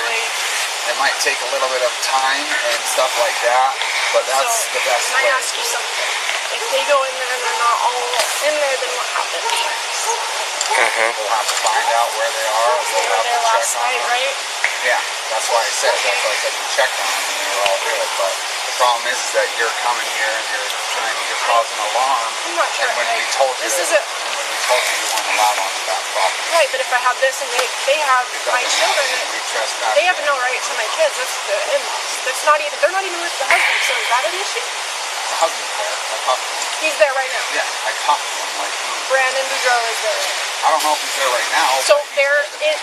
It might take a little bit of time and stuff like that, but that's the best way. Can I ask you something? If they go in there and they're not all in there, then what happens next? We'll have to find out where they are. They were there last night, right? Yeah, that's why I said. That's why I said we checked on them and they were all good. But the problem is that you're coming here and you're causing alarm. I'm not sure. And when we told you, you weren't allowed onto that property. Right, but if I have this and they have my children, they have no right to my kids. That's the in-laws. They're not even with the husband. So is that an issue? The husband's there. I talked to him. He's there right now. Yeah, I talked to him. Like Brandon Boudreaux is there. I don't know if he's there right now. So they're in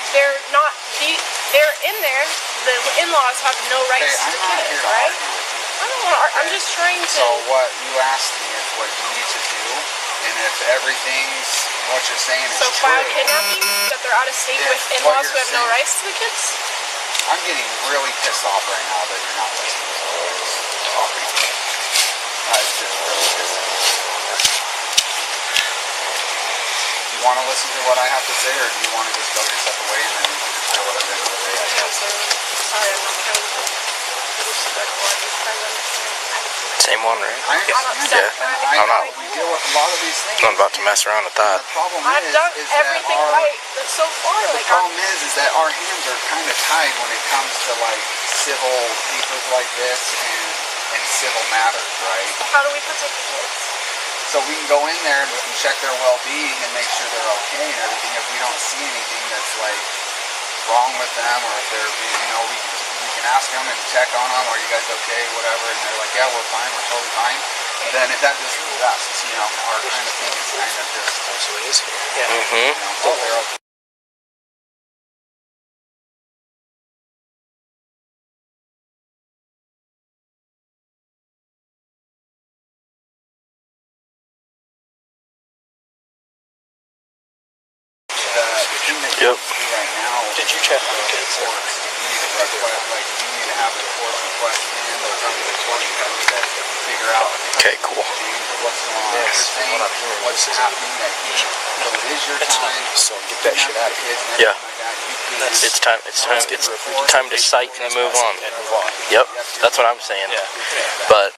there. The in-laws have no rights to the kids, right? I don't want to. I'm just trying to. So what you asked me is what you need to do, and if everything's what you're saying is so true. file kidnapping that they're out of state with in-laws who have no rights to the kids. I'm getting really pissed off right now that you're not listening to what I'm talking about. That's just really pissing me off. Do you want to listen to what I have to say, or do you want to just go your separate way and then you can just say what at the end of the day I guess? Sorry, I'm not trying to disrespect or just trying to understand. Same one, right? I understand. Yeah. I'm not. We deal with a lot of these things. I'm about to mess around with that. The problem I've done everything right so far. The problem is that our hands are kind of tied when it comes to like civil cases like this and civil matters, right? How do we protect the kids? So we can go in there and we can check their well-being and make sure they're okay and everything. If we don't see anything that's like wrong with them, or if they're, we can ask them and check on them. Are you guys okay? Whatever. And they're like, yeah, we're fine. We're totally fine. Then if that just rests, our kind of thing is kind of just. That's what it is. Yeah. So they're okay. Yep. Right now, did you check on the kids? You need to request, you need to have the court request in or come to the court to figure out. Okay, cool. What's going on? What's happening? It is your time. So get that shit out of here. Yeah. It's time. It's time to cite and move on. Yep. That's what I'm saying. But.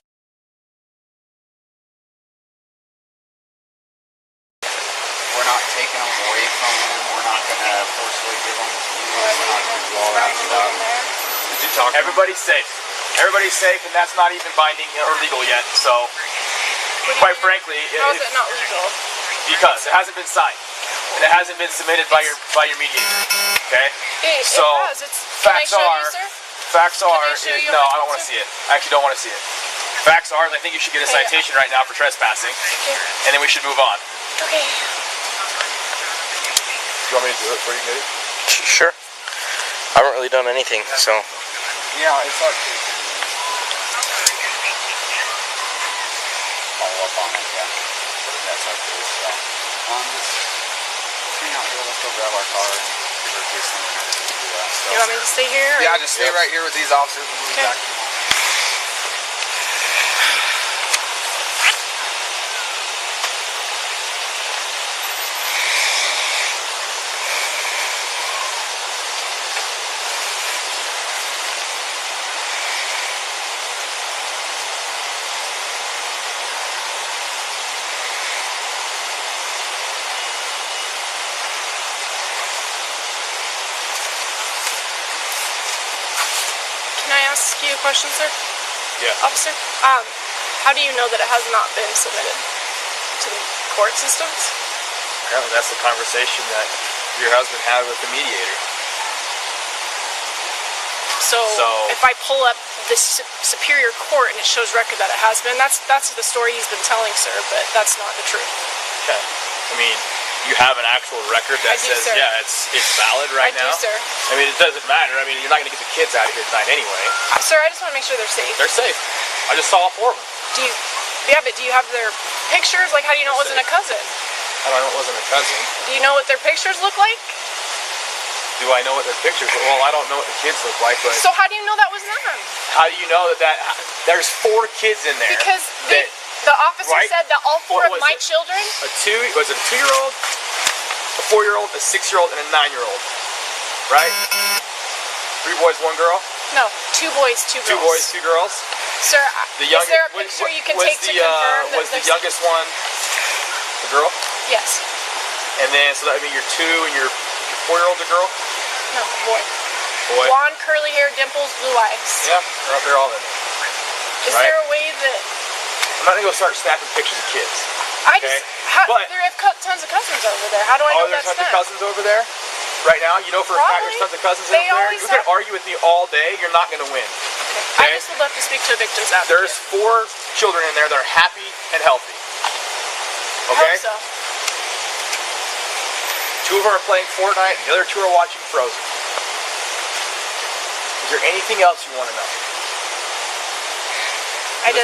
We're not taking them away from him. We're not going to forcibly give them to you. We're not going to do all that stuff. Did you talk? Everybody's safe. Everybody's safe, and that's not even binding or legal yet. So, quite frankly, how is it not legal? Because it hasn't been signed, and it hasn't been submitted by your mediator. Okay. So facts are. No, I don't want to see it. I actually don't want to see it. Facts are, I think you should get a citation right now for trespassing, and then we should move on. Okay. You want me to do it for you, Gabe? Sure. I haven't really done anything, so. Yeah, it's our case. Follow up on it, yeah. That's our case, so. Just hang out here, let's go grab our car and give her a case and we're going to do that. So. You want me to stay here? Yeah, just stay right here with these officers and we'll be back tomorrow. Can I ask you a question, sir? Yeah. Officer, how do you know that it has not been submitted to the court systems? Apparently that's the conversation that your husband had with the mediator. So if I pull up this Superior Court and it shows record that it has been, that's the story he's been telling, sir, but that's not the truth. Okay. I mean, you have an actual record that says, sir. yeah, it's valid right now? I do, sir. I mean, it doesn't matter. I mean, you're not going to get the kids out of here tonight anyway. Sir, I just want to make sure they're safe. They're safe. I just saw all 4 of them. But do you have their pictures? Like, how do you know it wasn't a cousin? How do I know it wasn't a cousin? Do you know what their pictures look like? Do I know what their pictures look like? Well, I don't know what the kids look like, but... So how do you know that was them? How do you know that there's 4 kids in there? Because the officer said that all 4 of my children... Was it a 2-year-old, a 4-year-old, a 6-year-old, and a 9-year-old? Right? 3 boys, 1 girl? No, 2 boys, 2 girls. 2 boys, 2 girls? Sir, is there a picture you can take to confirm that was the youngest one a girl? Yes. And then, so that, I mean, your 2 and your 4-year-old a girl? No, boy. Boy. Blonde, curly hair, dimples, blue eyes. Yeah, they're all in there. Is there a way that... I'm not going to go start snapping pictures of kids. There have tons of cousins over there. How do I know that's them? Oh, there's tons of cousins over there? Right now? You know for a fact there's tons of cousins over there? You can argue with me all day, you're not going to win. Okay. I just would love to speak to a victim's advocate. There's 4 children in there that are happy and healthy. Okay? I hope so. 2 of them are playing Fortnite, and the other 2 are watching Frozen. Is there anything else you want to know? You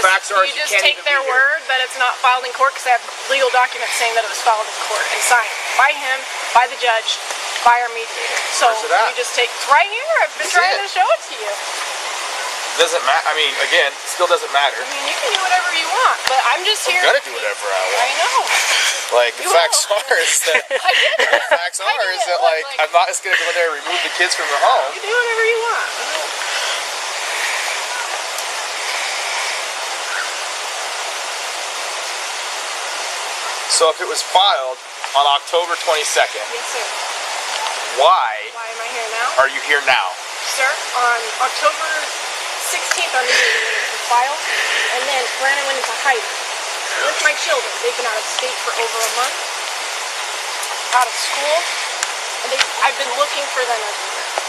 just take their word that it's not filed in court because I have legal documents saying that it was filed in court and signed by him, by the judge, by our mediator. So you just take it's right here. I've been trying to show it to you. Doesn't matter. I mean, again, it still doesn't matter. I mean, you can do whatever you want, but I'm just here. I'm gonna do whatever I want. I know. Like the facts are is that like I'm not just gonna go in there and remove the kids from their home. You do whatever you want. So if it was filed on October 22nd, yes, sir. Why am I here now? Are you here now? Sir, on October 16th, our meeting was filed, and then Brandon went into hiding with my children. They've been out of state for over a month, out of school, and I've been looking for them everywhere.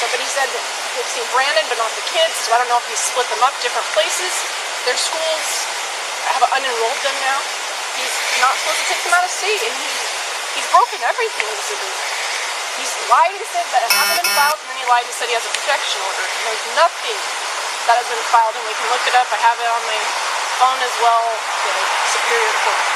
Somebody said that they've seen Brandon, but not the kids, so I don't know if he split them up different places. Their schools have unenrolled them now. He's not supposed to take them out of state, and he's broken everything in this agreement. He's lied and said that it hasn't been filed, and then he lied and said he has a protection order. And there's nothing that has been filed, and we can look it up. I have it on my phone as well, the Superior Court.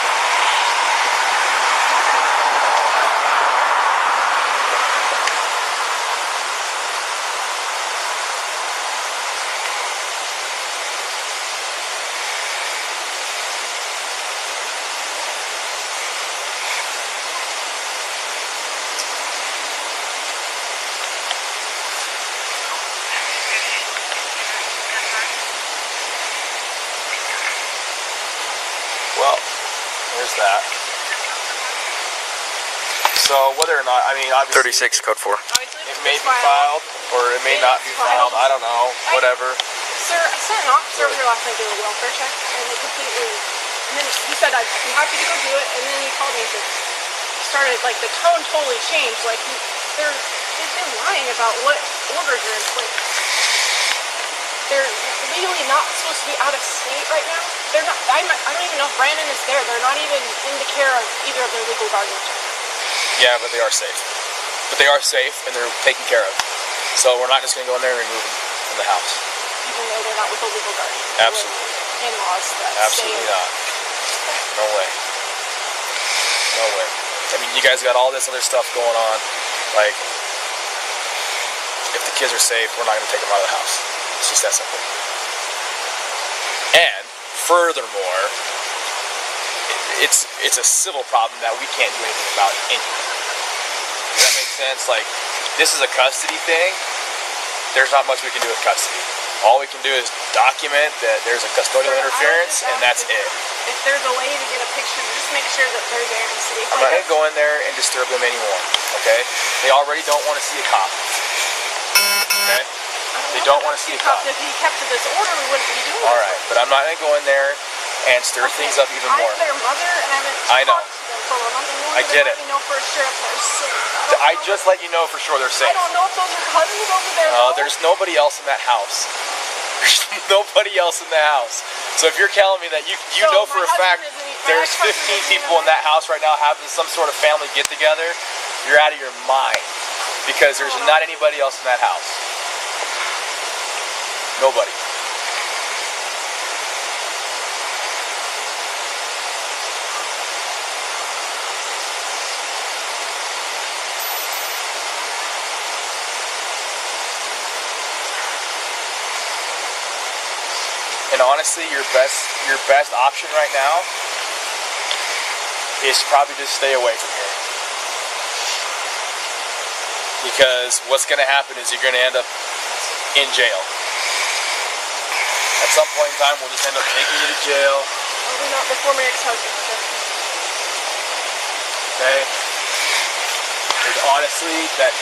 That. So whether or not, I mean, obviously 36 code 4. It may be filed or it may not be filed. I don't know. Whatever. Sir, I sent an officer over here last night to do a welfare check, and they completely. And then he said I'd be happy to go do it, and then he called me and started like the tone totally changed. Like they've been lying about what orders are in place. legally not supposed to be out of state right now. They're not. I don't even know if Brandon is there. They're not even in the care of either of their legal guardians. Yeah, but they are safe. But they are safe and they're taken care of. So we're not just going to go in there and remove them from the house. Even though they're not with a legal guardian. Absolutely. In-laws that Absolutely not. No way. No way. I mean, you guys got all this other stuff going on. Like, if the kids are safe, we're not going to take them out of the house. It's just that simple. And furthermore, it's a civil problem that we can't do anything about anyway. Does that make sense? Like, this is a custody thing. There's not much we can do with custody. All we can do is document that there's a custodial interference, and that's it. If there's a way to get a picture, just make sure that they're there and safe. I'm not going to go in there and disturb them anymore, okay? They already don't want to see a cop, okay? They don't want to see a cop. If he kept to this order, we wouldn't be doing All right, but I'm not going to go in there and stir things up even more. I'm their mother, and I haven't I know. talked to them for a month, and I get it. let me know for sure if they're safe. I just let you know for sure they're safe. I don't know if those are cousins over there. There's nobody else in that house. There's nobody else in the house. So if you're telling me that you know for a fact there's 15 people in that house right now having some sort of family get together, you're out of your mind. Because there's not anybody else in that house. Nobody. And honestly, your best option right now is to probably just stay away from here. Because what's going to happen is you're going to end up in jail. At some point in time, we'll just end up taking you to jail. Probably not before my ex-husband. Okay? There's honestly that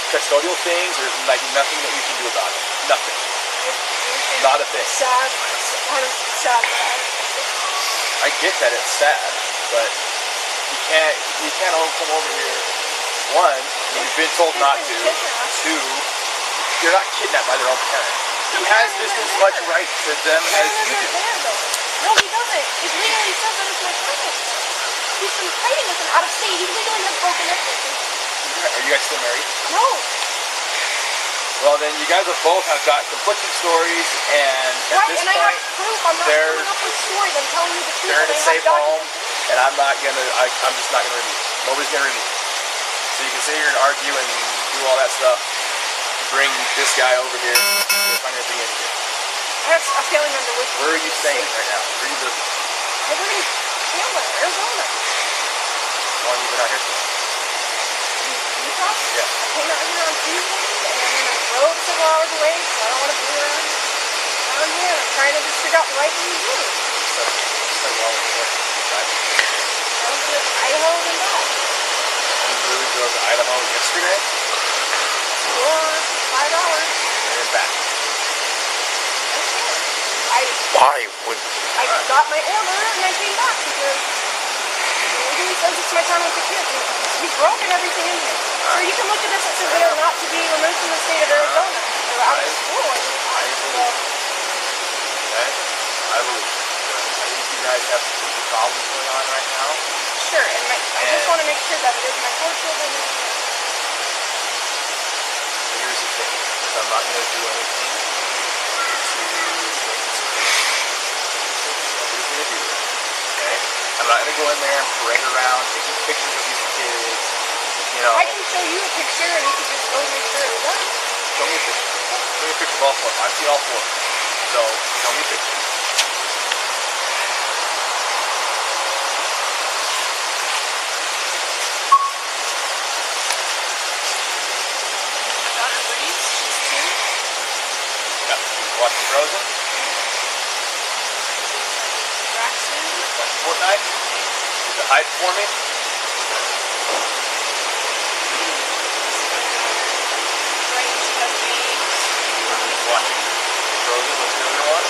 custodial things, there's like nothing that we can do about it. Nothing. Not a thing. Sad. It's kind of sad. I get that it's sad, but you can't all come over here. One, you've been told not to. Two, you're not kidnapped by their own parent. He has just as much right to them as you do. No, he doesn't. He legally says that it's my cousin. He's been fighting with him out of state. He legally has broken everything. Are you guys still married? No. Well, then you guys have got conflicting stories, and at this and I have point, proof. I'm not coming up with stories. I'm telling you the truth. they're in a safe home, and I'm just not gonna remove it. Nobody's gonna remove it. So you can sit here and argue and do all that stuff. Bring this guy over here. You're not gonna be in here. I have a family member with me. Where are you staying right now? Where are you living? I live in Chandler, Arizona. How long have you been out here for? Utah? Yeah. I came out here on Tuesday, and then I drove several hours away, so I don't want to be around here. I'm trying to just figure out the right thing to do. Several hours away. I was in Idaho and back. You really drove to Idaho yesterday? 4 or 5 hours. And then back. Why would... I got my order and I came back because he says it's my time with the kids. He's broken everything in here. So you can look at this and say they are not to be removed from the state of Arizona. They're out of school. I believe. Okay? I believe. I think you guys have some problems going on right now. Sure, and I just want to make sure that it is my 4 children. Here's the thing, is I'm not going to do anything to make this nobody's going to do that, okay? I'm not going to go in there and parade around taking pictures of these kids, you know. I can show you a picture and you can just go make sure it works. Show me a picture. Show me a picture of all 4 of them. I've seen all 4 of them. So, show me a picture. Watching Frozen? Watching Fortnite? Did you hide for me? Watching Frozen? What's the other one?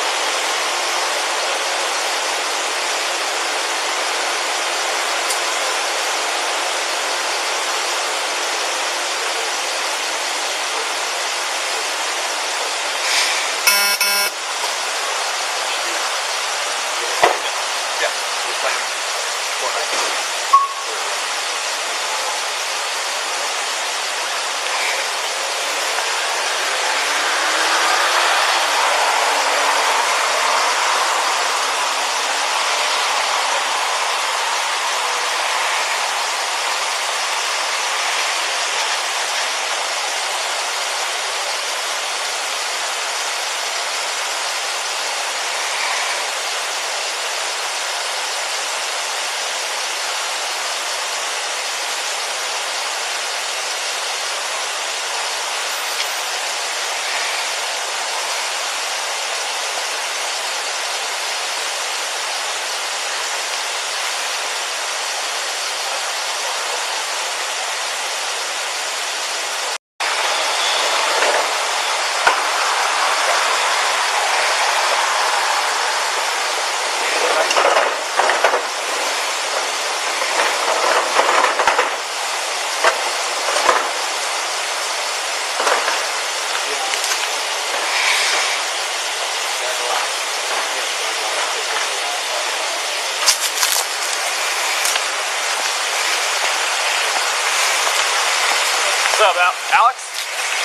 up, Alex?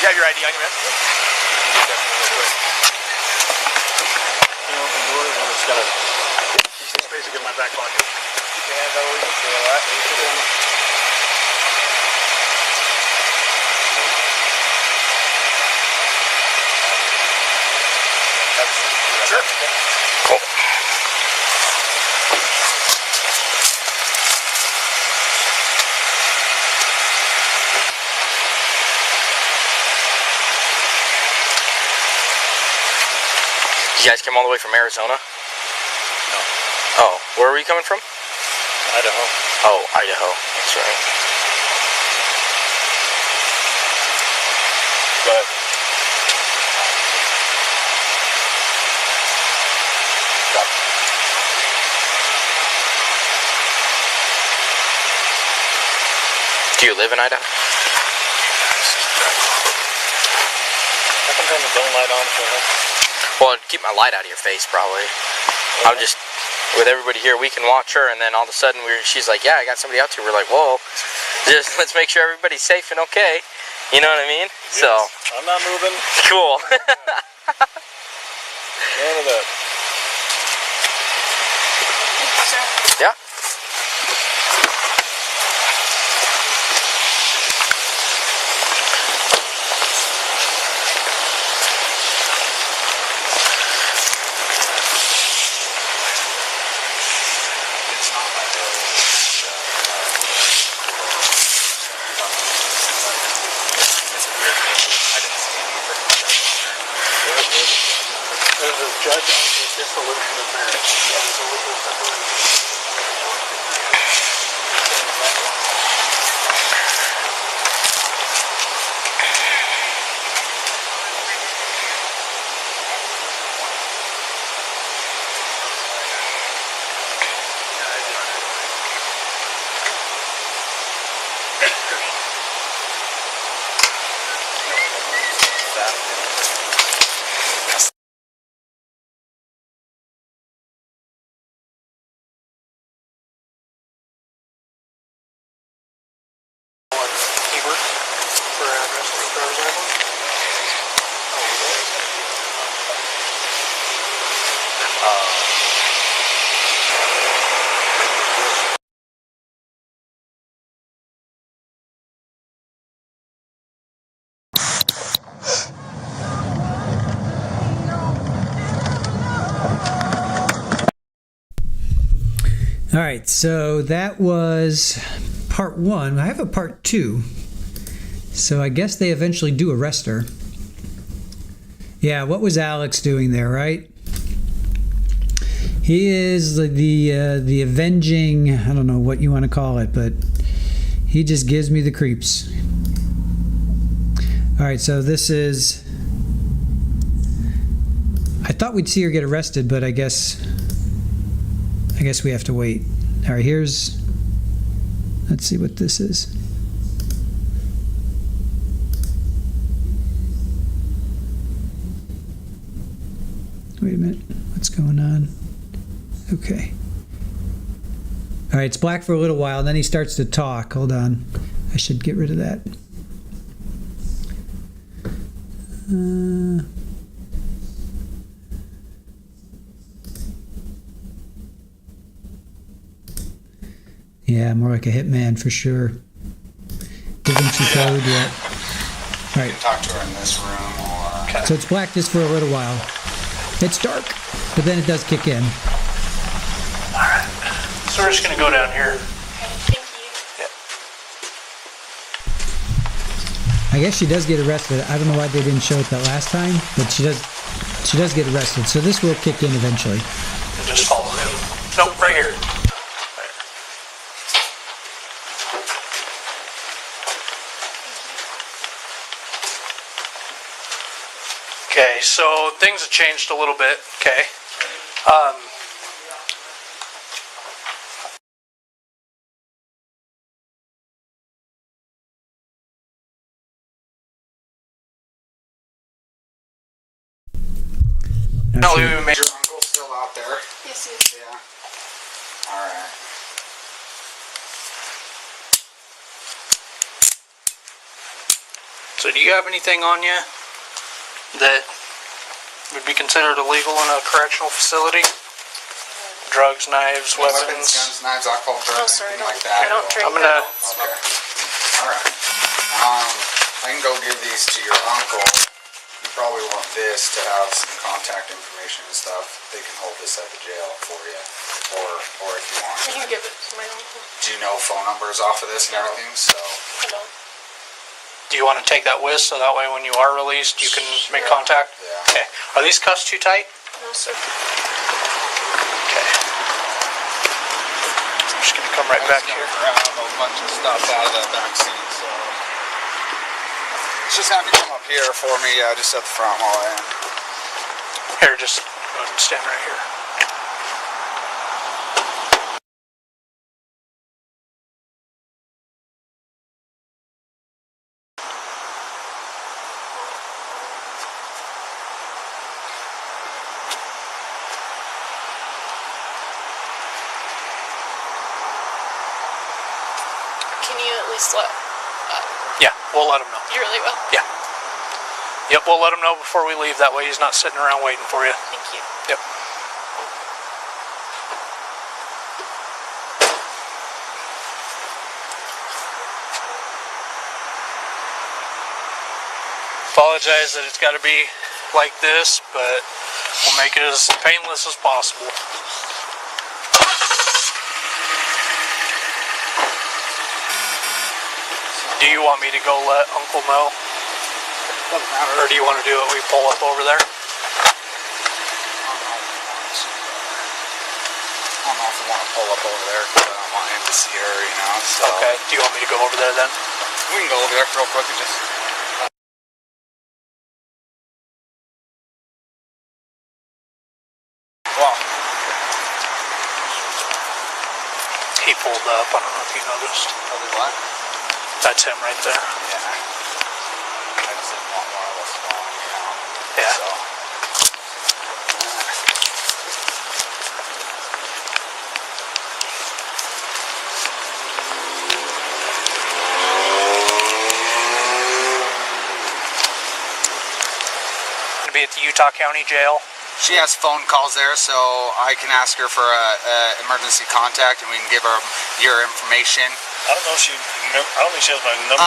You have your ID on your man? Just got a space to get in my back pocket. Keep your hands out of the way. Alright? Sure. Cool. You guys came all the way from Arizona? No. Oh, where were you coming from? Idaho. Oh, Idaho. That's right. Go ahead. Do you live in Idaho? I can turn the dome light on for that. Well, it'd keep my light out of your face, probably. I'm just, with everybody here, we can watch her, and then all of a sudden she's like, yeah, I got somebody out here. We're like, whoa, just let's make sure everybody's safe and okay. You know what I mean? Yes, so. I'm not moving. Cool. None of that. Yeah. There's a judge on the dissolution of marriage. There's a legal separation. All right, so that was part one. I have a part two. So I guess they eventually do arrest her. Yeah, what was Alex doing there, right? He is the avenging, I don't know what you want to call it, but he just gives me the creeps. All right, so this is, I thought we'd see her get arrested, but I guess we have to wait. All right, let's see what this is. Wait a minute, what's going on? Okay. All right, it's black for a little while, and then he starts to talk. Hold on, I should get rid of that. Yeah, more like a hitman for sure. Da Vinci Code, yeah. All right. Talk to her in this room or... Okay. So it's black just for a little while. It's dark, but then it does kick in. All right. So we're just going to go down here. Thank you. I guess she does get arrested. I don't know why they didn't show it that last time, but she does get arrested. So this will kick in eventually. And just follow him. Nope, right here. Okay, so things have changed a little bit, okay? No, your uncle's still out there? Yes, he is. Yeah. Alright. So do you have anything on you that would be considered illegal in a correctional facility? Drugs, knives, weapons? Guns, knives, alcohol, drugs, anything like that? I don't drink. I'm gonna... Okay. Alright. I can go give these to your uncle. You probably want this to have some contact information and stuff. They can hold this at the jail for you. Or if you want. You can give it to my uncle. Do you know phone numbers off of this and everything? So. I don't. Do you want to take that with so that way when you are released you can make contact? Yeah. Okay. Are these cuffs too tight? No, sir. Okay. I'm just going to come right back here. Grab a bunch of stuff out of that back seat, so. Let's just have you come up here for me, just at the front while I am. Here, just go ahead and stand right here. Can you at least let... Yeah, we'll let him know. You really will? Yeah. Yep, we'll let him know before we leave. That way he's not sitting around waiting for you. Thank you. Yep. Apologize that it's got to be like this, but we'll make it as painless as possible. Do you want me to go let Uncle know? Doesn't matter. Or do you want to do it when we pull up over there? I don't know if I want to pull up over there because I don't want him to see her, you know, so. Okay. Do you want me to go over there then? We can go over there real quick and just. Well. He pulled up. I don't know if you noticed. Oh, did what? That's him right there. Yeah. I just didn't want one of us falling, you know. Yeah. So. Gonna be at the Utah County Jail. She has phone calls there, so I can ask her for a emergency contact, and we can give her your information. I don't know if I don't think she has my number.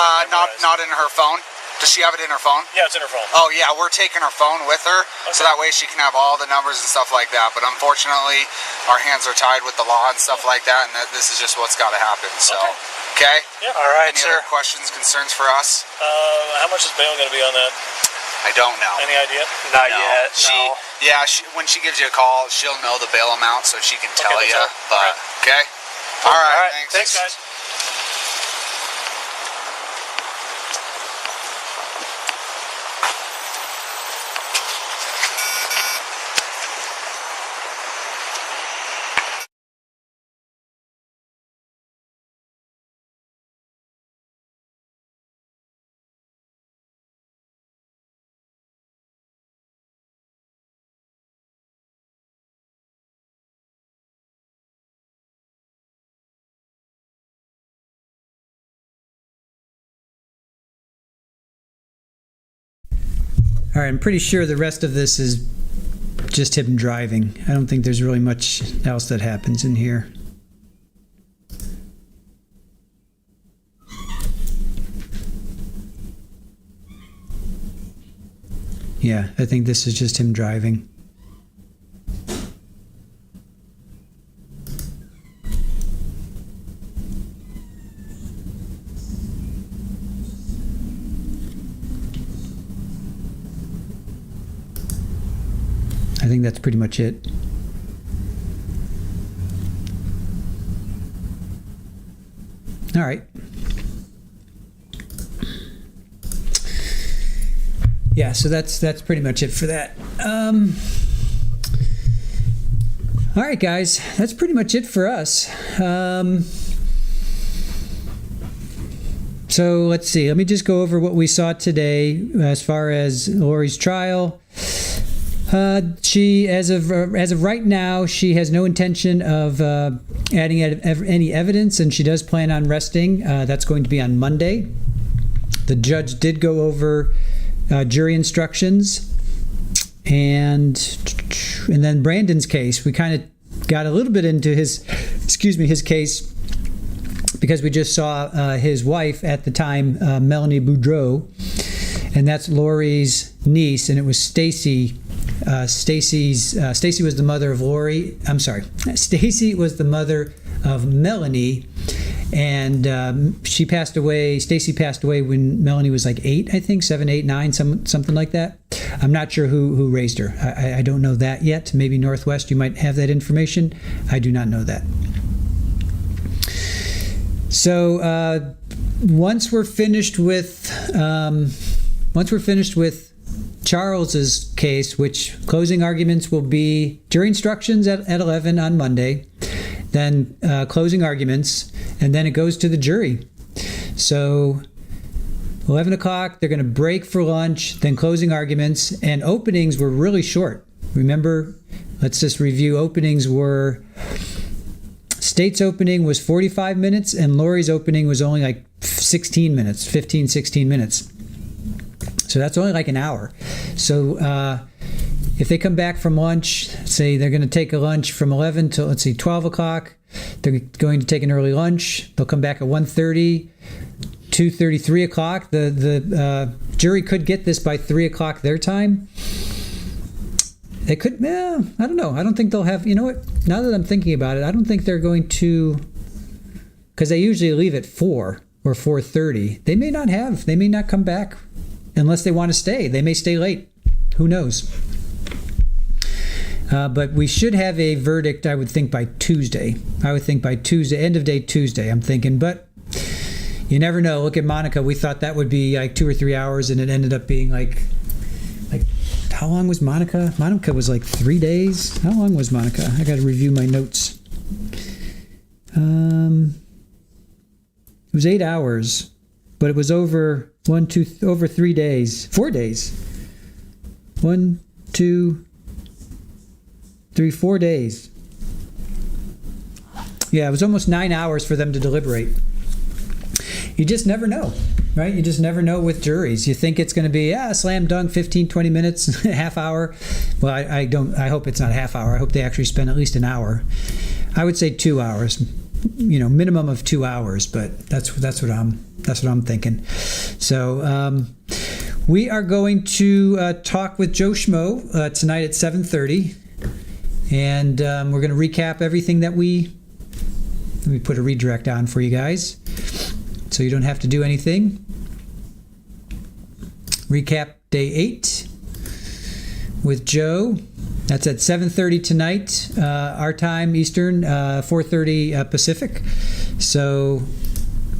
Not in her phone. Does she have it in her phone? Yeah, it's in her phone. Oh yeah, we're taking her phone with her, so that way she can have all the numbers and stuff like that. But unfortunately, our hands are tied with the law and stuff like that, and this is just what's got to happen. So, okay? Yeah. All right, Any sir. other questions, concerns for us? How much is bail going to be on that? I don't know. Any idea? Not No. yet. Yeah, when she gives you a call, she'll know the bail amount, so she can tell you. All But okay. All right. Thanks, guys. All right, I'm pretty sure the rest of this is just him driving. I don't think there's really much else that happens in here. Yeah, I think this is just him driving. I think that's pretty much it. All right. Yeah, so that's pretty much it for that. All right, guys, that's pretty much it for us. So let's see. Let me just go over what we saw today as far as Lori's trial. She, as of right now, she has no intention of adding any evidence, and she does plan on resting. That's going to be on Monday. The judge did go over jury instructions, and then Brandon's case. We kind of got a little bit into his case because we just saw his wife at the time, Melanie Boudreau, and that's Lori's niece, and it was Stacy. Stacy was the mother of Lori. I'm sorry, Stacy was the mother of Melanie, and she passed away. Stacy passed away when Melanie was like 8, I think, 7, 8, 9, something like that. I'm not sure who raised her. I don't know that yet. Maybe Northwest, you might have that information. I do not know that. So once we're finished with Charles's case, which closing arguments will be jury instructions at 11 on Monday, then closing arguments, and then it goes to the jury. So 11 o'clock, they're going to break for lunch, then closing arguments, and openings were really short. Remember, let's just review. Openings were, State's opening was 45 minutes, and Lori's opening was only like 16 minutes, 15, 16 minutes. So that's only like an hour. So if they come back from lunch, say they're going to take a lunch from 11 to, let's see, 12 o'clock. They're going to take an early lunch. They'll come back at 1:30, 2:30, 3 o'clock. The jury could get this by 3 o'clock their time. They could, I don't know. I don't think they'll have, you know what? Now that I'm thinking about it, I don't think they're going to, because they usually leave at 4 or 4:30. They may not come back unless they want to stay. They may stay late. Who knows? But we should have a verdict, I would think, by Tuesday. End of day Tuesday, I'm thinking. But you never know. Look at Monica. We thought that would be like 2 or 3 hours, and it ended up being like how long was Monica? Monica was like 3 days. How long was Monica? I got to review my notes. It was 8 hours, but it was over 3 days. 4 days. 1, 2, 3, 4 days. Yeah, it was almost 9 hours for them to deliberate. You just never know, right? You just never know with juries. You think it's going to be slam dunk, 15, 20 minutes, half hour. Well, I hope it's not a half hour. I hope they actually spend at least an hour. I would say 2 hours. Minimum of 2 hours, but that's what I'm thinking. So we are going to talk with Joe Schmo tonight at 7:30. And we're going to recap everything that let me put a redirect on for you guys so you don't have to do anything. Recap day 8 with Joe. That's at 7:30 tonight, our time, Eastern, 4:30 Pacific. So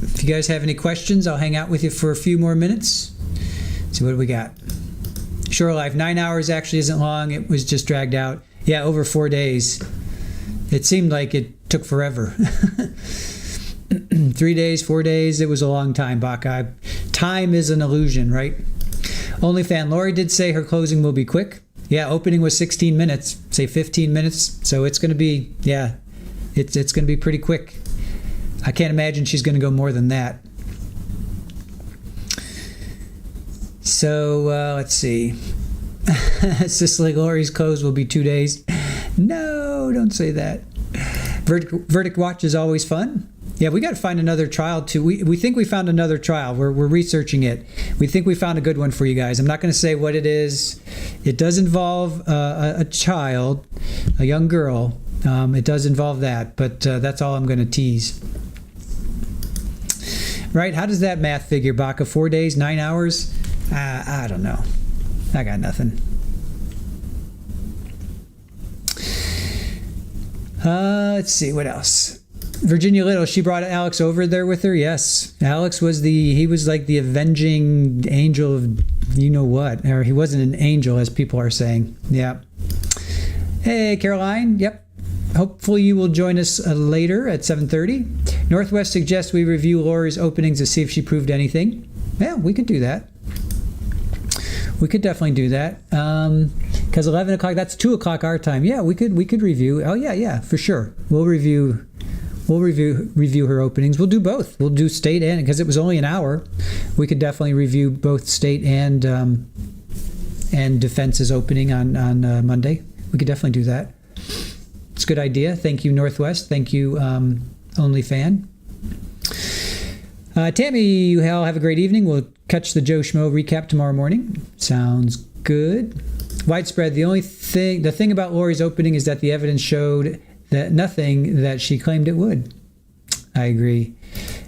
if you guys have any questions, I'll hang out with you for a few more minutes. See what do we got. Shore Life, 9 hours actually isn't long. It was just dragged out. Yeah, over 4 days. It seemed like it took forever. 3 days, 4 days, it was a long time, Baka. Time is an illusion, right? OnlyFan, Lori did say her closing will be quick. Yeah, opening was 16 minutes, say 15 minutes. So it's going to be, it's going to be pretty quick. I can't imagine she's going to go more than that. So let's see. Cicely, Lori's close will be 2 days. No, don't say that. Verdict watch is always fun. Yeah, we got to find another trial too. We think we found another trial. We're researching it. We think we found a good one for you guys. I'm not going to say what it is. It does involve a child, a young girl. It does involve that, but that's all I'm going to tease. Right? How does that math figure, Baka? 4 days, 9 hours? I don't know. I got nothing. Let's see, what else? Virginia Little, she brought Alex over there with her. Yes, Alex was he was like the avenging angel of you know what, or he wasn't an angel as people are saying. Yeah. Hey, Caroline. Yep. Hopefully you will join us later at 7:30. Northwest suggests we review Lori's openings to see if she proved anything. Yeah, we could do that. We could definitely do that. Because 11 o'clock, that's 2 o'clock our time. Yeah, we could review. Oh, yeah, for sure. We'll review we'll review her openings. We'll do both. We'll do state and, because it was only an hour, we could definitely review both state and defense's opening on Monday. We could definitely do that. It's a good idea. Thank you, Northwest. Thank you, OnlyFan. Tammy, you all have a great evening. We'll catch the Joe Schmo recap tomorrow morning. Sounds good. Widespread. The thing about Lori's opening is that the evidence showed that nothing that she claimed it would. I agree.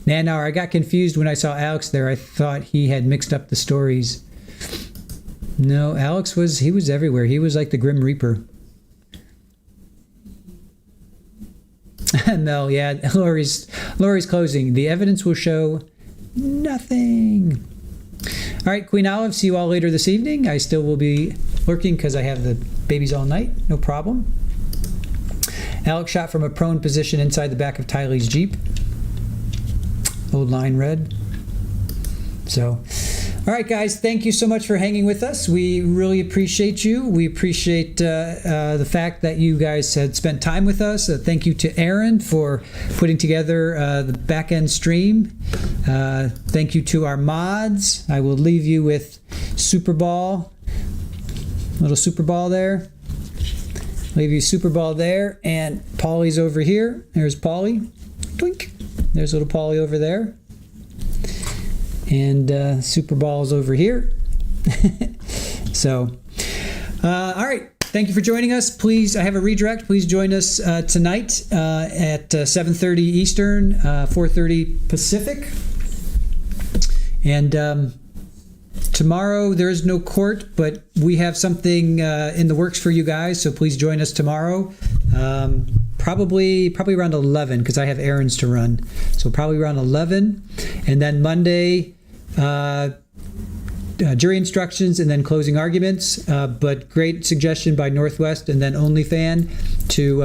Nanar, I got confused when I saw Alex there. I thought he had mixed up the stories. No, Alex was everywhere. He was like the Grim Reaper. Mel, yeah, Lori's closing. The evidence will show nothing. All right, Queen Olive, see you all later this evening. I still will be lurking because I have the babies all night. No problem. Alex shot from a prone position inside the back of Tylee's Jeep. Old line red. So, all right, guys, thank you so much for hanging with us. We really appreciate you. We appreciate the fact that you guys had spent time with us. Thank you to Aaron for putting together the back-end stream. Thank you to our mods. I will leave you with Super Ball. Little Super Ball there. Leave you Super Ball there. And Paulie's over here. There's Paulie. Twink. There's little Paulie over there. And Super Ball's over here. So, all right. Thank you for joining us. Please, I have a redirect. Please join us tonight at 7:30 Eastern, 4:30 Pacific. And tomorrow there is no court, but we have something in the works for you guys. So please join us tomorrow. Probably around 11 because I have errands to run. So probably around 11, and then Monday. Jury instructions and then closing arguments, but great suggestion by Northwest and then OnlyFan to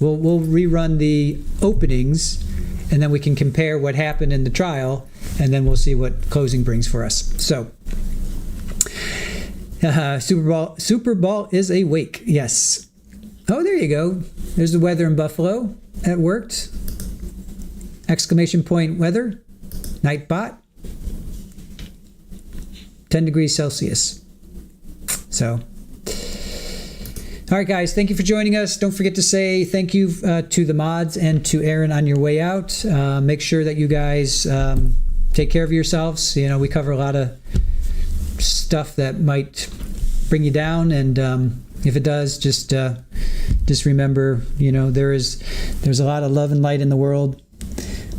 we'll rerun the openings and then we can compare what happened in the trial and then we'll see what closing brings for us. So Super Ball is awake. Yes. Oh, there you go. There's the weather in Buffalo. That worked. Exclamation point weather. Nightbot. 10 degrees Celsius. So, all right, guys, thank you for joining us. Don't forget to say thank you to the mods and to Aaron on your way out. Make sure that you guys take care of yourselves. You know, we cover a lot of stuff that might bring you down, and if it does, just remember, you know, there's a lot of love and light in the world.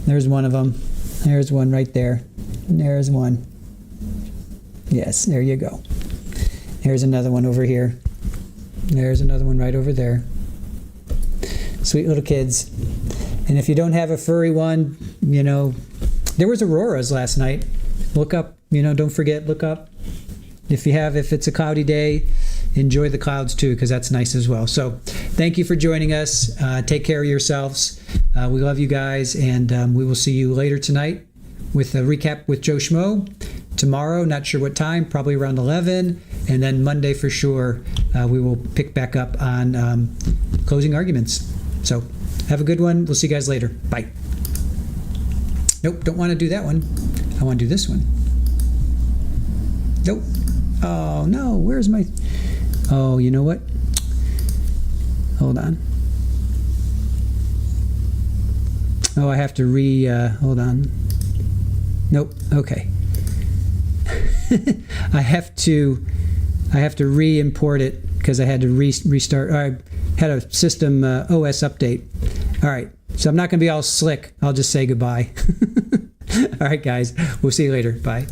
There's one of them. There's one right there. There's one. Yes, there you go. There's another one over here. There's another one right over there. Sweet little kids. And if you don't have a furry one, you know, there was auroras last night. Look up, you know, don't forget, look up. If it's a cloudy day, enjoy the clouds too, because that's nice as well. So thank you for joining us. Take care of yourselves. We love you guys, and we will see you later tonight with a recap with Joe Schmo. Tomorrow, not sure what time, probably around 11, and then Monday for sure, we will pick back up on closing arguments. So have a good one. We'll see you guys later. Bye. Nope, don't want to do that one. I want to do this one. Nope. Oh, no, where's my... Oh, you know what? Hold on. Oh, I have to hold on. Nope, okay. I have to re-import it because I had to restart. Or I had a system OS update. All right, so I'm not going to be all slick. I'll just say goodbye. All right, guys, we'll see you later. Bye.